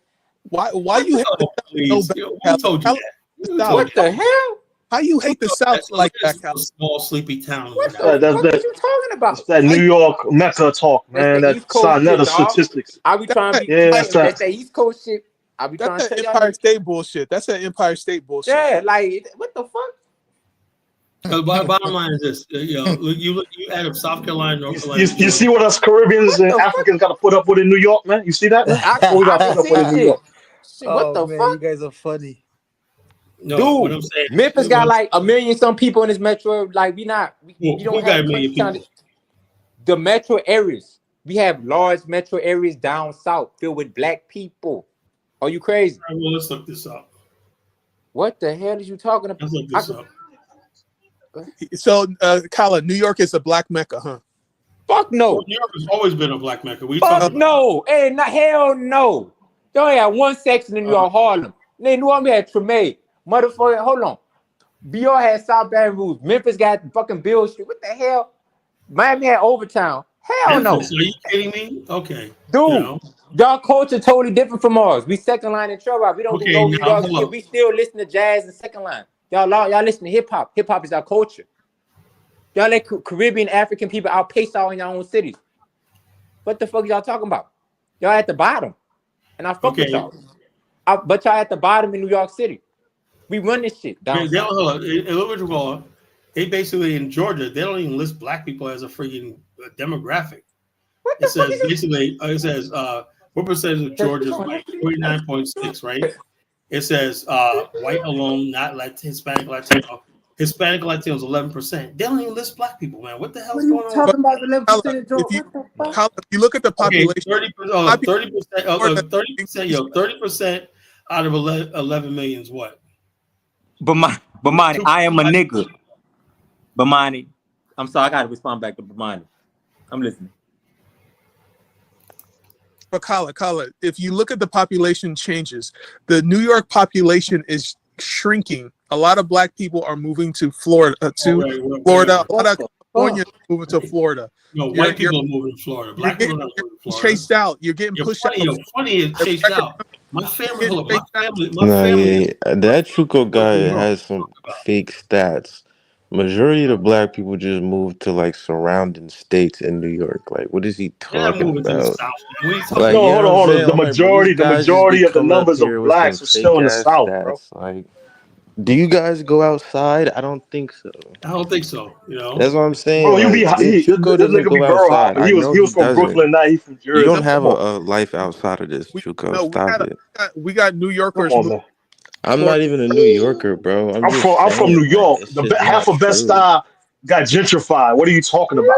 Why you hate the Please. South? Who told you that? Who told What you the hell? How you hate the South like that, That's a small, sleepy town. What the That's fuck are you talking about? That's that New York Mecca talk, man. That's the That East Coast Sarnetta shit, dog. statistics. I be trying to be Yeah, that's that's that. that East Coast shit. I be trying That's to that tell Empire y'all. State bullshit. That's that Empire State bullshit. Yeah, like what the fuck? Bottom line is this: you add up South Carolina, North Carolina. You see what us Caribbeans and Africans got to put up with in New York, man? You see that? Man? What we got to put up with in New York? Shit, what the man, fuck? you guys are funny. No, Dude, what I'm saying, Memphis got like 1 million some people in this metro. Like we don't who got have 1 million town- people? The metro areas. We have large metro areas down south filled with black people. Are you crazy? All right, well, let's look this up. What the hell are you talking about? Let's look this up. So, Colin, New York is a black mecca, huh? Fuck no. New York has always been a black Mecca. We Fuck talking about? no. Hey, not hell no. They only had one section in New York, Harlem. Then New Orleans had Treme. Motherfucker, hold on. BR had South Baton Rouge. Memphis got fucking Bill Street. What the hell? Miami had Overtown. Hell no. Memphis, are you kidding me? Okay. Dude, You know? y'all culture totally different from ours. We second line in trouble. We don't Okay, do no New now, York hold shit. up. We still listen to jazz and second line. Y'all listen to hip hop. Hip hop is our culture. Y'all let Caribbean African people outpace y'all in your own cities. What the fuck y'all talking about? Y'all at the bottom. And I fuck with y'all. But y'all at the bottom in New York City. We run this shit down. They basically in Georgia, they don't even list black people as a freaking demographic. What the It says basically, what percentage of Georgia is white? 49.6, right? It says white alone, not Hispanic, Latino. Hispanic Latinos 11%. They don't even list black people, man. What the hell's going on? Talking about the 11% of Georgia. If you look at the population, 30% out of 11 million is what? Bamani, I am a nigga. Bamani, I'm sorry, I gotta respond back to Bamani. I'm listening. but Kala, if you look at the population changes, the New York population is shrinking. A lot of black people are moving to Florida. A lot of California moving to Florida. No, white people are moving to Florida. Black people are not moving to Florida. Chased out. You're getting pushed out. Funny is chased out. My family, that Chuko guy has some fake stats. Majority of the black people just moved to like surrounding states in New York. Like, what is he talking about? Like, no, hold on. The majority of the numbers of blacks are still in the South, bro. Like, do you guys go outside? I don't think so. I don't think so. You know, that's what I'm saying. Bro, you like, Chuko doesn't go outside. He was from Brooklyn, now he's from Jersey. You don't have a life outside of this, Chuko. No, Stop it. We got New Yorkers. I'm not even a New Yorker, bro. I'm from New York. Half of Bed-Stuy got gentrified. What are you talking about?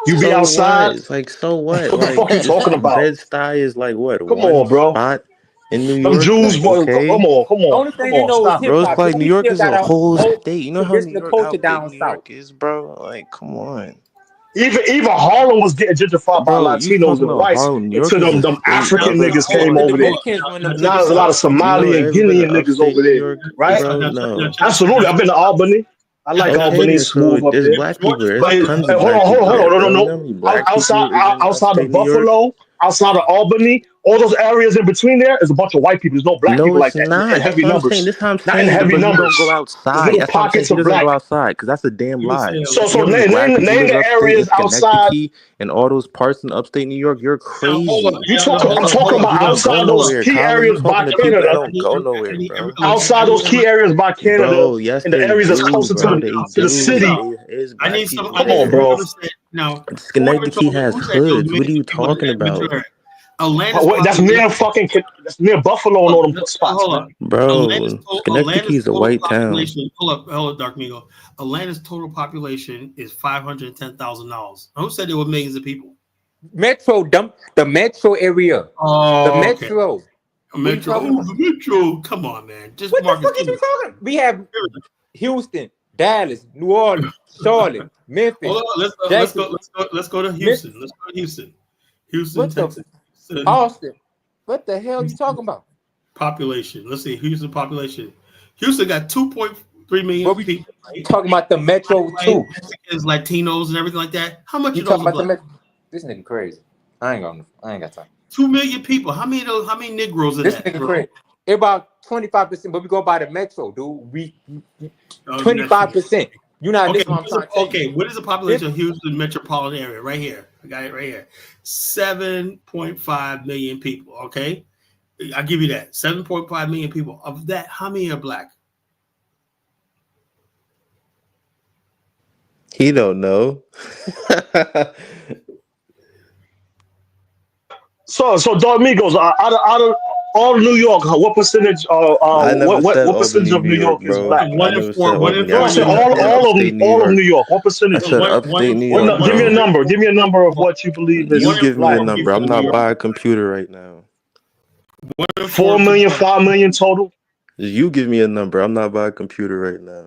You be outside? It's like, so what? What the fuck are you talking about? Bed-Stuy is like what? Come on, bro. Spot in New Some York. Jews, boy. Okay. Come on. Stop, bro. It's like New York is a whole state. You know how New York, culture how down big New York is, bro? Like, come on. Even Harlem was getting gentrified by Latinos and whites until them African niggas came over there. Now there's a lot of Somali and Guinean niggas over there, right? No. Absolutely. I've been to Albany. I like Albany. Smooth up there. Black people. Hold on. No. Outside of Buffalo, outside of Albany, all those areas in between there is a bunch of white people. There's no black people like that. In heavy numbers. Not in heavy numbers. Don't go outside. Little pockets of black. Go outside because that's a damn lie. So name the areas outside and all those parts in upstate New York. You're crazy. I'm talking about outside those key areas by Canada. Don't go nowhere, bro. Outside those key areas by Canada, bro, yes, in the areas that's closer to the city. I need some. Come on, bro. Now, Schenectady has hoods. What are you talking about? That's near Buffalo and all them spots, man. Bro, Schenectady is a white town. Hold up, Dark Migo. Atlanta's total population is 510,000 dollars. Who said there were millions of people? The metro area. Oh, the metro. Okay. Metro. Come on, man. Just what the fuck are you talking? We have Houston, Dallas, New Orleans, Charlotte, Memphis. Let's go to Houston. Let's go to Houston. Houston, Texas. Austin. What the hell are you talking about? Population. Let's see. Houston population. Houston got 2.3 million people. You talking about the metro too? Mexicans, Latinos, and everything like that. How much You of those talking are about the black? This nigga crazy. I ain't got time. 2 million people. How many of those? How many Negroes in This that? nigga bro? crazy. About 25%, but we go by the metro, dude. We Oh, 25%. You not Okay, listening what I'm trying to tell you. okay. What is the population of Houston metropolitan area? Right here. I got it right here. 7.5 million people. Okay. I'll give you that. 7.5 million people. Of that, how many are black? He don't know. So Domingos, out of all New York, what percentage? I never What said percentage Albany, of New New York York, is bro. black? I One in never four. said One in Albany. No, I four. said I said all upstate New of York. New York. What I percentage? said One- upstate one- New one- York, Give me a bro. number. Give me a number of what you believe is You give me a black. number. I'm not by a computer right now. 4 million, 5 million total. You give me a number. I'm not by a computer right now.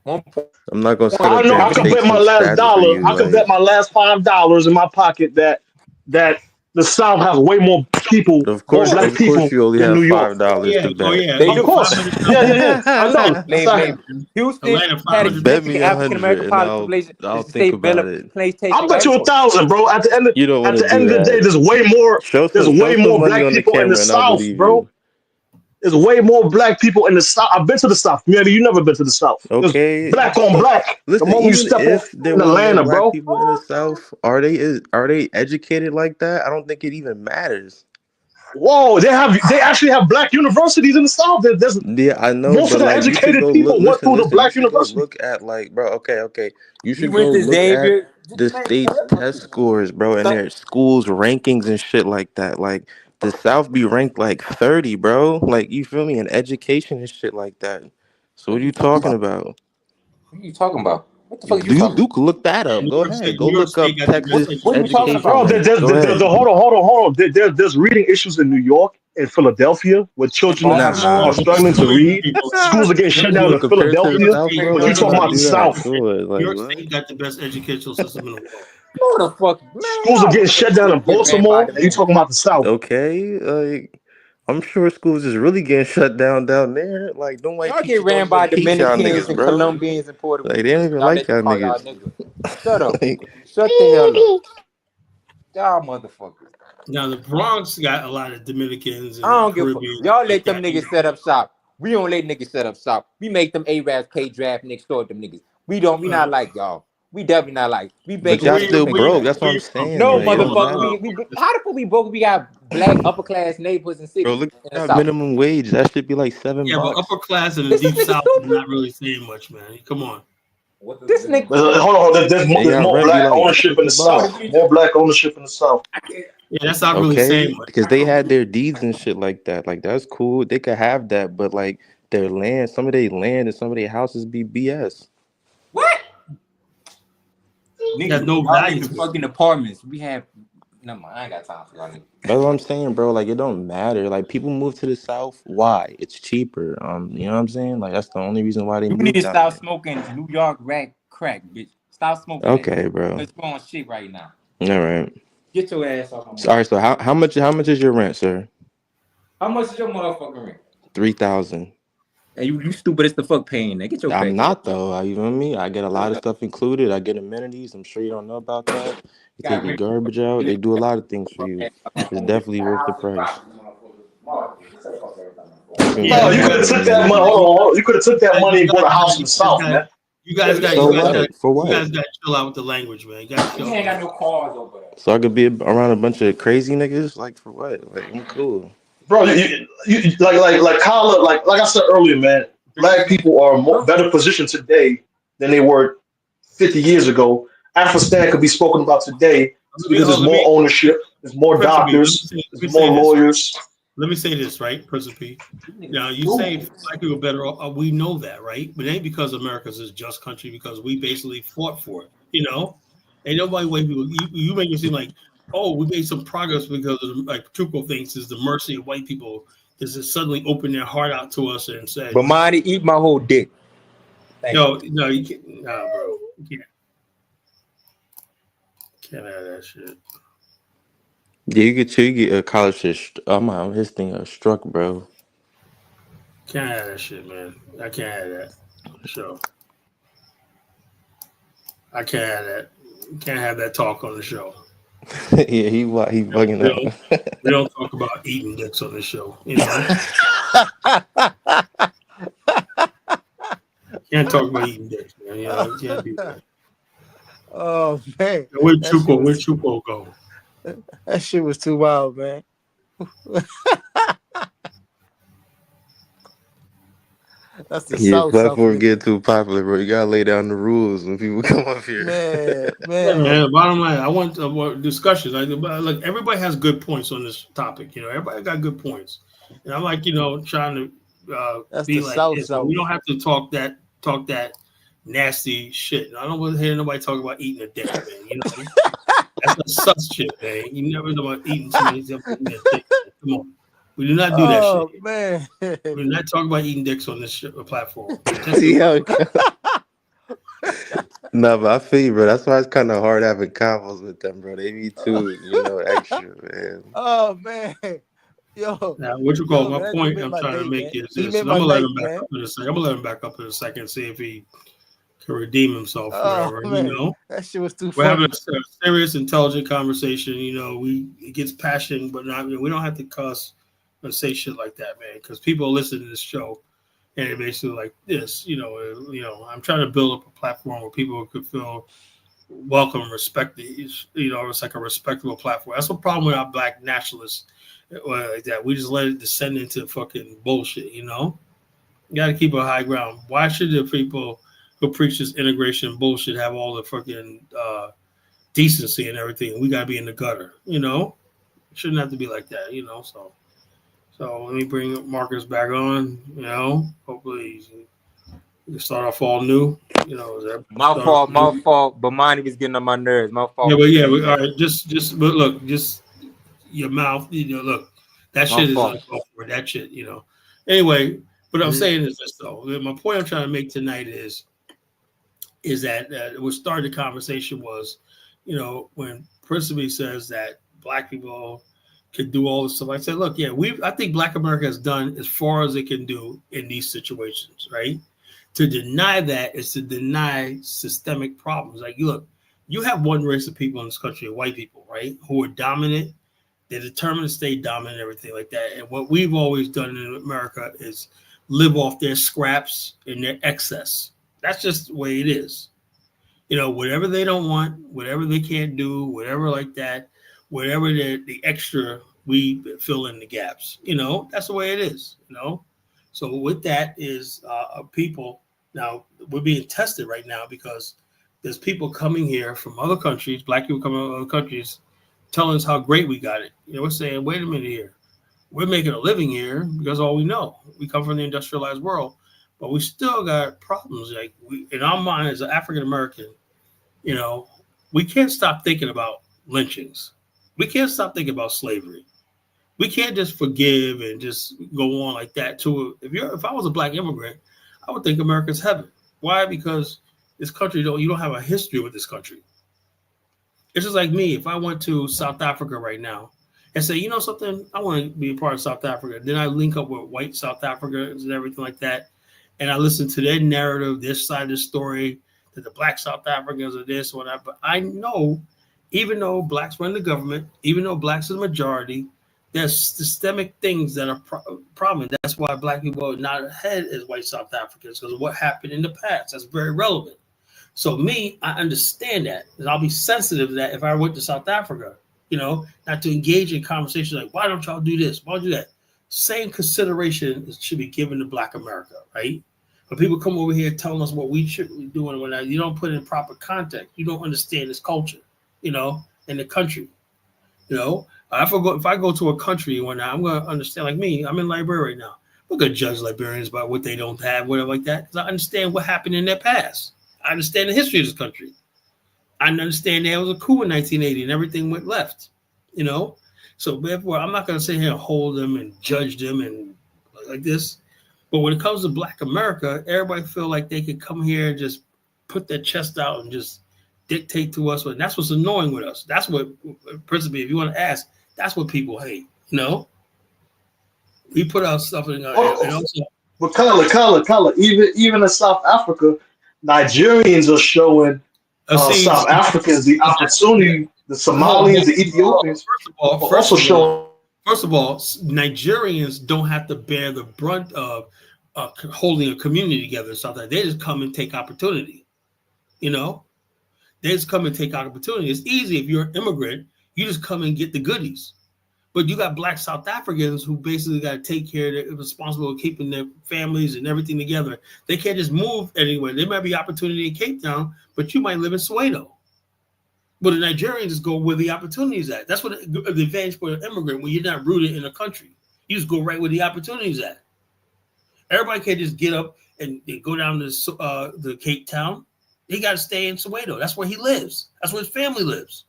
I'm not gonna sit I up know. there and I could take bet my some last stats for dollar. you. I could bet my last $5 in my pocket that the South has way more people, Of more course, black of course, people you only than have New York. $5 to bet. They Of do. course. Yeah. I know. Maybe. Houston Atlanta, had a 500 Bet significant me African 100 American and population. I'll It's the think state bill about of it. I'll PlayStation bet you right. 1,000, bro. At the You don't want to do end of the day, that. there's way more. Show There's way some more money black on the people in the camera and I'll South, believe bro. you. There's way more black people in the South. I've been to the South. Maybe you never been to the South. There's Okay. black on black. The Listen, moment you even step if off there in was more Atlanta, black bro. people in the South, are they educated like that? I don't think it even matters. Whoa, they actually have black universities in the South. There's Yeah, I know, most of but the like you should educated go look. people went through the You black should go university. look at like, bro. Okay. You We should went go to look at Xavier. the state's test scores, bro, and their schools rankings and shit like that. Like the South be ranked like 30, bro. Like you feel me? In education and shit like that. So what are you talking about? What are you talking about? What the fuck are you You talking about? can look that up. Go ahead. Go New York look up State got the best Texas What are you talking education Bro, about? ranks. Go ahead. hold on. There's reading issues in New York and Philadelphia where In children Nah. are struggling to read. Schools are getting shut down in Compared to the Philadelphia. South, bro, And you let's talking not about the do that. South. Go ahead. New Like York what? State got the best educational system in the world. Who the fuck? Man, Schools are y'all getting shut down in get ran by Baltimore, the and you man. talking about the South. Okay, like I'm sure schools is really getting shut down there. Like them white Y'all get teachers don't ran by even teach y'all Dominicans niggas, and bro. Colombians and Puerto Like Ricans. they don't even Y'all like let them y'all call y'all niggas. niggas. Shut up. Like, Shut the hell up. Y'all motherfuckers. Now the Bronx got a lot of Dominicans and I don't give a fuck. Caribbean. Y'all let them niggas set up shop. We don't let niggas set up shop. We make them Arabs pay draft next door them niggas. We not like y'all. We definitely not like. We but make y'all Where still you broke. That's what where I'm you from? saying. no Like it don't motherfucker. matter, How the fuck we broke? We got black upper class neighborhoods and bro. cities Look in the at south. minimum wage. That should be like $7. Yeah, but upper class in the This deep nigga south is stupid. not really saying much, man. Come on. This nigga. Hold on, there's And there's y'all more rent be black like ownership in the South. $50. More black ownership in the South. Yeah, that's not really Okay, saying much. because they had their deeds and shit like that. Like that's cool. They could have that, but like their land, some of their land and some of their houses be BS. What? There's Nigga, no y'all value niggas to it. fucking apartments. We have. No, I ain't got time for y'all niggas. That's what I'm saying, bro. Like it don't matter. Like people move to the South. Why? It's cheaper. You know what I'm saying? Like that's the only reason why they You need moved to down stop there. smoking New York crack, bitch. Stop smoking that. Okay, bro. It's on shit right now. All right. Get your ass off my. All right. So how much is your rent, sir? How much is your motherfucking rent? 3,000. And you stupid as the fuck paying that. Get your I'm face. not though. You know what I mean? I get a lot of stuff included. I get amenities. I'm sure you don't know about that. You take your garbage out. They do a lot of things for you. It's definitely worth the price. You can No, get you could have however took many that money. units. Hold on. You could have took that money and bought a house in the South, man. You guys got So you guys got what? For you guys what? got to chill out with the language, man. You got to You chill. ain't got no cars over there. So I could be around a bunch of crazy niggas? Like for what? Like I'm cool. Bro, you like Kyle, like I said earlier, man. Black people are better positioned today than they were 50 years ago. Afghanistan could be spoken about today because there's more ownership, there's more doctors, there's more lawyers. Let me say this, right, Person P. Now you say black people are better off. We know that, right? But it ain't because America's a just country, because we basically fought for it. You know, ain't nobody white people. You make it seem like, oh, we made some progress because of, like Truco thinks is the mercy of white people is to suddenly open their heart out to us and say, But mine eat my whole dick. no, you can't, no, bro, you can't have that shit. Yeah, you get a college his thing struck, bro. Can't have that shit, man. I can't have that. So I can't have that. Can't have that talk on the show. Yeah, he bugging out. We don't talk about eating dicks on the show. You know, can't talk about eating dicks, man. You know, you can't do that. Oh man, Where'd Chupo go? that shit was too wild, man. That's the Yeah, South. platform get too popular, bro. You gotta lay down the rules when people come up here. Man. Yeah, man. Bottom line, I want discussions. Look, everybody has good points on this topic. You know, everybody got good points, and I'm like, you know, trying to That's be the like South. this. We don't have to talk that nasty shit. I don't want to hear nobody talk about eating a dick, man. You know, that's a sus shit, man. You never know about eating somebody's dick. Come on. We do not do that shit. Man. We do not talk about eating dicks on this platform. No, but I feel you, bro. That's why it's kind of hard having combos with them, bro. They be too, extra, man. Oh man, yo. Now, what you call my man, point? I'm trying to make is this. I'm gonna let him back up in a second. I'm gonna let him back up in a second, see if he can redeem himself. Whatever, man. you know. That shit was too We're funny. having a serious, intelligent conversation. You know, it gets passionate, but not. We don't have to cuss or say shit like that, man, because people listen to this show. And it basically like this, you know, I'm trying to build up a platform where people could feel welcome and respected. You know, it's like a respectable platform. That's the problem with our black nationalists, like that. We just let it descend into fucking bullshit. You know, you got to keep a high ground. Why should the people who preach this integration bullshit have all the fucking decency and everything? We got to be in the gutter. You know, it shouldn't have to be like that. You know, so let me bring Marcus back on. You know, hopefully he can start off all new. You know, my fault. But mine was getting on my nerves. My fault. Yeah, but all right. But look, just your mouth. You know, look, that shit is uncalled for. That shit. You know. Anyway, what I'm saying is this though. My point I'm trying to make tonight is that what started the conversation was, you know, when Principe says that black people can do all this stuff. I said, look, yeah, I think Black America has done as far as it can do in these situations, right? To deny that is to deny systemic problems. Like, look, you have one race of people in this country, white people, right, who are dominant. They're determined to stay dominant and everything like that. And what we've always done in America is live off their scraps and their excess. That's just the way it is. You know, whatever they don't want, whatever they can't do, whatever like that, whatever the extra, we fill in the gaps. You know, that's the way it is, you know. So with that is people, now we're being tested right now because there's people coming here from other countries, black people coming from other countries, telling us how great we got it. You know, we're saying, wait a minute here. We're making a living here because all we know. We come from the industrialized world, but we still got problems. Like, in our mind as an African-American, you know, we can't stop thinking about lynchings. We can't stop thinking about slavery. We can't just forgive and just go on like that. If I was a black immigrant, I would think America's heaven. Why? Because this country you don't have a history with this country. It's just like me. If I went to South Africa right now and say, you know something, I want to be a part of South Africa. Then I link up with white South Africans and everything like that, and I listen to their narrative, their side of the story, that the black South Africans are this or whatever. But I know, even though blacks run the government, even though blacks are the majority, there's systemic things that are problem. That's why black people are not ahead as white South Africans, because of what happened in the past. That's very relevant. So me, I understand that, and I'll be sensitive to that if I went to South Africa, you know, not to engage in conversations like, why don't y'all do this? Why don't you do that? Same consideration should be given to Black America, right? But people come over here telling us what we should be doing when you don't put it in proper context. You don't understand this culture, you know, in the country. You know, if I go to a country when I'm going to understand, like me, I'm in Liberia right now. We're going to judge Liberians by what they don't have, whatever like that, because I understand what happened in their past. I understand the history of this country. I understand there was a coup in 1980 and everything went left, you know. So therefore, I'm not going to sit here and hold them and judge them and like this. But when it comes to Black America, everybody feel like they could come here and just put their chest out and just dictate to us. And that's what's annoying with us. That's what, principally, if you want to ask, That's what people hate. We put our stuff in. And also, but color. Even in South Africa, Nigerians are showing South Africans the opportunity. The Somalians, the Ethiopians, First of all, Nigerians don't have to bear the brunt of holding a community together and stuff like that. They just come and take opportunity. They just come and take opportunity. It's easy if you're an immigrant. You just come and get the goodies. But you got Black South Africans who basically got to take care of they're responsible for keeping their families and everything together. They can't just move anywhere. There might be opportunity in Cape Town, but you might live in Soweto. But the Nigerians just go where the opportunity is at. That's what the advantage for an immigrant when you're not rooted in a country. You just go right where the opportunity is at. Everybody can't just get up and go down to the Cape Town. He got to stay in Soweto. That's where he lives. That's where his family lives.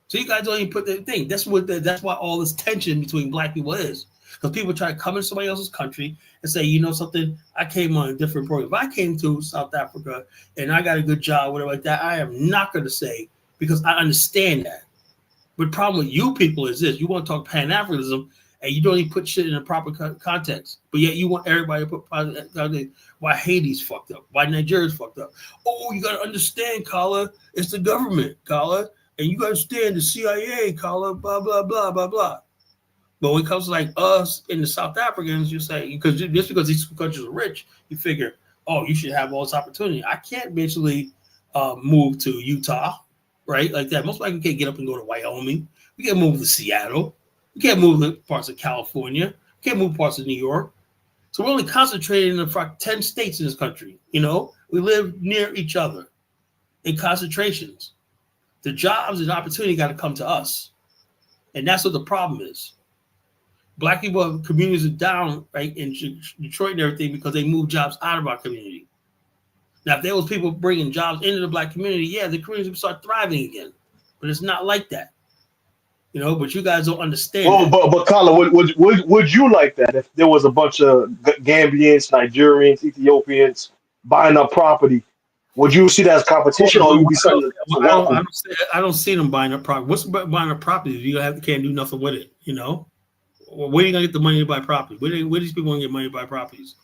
So you guys don't even put the thing. That's why all this tension between Black people is. Because people try to come into somebody else's country and say, you know something, I came on a different program. If I came to South Africa and I got a good job, whatever like that, I am not going to say, because I understand that. But the problem with you people is this. You want to talk Pan-Africanism and you don't even put shit in a proper context. But yet you want everybody to put why Haiti's fucked up, why Nigeria's fucked up. Oh, you got to understand, Kala, it's the government, Kala. And you got to understand the CIA, Kala, blah, blah, blah, blah, blah. But when it comes to like us and the South Africans, you say, because these countries are rich, you figure, oh, you should have all this opportunity. I can't basically move to Utah, right? Like that. Most likely can't get up and go to Wyoming. We can't move to Seattle. We can't move to parts of California. We can't move parts of New York. So we're only concentrated in 10 states in this country. We live near each other in concentrations. The jobs and opportunity got to come to us. And that's what the problem is. Black people communities are down, right, in Detroit and everything because they move jobs out of our community. Now, if there was people bringing jobs into the Black community, yeah, the community would start thriving again. But it's not like that, But you guys don't understand. Well, but Colin, would you like that if there was a bunch of Gambians, Nigerians, Ethiopians buying up property? Would you see that as competition, or would you be something? I don't see them buying up property. What's buying up property if you can't do nothing with it? Where are you gonna get the money to buy property? Where these people gonna get money to buy properties?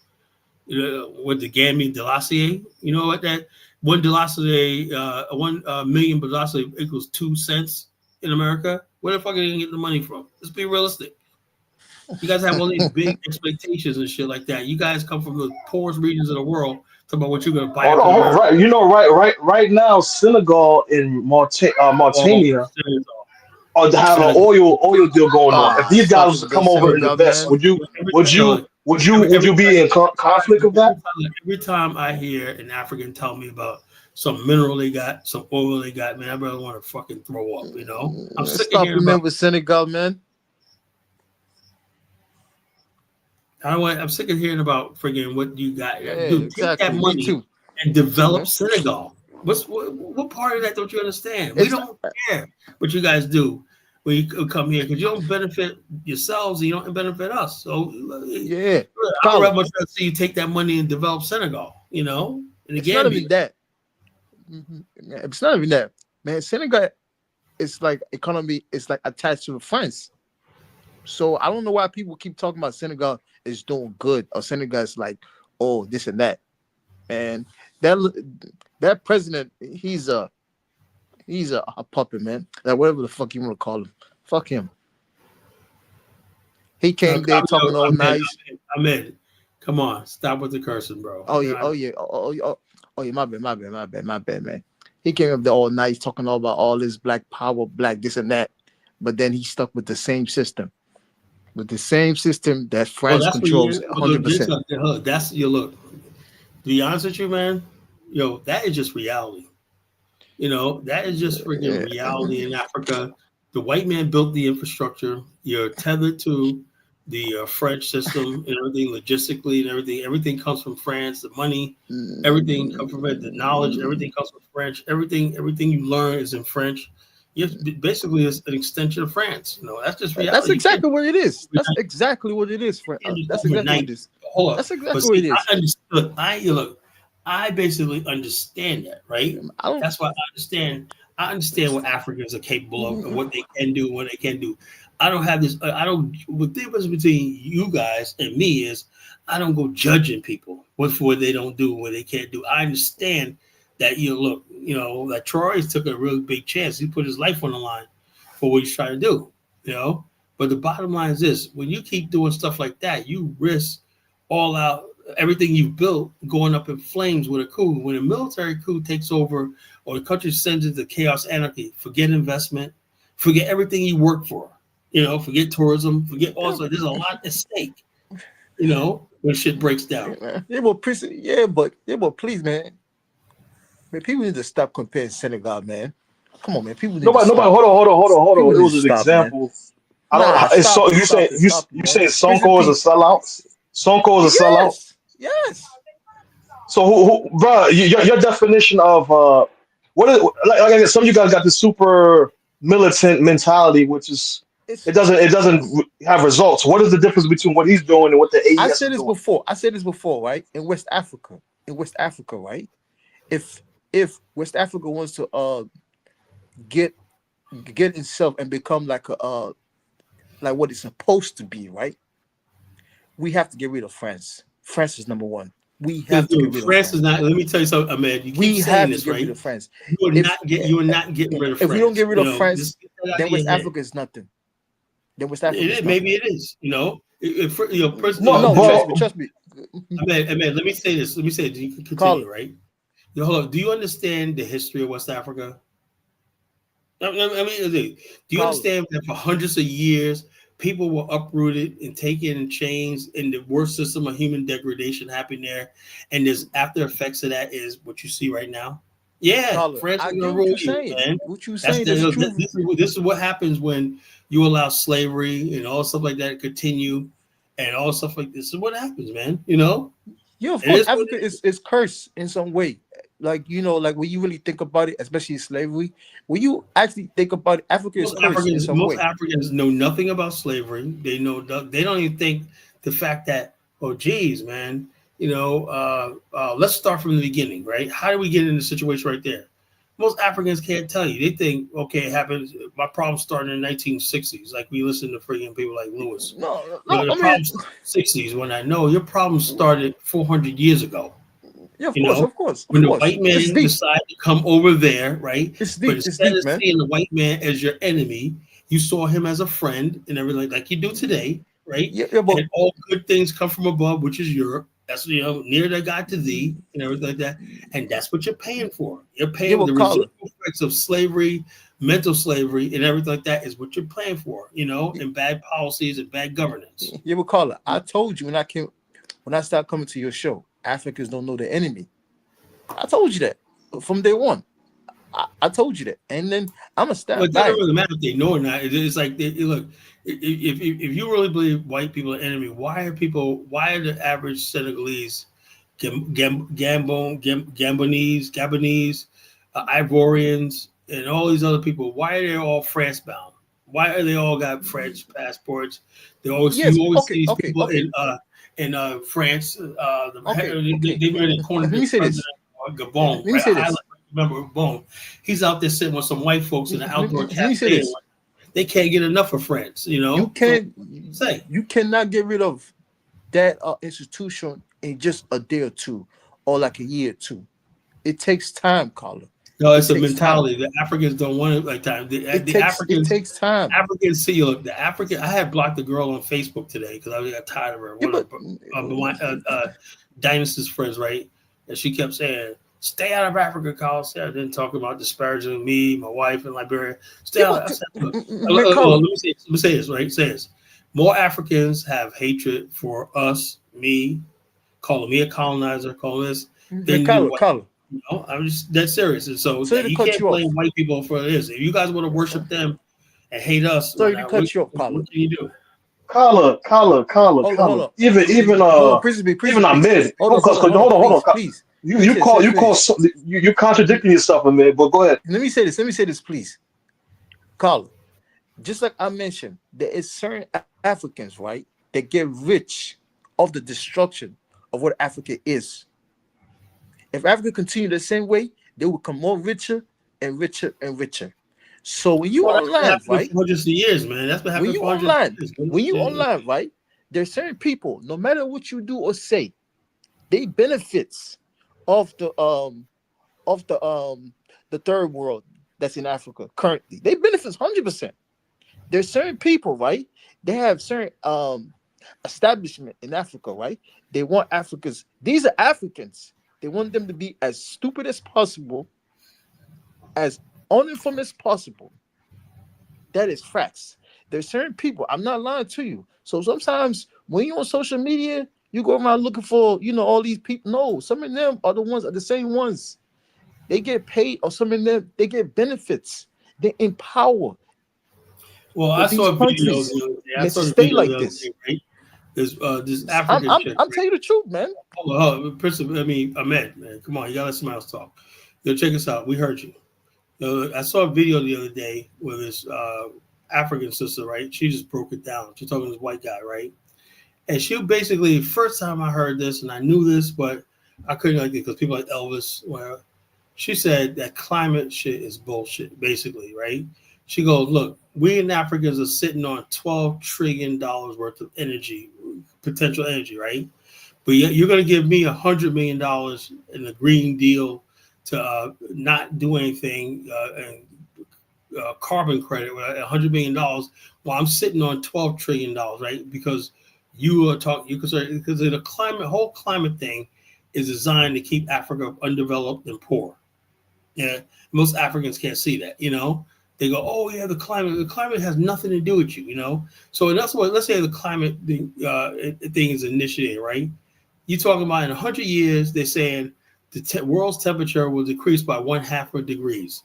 With the Gambian Delassier, what that one Delassier, 1 million Delassier equals 2 cents in America. Where the fuck are you gonna get the money from? Let's be realistic. You guys have all these big expectations and shit like that. You guys come from the poorest regions of the world. Talk about what you're gonna buy. Right. Right now, Senegal and Mauritania have an oil deal going on. If these guys was to come over and invest, would you be in conflict with that? Every time I hear an African tell me about some mineral they got, some oil they got, man, I really want to fucking throw up. I'm sick of hearing about Senegal, man. I'm sick of hearing about friggin' what you got. Yeah, Dude, exactly. take that money and develop Senegal. What part of that don't you understand? We don't care what you guys do when you come here because you don't benefit yourselves and you don't benefit us. So yeah, I'd rather much rather see you take that money and develop Senegal. And it's not even that. It's not even that, man. Senegal, it's like economy. It's like attached to France. So I don't know why people keep talking about Senegal is doing good or Senegal is like, oh, this and that. And that president, he's a puppet, man. Like whatever the fuck you want to call him. Fuck him. He came there talking all nice. Ahmed, come on, stop with the cursing, bro. Oh yeah, my bad, man. He came up there all nice, talking all about all this black power, black this and that. But then he stuck with the same system. With the same system that France controls 100%. That's your look. To be honest with you, man, that is just reality. That is just freaking reality in Africa. The white man built the infrastructure. You're tethered to the French system and everything logistically and everything. Everything comes from France. The money, everything comes from it. The knowledge, everything comes from French. Everything you learn is in French. Basically is an extension of France. That's just reality. That's exactly what it is. That's exactly what it is. That's exactly what it is. Hold on. That's exactly what it is. I basically understand that, right? That's why I understand I understand what Africans are capable of and what they can do, what they can do. I don't have this. I don't. The difference between you guys and me is I don't go judging people for what they don't do, what they can't do. I understand that that Troy took a really big chance. He put his life on the line for what he's trying to do. But the bottom line is this: when you keep doing stuff like that, you risk all out everything you've built going up in flames with a coup. When a military coup takes over or the country sends into chaos, anarchy, forget investment, forget everything you work for. Forget tourism, forget also. There's a lot at stake. When shit breaks down. But please, man. Man, people need to stop comparing Senegal, man. Come on, man. People need nobody. to stop. Hold on. It was an stop, example. Man. I don't. Stop, you say Sonko is a sellout? Sonko is a sellout? Yes. So who bro? Your definition of what is like I guess some of you guys got the super militant mentality, which is it doesn't have results. What is the difference between what he's doing and what the AES I is said this doing? before. Right? In West Africa, right? If West Africa wants to get itself and become like what it's supposed to be, right? We have to get rid of France. France is number one. We have to get rid of France. Is not. Let me tell you something, Ahmed. You keep saying this, right? Rid of France. You are not getting rid of France. If we don't get rid of France, then West Africa is nothing. Then West Africa is nothing. Maybe it is. Trust me. Ahmed, let me say this. You can continue, right? Hold on. Do you understand the history of West Africa? I mean, do you understand that for hundreds of years, people were uprooted and taken in chains, and the worst system of human degradation happened there? And there's after effects of that is what you see right now. Yeah, France is gonna rule you, man. What you saying is true. This is what happens when you allow slavery and all stuff like that to continue, and all stuff like this. Is what happens, man. Yeah, of course, Africa is cursed in some way. Like when you really think about it, especially slavery, when you actually think about it, Africa is cursed in some way. Most Africans know nothing about slavery. They don't even think the fact that, oh, geez, man, let's start from the beginning, right? How did we get in the situation right there? Most Africans can't tell you. They think, okay, it happened. My problem started in the 1960s. Like we listen to freaking people like Lewis. No, the problem 60s. When I know your problem started 400 years ago. Yeah, of course. When the white man decided to come over there, right? It's deep. But instead of seeing the white man as your enemy, you saw him as a friend and everything, like you do today, right? Yeah, but and all good things come from above, which is Europe. That's near the God to thee and everything like that. And that's what you're paying for. You're paying the residual effects of slavery, mental slavery, and everything like that is what you're paying for, and bad policies and bad governance. Yeah, but Carla, I told you when I started coming to your show, Africans don't know the enemy. I told you that from day one. I told you that, and then I'm a stand. But it doesn't really matter if they know or not. It's like look. If you really believe white people are enemy, why are the average Senegalese, Gabonese, Ivorians, and all these other people? Why are they all France bound? Why are they all got French passports? You always see these people in France. Let me say this. Gabon. Let me say this. Remember Gabon? He's out there sitting with some white folks in the outdoor cafe. They can't get enough of France. You cannot get rid of that institution in just a day or two, or like a year or two. It takes time, Carla. No, it's a mentality. The Africans don't want it like time. It takes time. Africans see, look, I had blocked the girl on Facebook today because I got tired of her. One of Dynasty's friends, right? And she kept saying, stay out of Africa, Carl. Sarah didn't talk about disparaging me, my wife in Liberia. Stay out. I said, let me say this, right? Say this. More Africans have hatred for us, me, calling me a colonizer, calling this. Carla. I'm just dead serious. And so you can't blame white people for this. If you guys want to worship them and hate us, what can you do? Carla. Even Ahmed. Hold on. Please. You contradicting yourself, Ahmed. But go ahead. Let me say this, please. Carla, just like I mentioned, there is certain Africans, right, that get rich off the destruction of what Africa is. If Africa continue the same way, they will become more richer and richer and richer. So when you Well, that's been online, happening right? for hundreds of years, man. That's been When happening you for hundreds of online, years. when you online, right? There's certain people, no matter what you do or say, they benefits of the third world that's in Africa currently. They benefits 100%. There's certain people, right? They have certain establishment in Africa, right? They want Africans. These are Africans. They want them to be as stupid as possible, as uninformed as possible. That is facts. There's certain people. I'm not lying to you. So sometimes when you're on social media, you go around looking for, all these people. No, some of them are the same ones. They get paid, or some of them they get benefits. They empower. Well, I saw a video the other day. I saw a video the other day, right? There's this African chick. I'm telling you the truth, man. Hold on, Ahmed, man, come on, you gotta let somebody else talk. Yo, check us out. We heard you. I saw a video the other day with this African sister, right? She just broke it down. She's talking to this white guy, right? And she basically, first time I heard this, and I knew this, but I couldn't like it because people like Elvis, where she said that climate shit is bullshit, basically, right? She goes, look, we in Africans are sitting on $12 trillion worth of energy, potential energy, right? But you're going to give me $100 million in the Green Deal to not do anything and carbon credit, $100 million, while I'm sitting on $12 trillion, right? Because you are talking, because the whole climate thing is designed to keep Africa undeveloped and poor. Yeah, most Africans can't see that, They go, oh yeah, the climate has nothing to do with you, So that's what, let's say the climate thing is initiated, right? You're talking about in 100 years, they're saying the world's temperature will decrease by 0.5 degrees.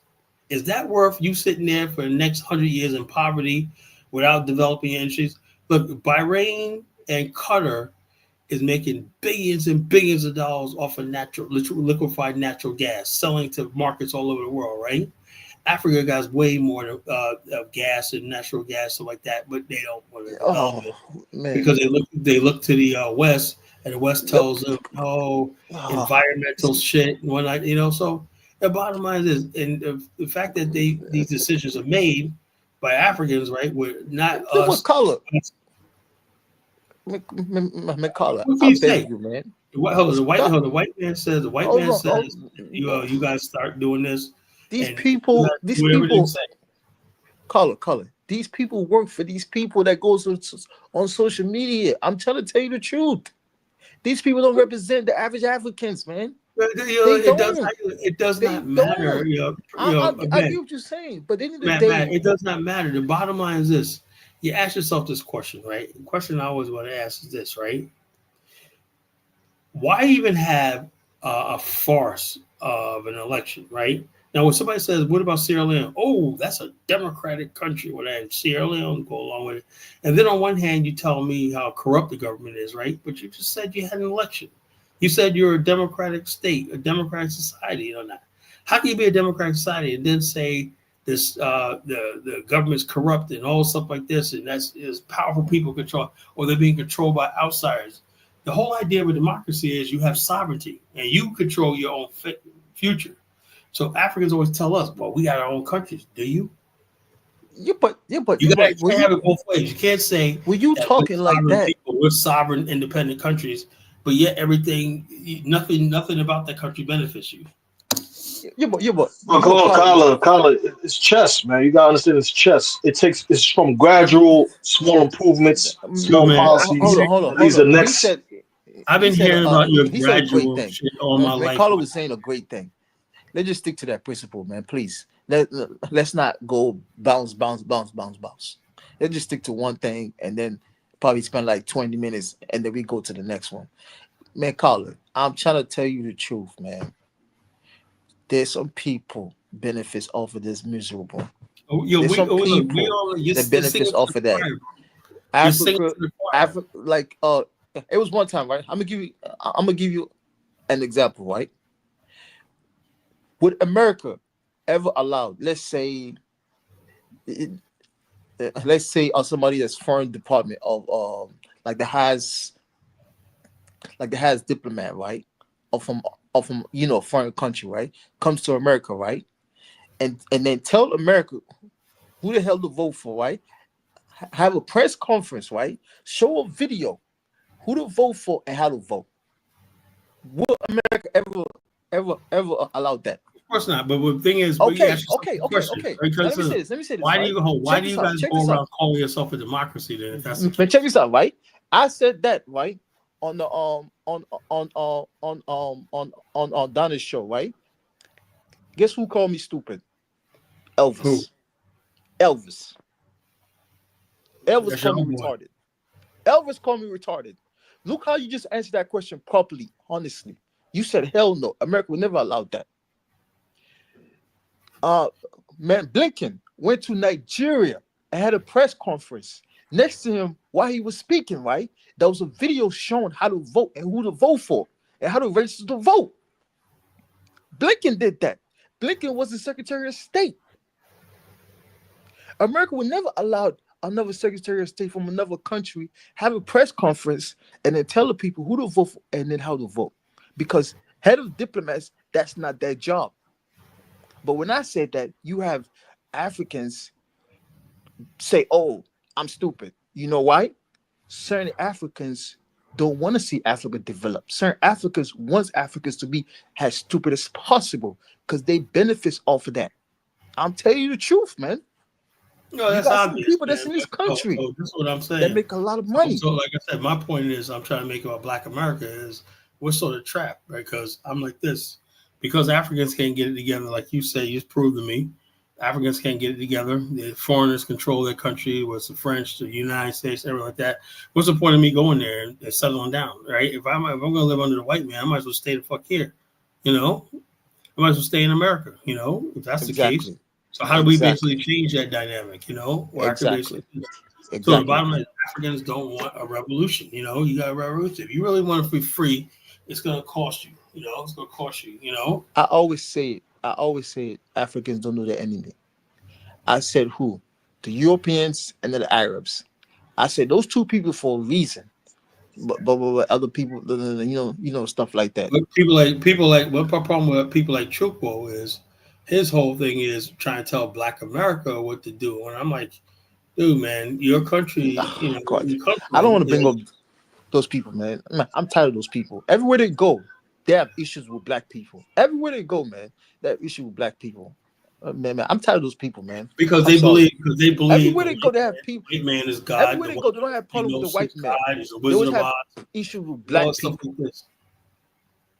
Is that worth you sitting there for the next 100 years in poverty without developing industries? Look, Bahrain and Qatar is making billions and billions of dollars off of liquefied natural gas, selling to markets all over the world, right? Africa got way more of gas and natural gas, stuff like that, but they don't want to develop it because they look to the West, and the West tells them, environmental shit and whatnot, So the bottom line is, and the fact that these decisions are made by Africans, right? We're not us. What color? McCullough, I beg you, man. The white man says you guys start doing this. These people, color. These people work for these people that goes on social media. I'm trying to tell you the truth. These people don't represent the average Africans, man. It does not matter. I get what you're saying, but in the day, it does not matter. The bottom line is this. You ask yourself this question, right? The question I always want to ask is this, right? Why even have a farce of an election, right? Now, when somebody says, what about Sierra Leone? Oh, that's a democratic country. Well, then Sierra Leone go along with it. And then on one hand, you tell me how corrupt the government is, right? But you just said you had an election. You said you're a democratic state, a democratic society, not. How can you be a democratic society and then say this the government's corrupt and all stuff like this, and that's powerful people control, or they're being controlled by outsiders? The whole idea of a democracy is you have sovereignty and you control your own future. So Africans always tell us, well, we got our own countries. Do you? You can't have it both ways. You can't say when you talking like that, we're sovereign, independent countries, but yet nothing about that country benefits you. Colin, it's chess, man. You gotta understand, it's chess. It's from gradual, small improvements, small policies. Hold on. These are next. I've been hearing about your gradual shit all my life. Colin was saying a great thing. Let's just stick to that principle, man. Please. Let's not go bounce. Let's just stick to one thing and then probably spend like 20 minutes and then we go to the next one. Man, Colin, I'm trying to tell you the truth, man. There's some people benefits off of this miserable. There's some people that benefits off of that. Africa, like it was one time, right? I'm gonna give you an example, right? Would America ever allow, let's say somebody that's foreign department of like that has diplomat, right? Or from foreign country, right? Comes to America, right? and then tell America who the hell to vote for, right? Have a press conference, right? Show a video who to vote for and how to vote. Will America ever allow that? Of course not. But the thing is, Okay. Because Let me say this. why right? do you guys go around calling yourself a democracy then? If that's the But check this out, right? I said that, right, on the on Donna's show, right? Guess who called me stupid? Elvis. Who? Elvis That's called me your boy. retarded. Elvis called me retarded. Look how you just answered that question properly, honestly. You said, hell no, America will never allow that. Man, Blinken went to Nigeria and had a press conference. Next to him, while he was speaking, right, there was a video showing how to vote and who to vote for and how to register to vote. Blinken did that. Blinken was the Secretary of State. America would never allow another Secretary of State from another country have a press conference and then tell the people who to vote for and then how to vote. Because head of diplomats, that's not their job. But when I said that, you have Africans say, oh, I'm stupid. You know why? Certain Africans don't want to see Africa develop. Certain Africans want Africans to be as stupid as possible because they benefit off of that. I'm telling you the truth, man. No, that's you got obvious. some people that's in this country So that's what I'm saying. that make a lot of money. So, like I said, my point is, I'm trying to make about Black America is we're sort of trapped, right? Because I'm like this, because Africans can't get it together, like you say, you just proved to me. Africans can't get it together. The foreigners control their country, whether it's the French, the United States, everything like that. What's the point of me going there and settling down, right? If I'm going to live under the white man, I might as well stay the fuck here, you know? I might as well stay in America, you know, if that's the case. So how do we basically change that dynamic, you know? Exactly. So the bottom line is Africans don't want a revolution, you know? You got a revolution. If you really want to be free, it's going to cost you, you know? It's going to cost you, you know? I always say it. Africans don't know their enemy. I said who? The Europeans and then the Arabs. I said those two people for a reason. But other people, you know, stuff like that. But people like what the problem with people like Chukwu is his whole thing is trying to tell Black America what to do. And I'm like, dude, man, your country, you know, God. I don't want to bring up those people, man. I'm tired of those people. Everywhere they go, they have issues with Black people. Everywhere they go, man, they have issues with Black people. Man, I'm tired of those people, man. Because they believe. Everywhere they go, they have people. White man is God. Everywhere they go, they don't have problem with the white man. He's a They Wizard always of have Oz. issues with Black people. Like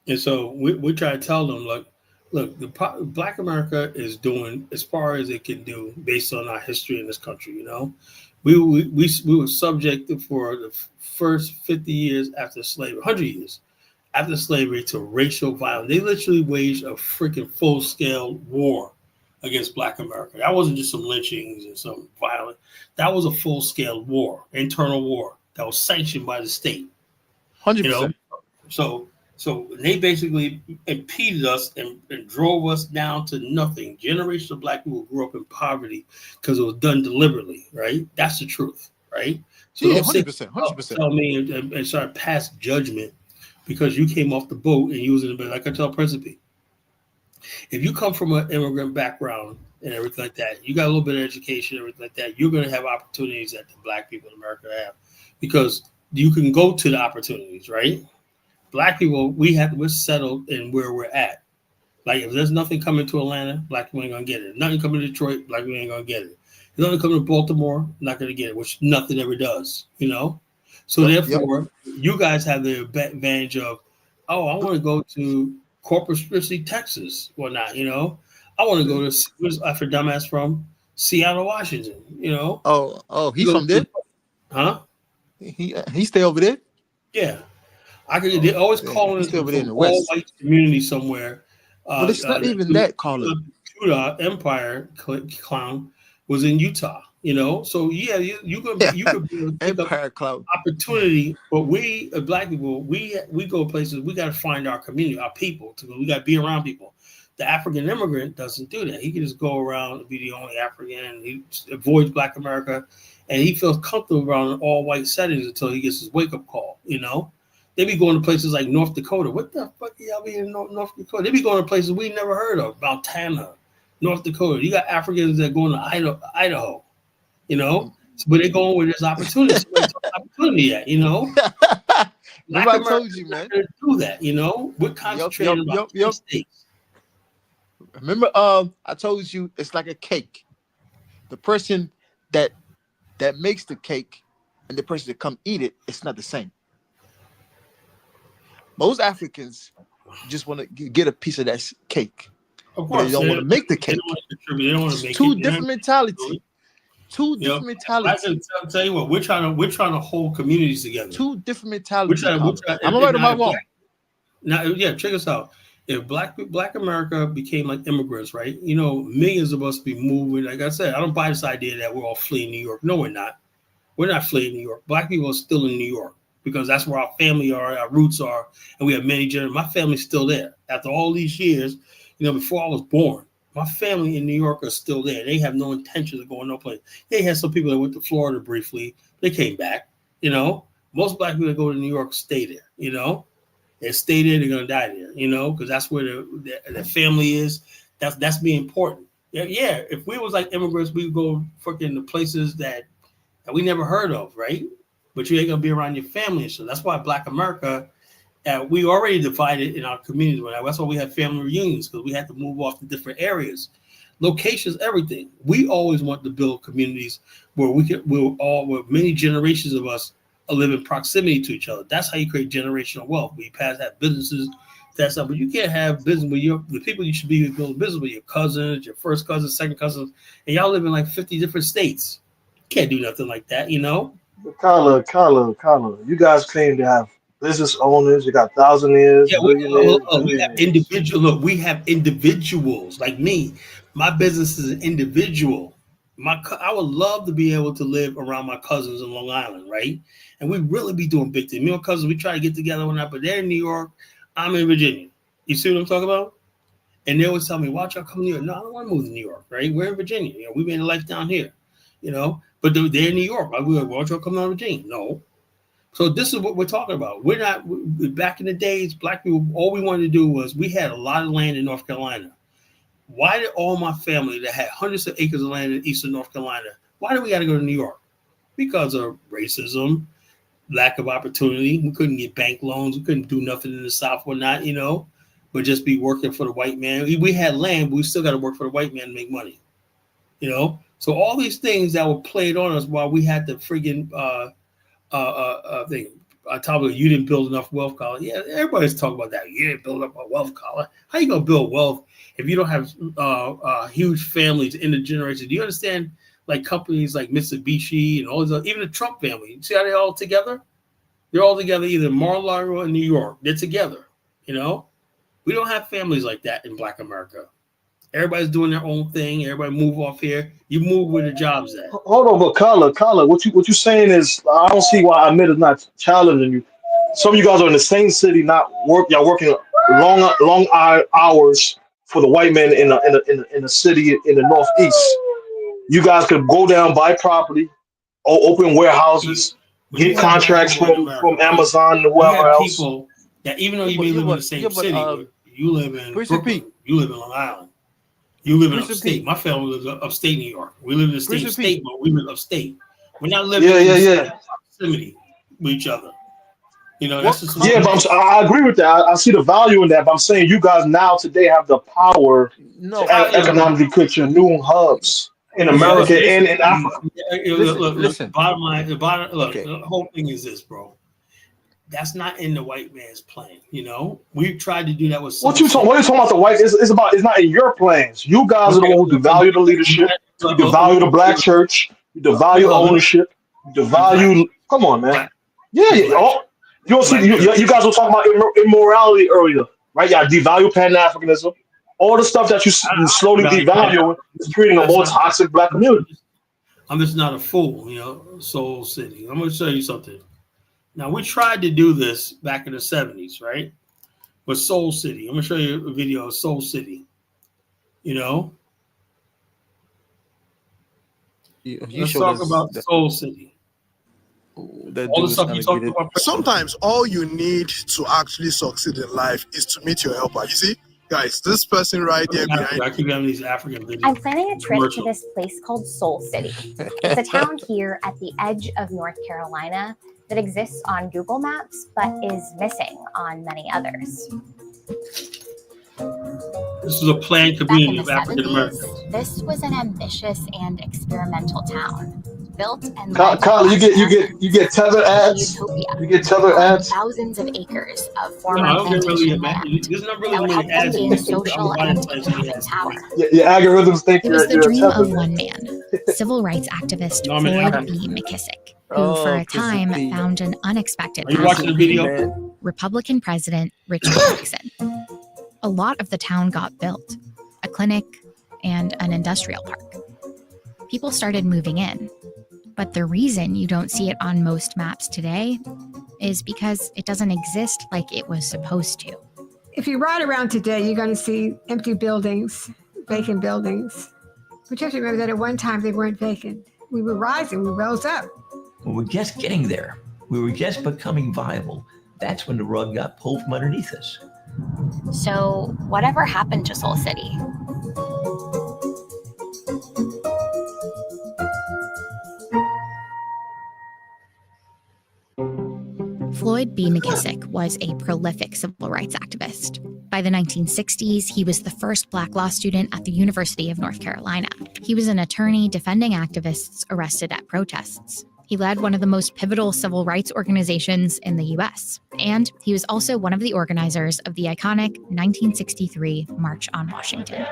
and so we try to tell them, look, Black America is doing as far as it can do based on our history in this country. You know, we were subjected for the first 50 years after slavery, 100 years after slavery, to racial violence. They literally waged a freaking full-scale war against Black America. That wasn't just some lynchings and some violence. That was a full-scale war, internal war that was sanctioned by the state. 100%. You know? So they basically impeded us and drove us down to nothing. Generations of Black people grew up in poverty because it was done deliberately, right? That's the truth, right? So yeah, don't 100%. tell me and start pass judgment because you came off the boat and you was in the bed. Like I tell Principe, if you come from an immigrant background and everything like that, you got a little bit of education, everything like that, you're going to have opportunities that the Black people in America have because you can go to the opportunities, right? Black people, we're settled in where we're at. Like if there's nothing coming to Atlanta, Black people ain't gonna get it. Nothing coming to Detroit, Black people ain't gonna get it. If nothing coming to Baltimore, not gonna get it, which nothing ever does, you know? So therefore, you guys have the advantage of, oh, I want to go to Corpus Christi, Texas, whatnot, you know? I want to go to, where's I for dumbass from? Seattle, Washington, you know? Oh, he's from there? Huh? He stay over there? Yeah. They always calling it an all-white community somewhere. But it's not even that, Colin. Judah Empire clown was in Utah, you know. So yeah, you could Empire clown opportunity. But we, Black people, we go places. We got to find our community, our people. We got to be around people. The African immigrant doesn't do that. He can just go around and be the only African. He avoids Black America, and he feels comfortable around all white settings until he gets his wake up call, you know. They be going to places like North Dakota. What the fuck y'all be in North Dakota? They be going to places we never heard of. Montana, North Dakota. You got Africans that go into Idaho, you know, but they're going where there's opportunity. Opportunity at, you know. Remember I told you, man. Do that, you know. We're concentrating about states. Remember, I told you it's like a cake. The person that makes the cake and the person that come eat it, it's not the same. Most Africans just want to get a piece of that cake. Of course, they don't want to make the cake. They don't want to make two different mentalities. Two different mentalities. I can tell you what, we're trying to hold communities together. Two different mentalities. Am I right or am I wrong? Now, yeah, check us out. If Black America became like immigrants, right? You know, millions of us be moving. Like I said, I don't buy this idea that we're all fleeing New York. No, we're not. We're not fleeing New York. Black people are still in New York because that's where our family are, our roots are, and we have many generations. My family's still there. After all these years, you know, before I was born, my family in New York are still there. They have no intention of going no place. They had some people that went to Florida briefly. They came back, you know. Most Black people that go to New York stay there, you know. They stay there, they're gonna die there, you know, because that's where their family is. That's being important. Yeah. If we was like immigrants, we would go fucking to places that we never heard of, right? But you ain't gonna be around your family. So that's why Black America, we already divided in our communities. That's why we have family reunions, because we had to move off to different areas. Locations, everything. We always want to build communities where where many generations of us live in proximity to each other. That's how you create generational wealth. We that businesses, that's stuff. But you can't have business with the people you should be building business with, your cousins, your first cousins, second cousins, and y'all live in like 50 different states. You can't do nothing like that, you know? Carla, you guys claim to have business owners. You got thousandaires. Yeah, we have individuals like me. My business is an individual. I would love to be able to live around my cousins in Long Island, right? And we really be doing big things. Me and my cousins, we try to get together or not, but they're in New York. I'm in Virginia. You see what I'm talking about? And they always tell me, "Watch out, come to New York." No, I don't want to move to New York, right? We're in Virginia. You know, we made a life down here, you know. But they're in New York. Like, "Watch out, come down to Virginia." No. So this is what we're talking about. We're not. Back in the days, Black people, all we wanted to do was we had a lot of land in North Carolina. Why did all my family that had hundreds of acres of land in eastern North Carolina, why do we got to go to New York? Because of racism, lack of opportunity. We couldn't get bank loans. We couldn't do nothing in the South or not, you know, but just be working for the white man. We had land, but we still got to work for the white man to make money, you know? So all these things that were played on us while we had the friggin' thing. On top of it, you didn't build enough wealth, Colin. Yeah, everybody's talking about that. You didn't build up a wealth, Colin. How you gonna build wealth if you don't have huge families in the generation? Do you understand? Like companies like Mitsubishi and all these, even the Trump family. You see how they're all together? They're all together, either in Mar-a-Lago or New York. They're together. You know, we don't have families like that in Black America. Everybody's doing their own thing. Everybody move off here. You move where the job's at. Hold on, but Carla, what you saying is, I don't see why Ahmed is not challenging you. Some of you guys are in the same city, y'all working long hours for the white man in the city in the Northeast. You guys could go down, buy property, or open warehouses, get contracts from Amazon and whoever else. People that even though you may live in the same city, you live in Brooklyn, you live in Long Island. You live in upstate. My family lives upstate New York. We live in the same state, but we live upstate. We're not living in proximity with each other. You know, that's just but I agree with that. I see the value in that. But I'm saying you guys now today have the power to economically create your new hubs in America and in Africa. Listen. Bottom line, the whole thing is this, bro. That's not in the white man's plan, you know. We've tried to do that with. What are you talking about the white? It's not in your plans. You guys are the one who devalue the leadership. You devalue the Black church. You devalue ownership. You devalue. Come on, man. Yeah. You see, you guys were talking about immorality earlier, right? Y'all devalue Pan-Africanism. All the stuff that you slowly devalue is creating a more toxic Black community. I'm just not a fool, you know. Soul City. I'm going to show you something. Now, we tried to do this back in the 70s, right? With Soul City. I'm going to show you a video of Soul City. You know? Let's talk about Soul City. All the stuff you talked about. Sometimes all you need to actually succeed in life is to meet your helper. You see, Guys, this person right there behind. I keep having these African videos. I'm planning a trip to this place called Soul City. It's a town here at the edge of North Carolina that exists on Google Maps, but is missing on many others. This is a planned community of Back in the African 70s, Americans. this was an ambitious and experimental town. Built and Kylie, you get tether ads. You get tether ads. thousands of acres of No, former I don't get really plantation land There's not really that would help many ads. them gain social and economic power. Your algorithms think It was the you're a dream tether. of one man, civil rights activist No, I'm an Floyd activist. B. McKissick, who for a time found an unexpected Are you watching the path. video? Republican President Richard Nixon. A lot of the town got built, a clinic and an industrial park. People started moving in. But the reason you don't see it on most maps today is because it doesn't exist like it was supposed to. If you ride around today, you're going to see empty buildings, vacant buildings. But you have to remember that at one time they weren't vacant. We were rising, we rose up. We were just getting there. We were just becoming viable. That's when the rug got pulled from underneath us. So whatever happened to Soul City? Floyd B. McKissick was a prolific civil rights activist. By the 1960s, he was the first Black law student at the University of North Carolina. He was an attorney defending activists arrested at protests. He led one of the most pivotal civil rights organizations in the U.S., and he was also one of the organizers of the iconic 1963 March on Washington.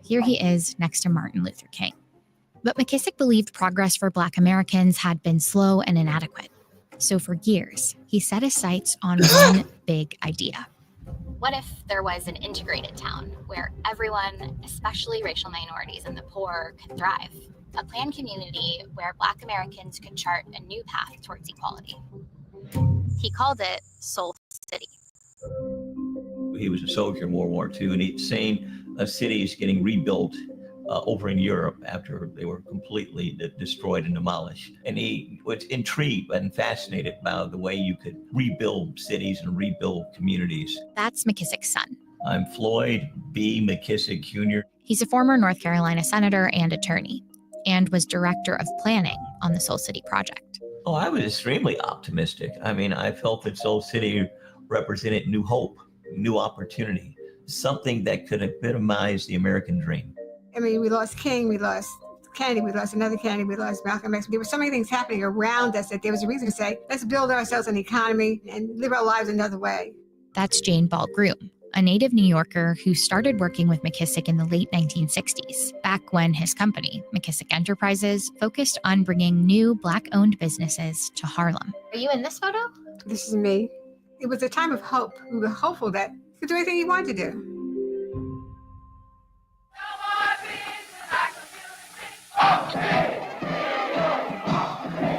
Here he is next to Martin Luther King. But McKissick believed progress for Black Americans had been slow and inadequate. So for years, he set his sights on one big idea. What if there was an integrated town where everyone, especially racial minorities and the poor, could thrive? A planned community where Black Americans could chart a new path towards equality. He called it Soul City. He was a soldier in World War II, and he'd seen cities getting rebuilt over in Europe after they were completely destroyed and demolished. And he was intrigued and fascinated by the way you could rebuild cities and rebuild communities. That's McKissick's son. I'm Floyd B. McKissick Jr. He's a former North Carolina senator and attorney, and was director of planning on the Soul City project. Oh, I was extremely optimistic. I mean, I felt that Soul City represented new hope, new opportunity, something that could epitomize the American dream. I mean, we lost King, we lost Kennedy, we lost another Kennedy, we lost Malcolm X. There were so many things happening around us that there was a reason to say, let's build ourselves an economy and live our lives another way. That's Jane Ball Groom, a native New Yorker who started working with McKissick in the late 1960s, back when his company, McKissick Enterprises, focused on bringing new Black-owned businesses to Harlem. Are you in this photo? This is me. It was a time of hope. We were hopeful that he could do anything he wanted to do.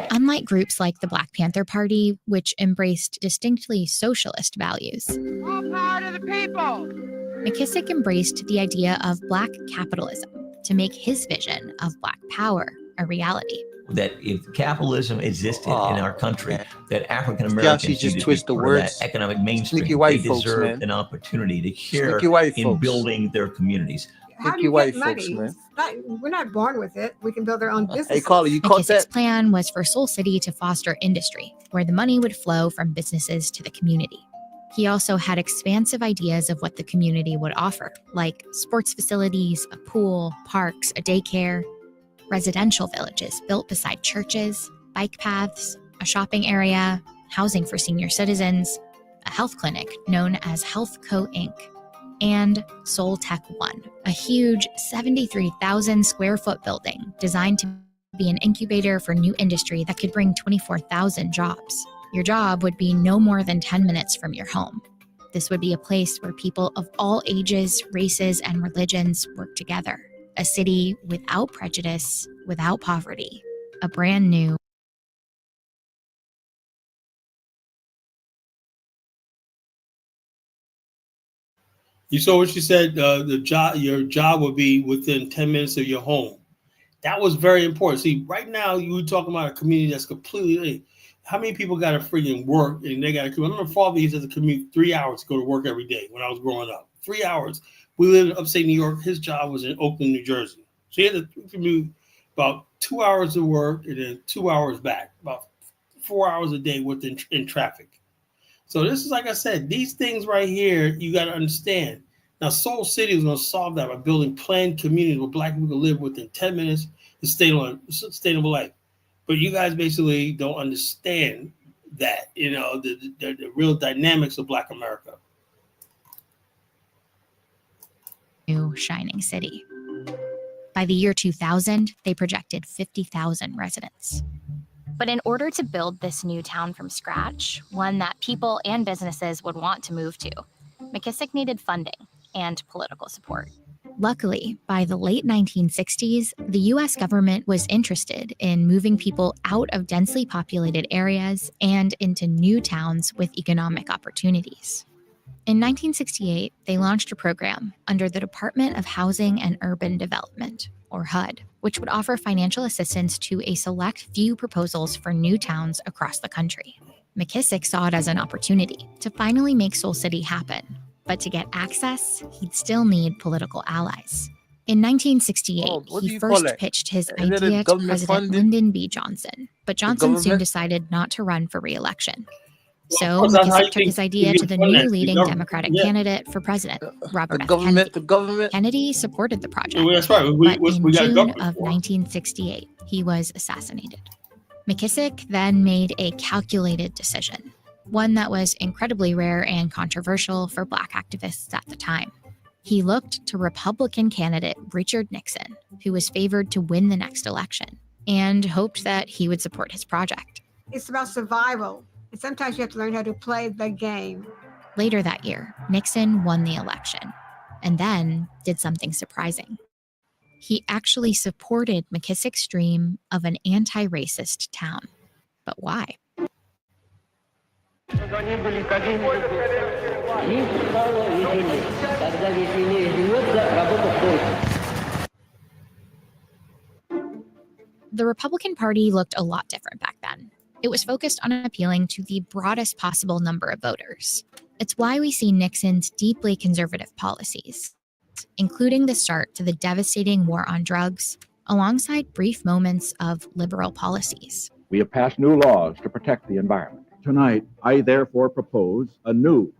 Unlike groups like the Black Panther Party, which embraced distinctly socialist values, More power to the people! McKissick embraced the idea of Black capitalism to make his vision of Black power a reality. That if capitalism existed in our country, that African Y'all Americans should just needed to twist be the part of words. that economic mainstream. Sneaky white They folks, deserve man. an opportunity to share Sneaky white in folks. building their communities. How do you you white get folks, money? man. We're not born with it. We can build our own business. Hey, Carly, you caught McKissick's that? plan was for Soul City to foster industry, where the money would flow from businesses to the community. He also had expansive ideas of what the community would offer, like sports facilities, a pool, parks, a daycare, residential villages built beside churches, bike paths, a shopping area, housing for senior citizens, a health clinic known as Health Co. Inc., and Soul Tech One, a huge 73,000 square foot building designed to be an incubator for new industry that could bring 24,000 jobs. Your job would be no more than 10 minutes from your home. This would be a place where people of all ages, races, and religions work together. A city without prejudice, without poverty. A brand new. You saw what she said. Your job would be within 10 minutes of your home. That was very important. See, right now you were talking about a community that's completely How many people got to freaking work and they got to commute? I remember father used to commute 3 hours to go to work every day when I was growing up. 3 hours. We lived in upstate New York. His job was in Oakland, New Jersey. So he had to commute about 2 hours to work and then 2 hours back, about 4 hours a day in traffic. So this is, like I said, these things right here, you got to understand. Now, Soul City is going to solve that by building planned communities where Black people can live within 10 minutes and sustainable life. But you guys basically don't understand that, the real dynamics of Black America. New shining city. By the year 2000, they projected 50,000 residents. But in order to build this new town from scratch, one that people and businesses would want to move to, McKissick needed funding and political support. Luckily, by the late 1960s, the US government was interested in moving people out of densely populated areas and into new towns with economic opportunities. In 1968, they launched a program under the Department of Housing and Urban Development, or HUD, which would offer financial assistance to a select few proposals for new towns across the country. McKissick saw it as an opportunity to finally make Soul City happen. But to get access, he'd still need political allies. In 1968, he first pitched his idea to President Lyndon B. Johnson, but Johnson soon decided not to run for re-election. So McKissick took his idea to the new leading Democratic candidate for president, Robert F. Kennedy. Kennedy supported the project, but in June of 1968, he was assassinated. McKissick then made a calculated decision, one that was incredibly rare and controversial for Black activists at the time. He looked to Republican candidate Richard Nixon, who was favored to win the next election, and hoped that he would support his project. It's about survival, and sometimes you have to learn how to play the game. Later that year, Nixon won the election, and then did something surprising. He actually supported McKissick's dream of an anti-racist town. But why? The Republican Party looked a lot different back then. It was focused on appealing to the broadest possible number of voters. It's why we see Nixon's deeply conservative policies, including the start to the devastating war on drugs, alongside brief moments of liberal policies. We have passed new laws to protect the environment. Tonight, I therefore propose a new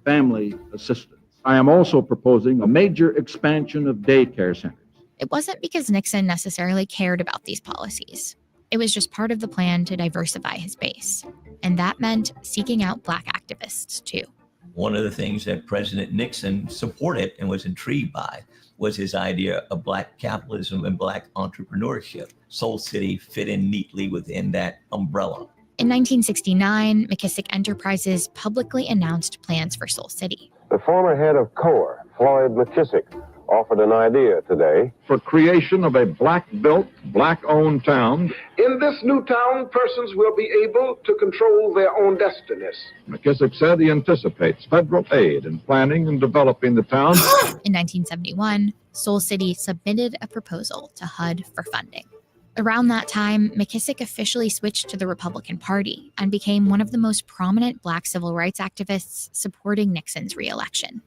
family assistance. I am also proposing a major expansion of daycare centers. It wasn't because Nixon necessarily cared about these policies. It was just part of the plan to diversify his base. And that meant seeking out Black activists, too. One of the things that President Nixon supported and was intrigued by was his idea of Black capitalism and Black entrepreneurship. Soul City fit in neatly within that umbrella. In 1969, McKissick Enterprises publicly announced plans for Soul City. The former head of CORE, Floyd McKissick, offered an idea today for creation of a Black-built, Black-owned town. In this new town, persons will be able to control their own destinies. McKissick said he anticipates federal aid in planning and developing the town. In 1971, Soul City submitted a proposal to HUD for funding. Around that time, McKissick officially switched to the Republican Party and became one of the most prominent Black civil rights activists supporting Nixon's re-election.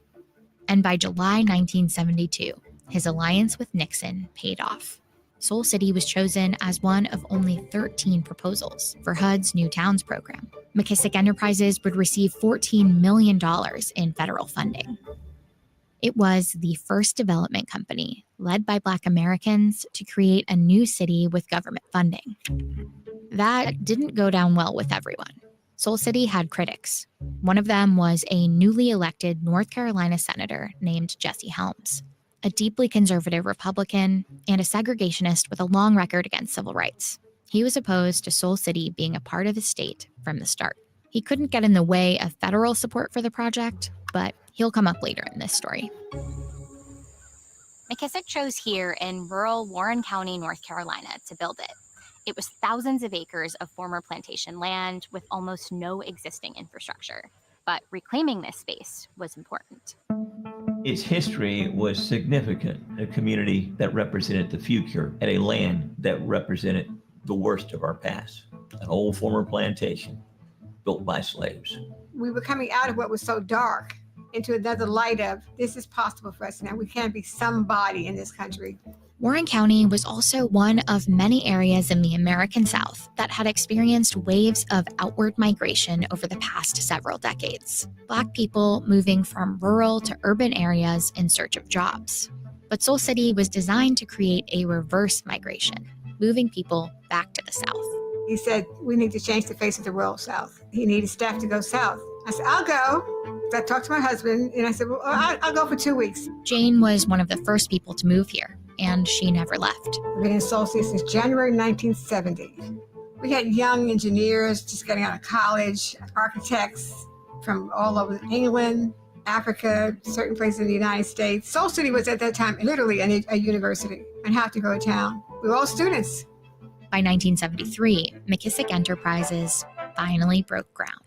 And by July 1972, his alliance with Nixon paid off. Soul City was chosen as one of only 13 proposals for HUD's New Towns program. McKissick Enterprises would receive $14 million in federal funding. It was the first development company led by Black Americans to create a new city with government funding. That didn't go down well with everyone. Soul City had critics. One of them was a newly elected North Carolina senator named Jesse Helms, a deeply conservative Republican and a segregationist with a long record against civil rights. He was opposed to Soul City being a part of the state from the start. He couldn't get in the way of federal support for the project, but he'll come up later in this story. McKissick chose here in rural Warren County, North Carolina, to build it. It was thousands of acres of former plantation land with almost no existing infrastructure. But reclaiming this space was important. Its history was significant, a community that represented the future and a land that represented the worst of our past. an old former plantation built by slaves. We were coming out of what was so dark into another light of this is possible for us now. We can be somebody in this country. Warren County was also one of many areas in the American South that had experienced waves of outward migration over the past several decades. Black people moving from rural to urban areas in search of jobs. But Soul City was designed to create a reverse migration, moving people back to the South. He said, we need to change the face of the rural South. He needed staff to go south. I said, I'll go. So I talked to my husband and I said, well, I'll go for 2 weeks. Jane was one of the first people to move here, and she never left. I've been in Soul City since January 1970. We had young engineers just getting out of college, architects from all over England, Africa, certain places in the United States. Soul City was at that time literally a university and have to go to town. We were all students. By 1973, McKissick Enterprises finally broke ground.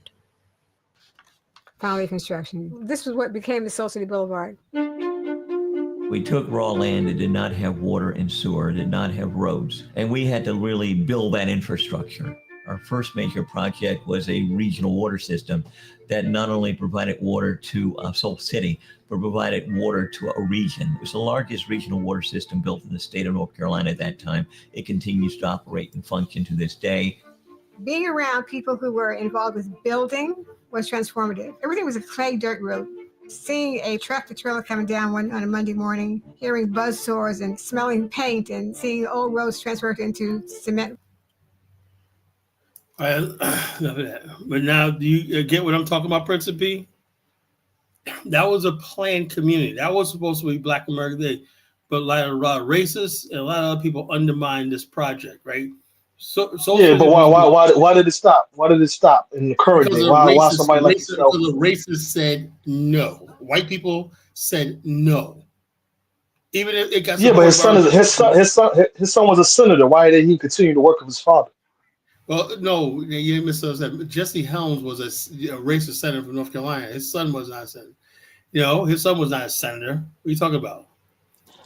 Finally construction. This was what became the Soul City Boulevard. We took raw land that did not have water and sewer, did not have roads, and we had to really build that infrastructure. Our first major project was a regional water system that not only provided water to Soul City, but provided water to a region. It was the largest regional water system built in the state of North Carolina at that time. It continues to operate and function to this day. Being around people who were involved with building was transformative. Everything was a clay dirt road. Seeing a tractor trailer coming down on a Monday morning, hearing buzz saws and smelling paint and seeing old roads transferred into cement. Enough of that. But now, do you get what I'm talking about, Principe? That was a planned community. That was supposed to be Black American Day, but like a lot of racists and a lot of other people undermined this project, right? So yeah, but why did it stop? Why did it stop in the current day? Why somebody like yourself? Because the racists said no. White people said no. Even if it got but his son was a senator. Why did he continue to work with his father? Well, no, you misunderstand. Jesse Helms was a racist senator from North Carolina. His son was not a senator. His son was not a senator. What are you talking about?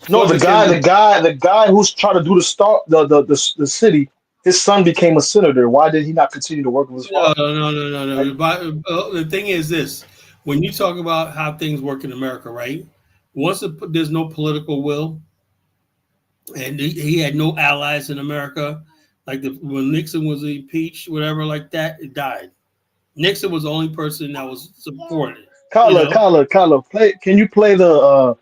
No, the guy who's trying to do the city. His son became a senator. Why did he not continue to work with his father? No. The thing is this: when you talk about how things work in America, right? Once there's no political will, and he had no allies in America, like when Nixon was impeached, whatever like that, it died. Nixon was the only person that was supported. Kyla, can you play the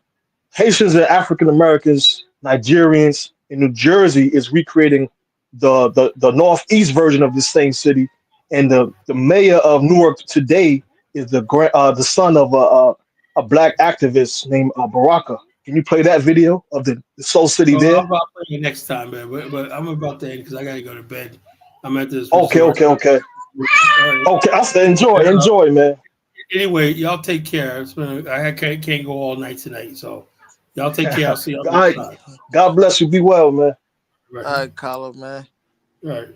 Haitians and African Americans, Nigerians in New Jersey is recreating the northeast version of this same city, and the mayor of Newark today is the son of a black activist named Baraka. Can you play that video of the Soul City there? I'm about to play it next time, man. But I'm about to end because I gotta go to bed. I'm at this. Okay. Right. Okay, I said enjoy, man. Anyway, y'all take care. I can't go all night tonight, so y'all take care. I'll see y'all next time. God bless you. Be well, man. Right. All right, Carlo, man. Right.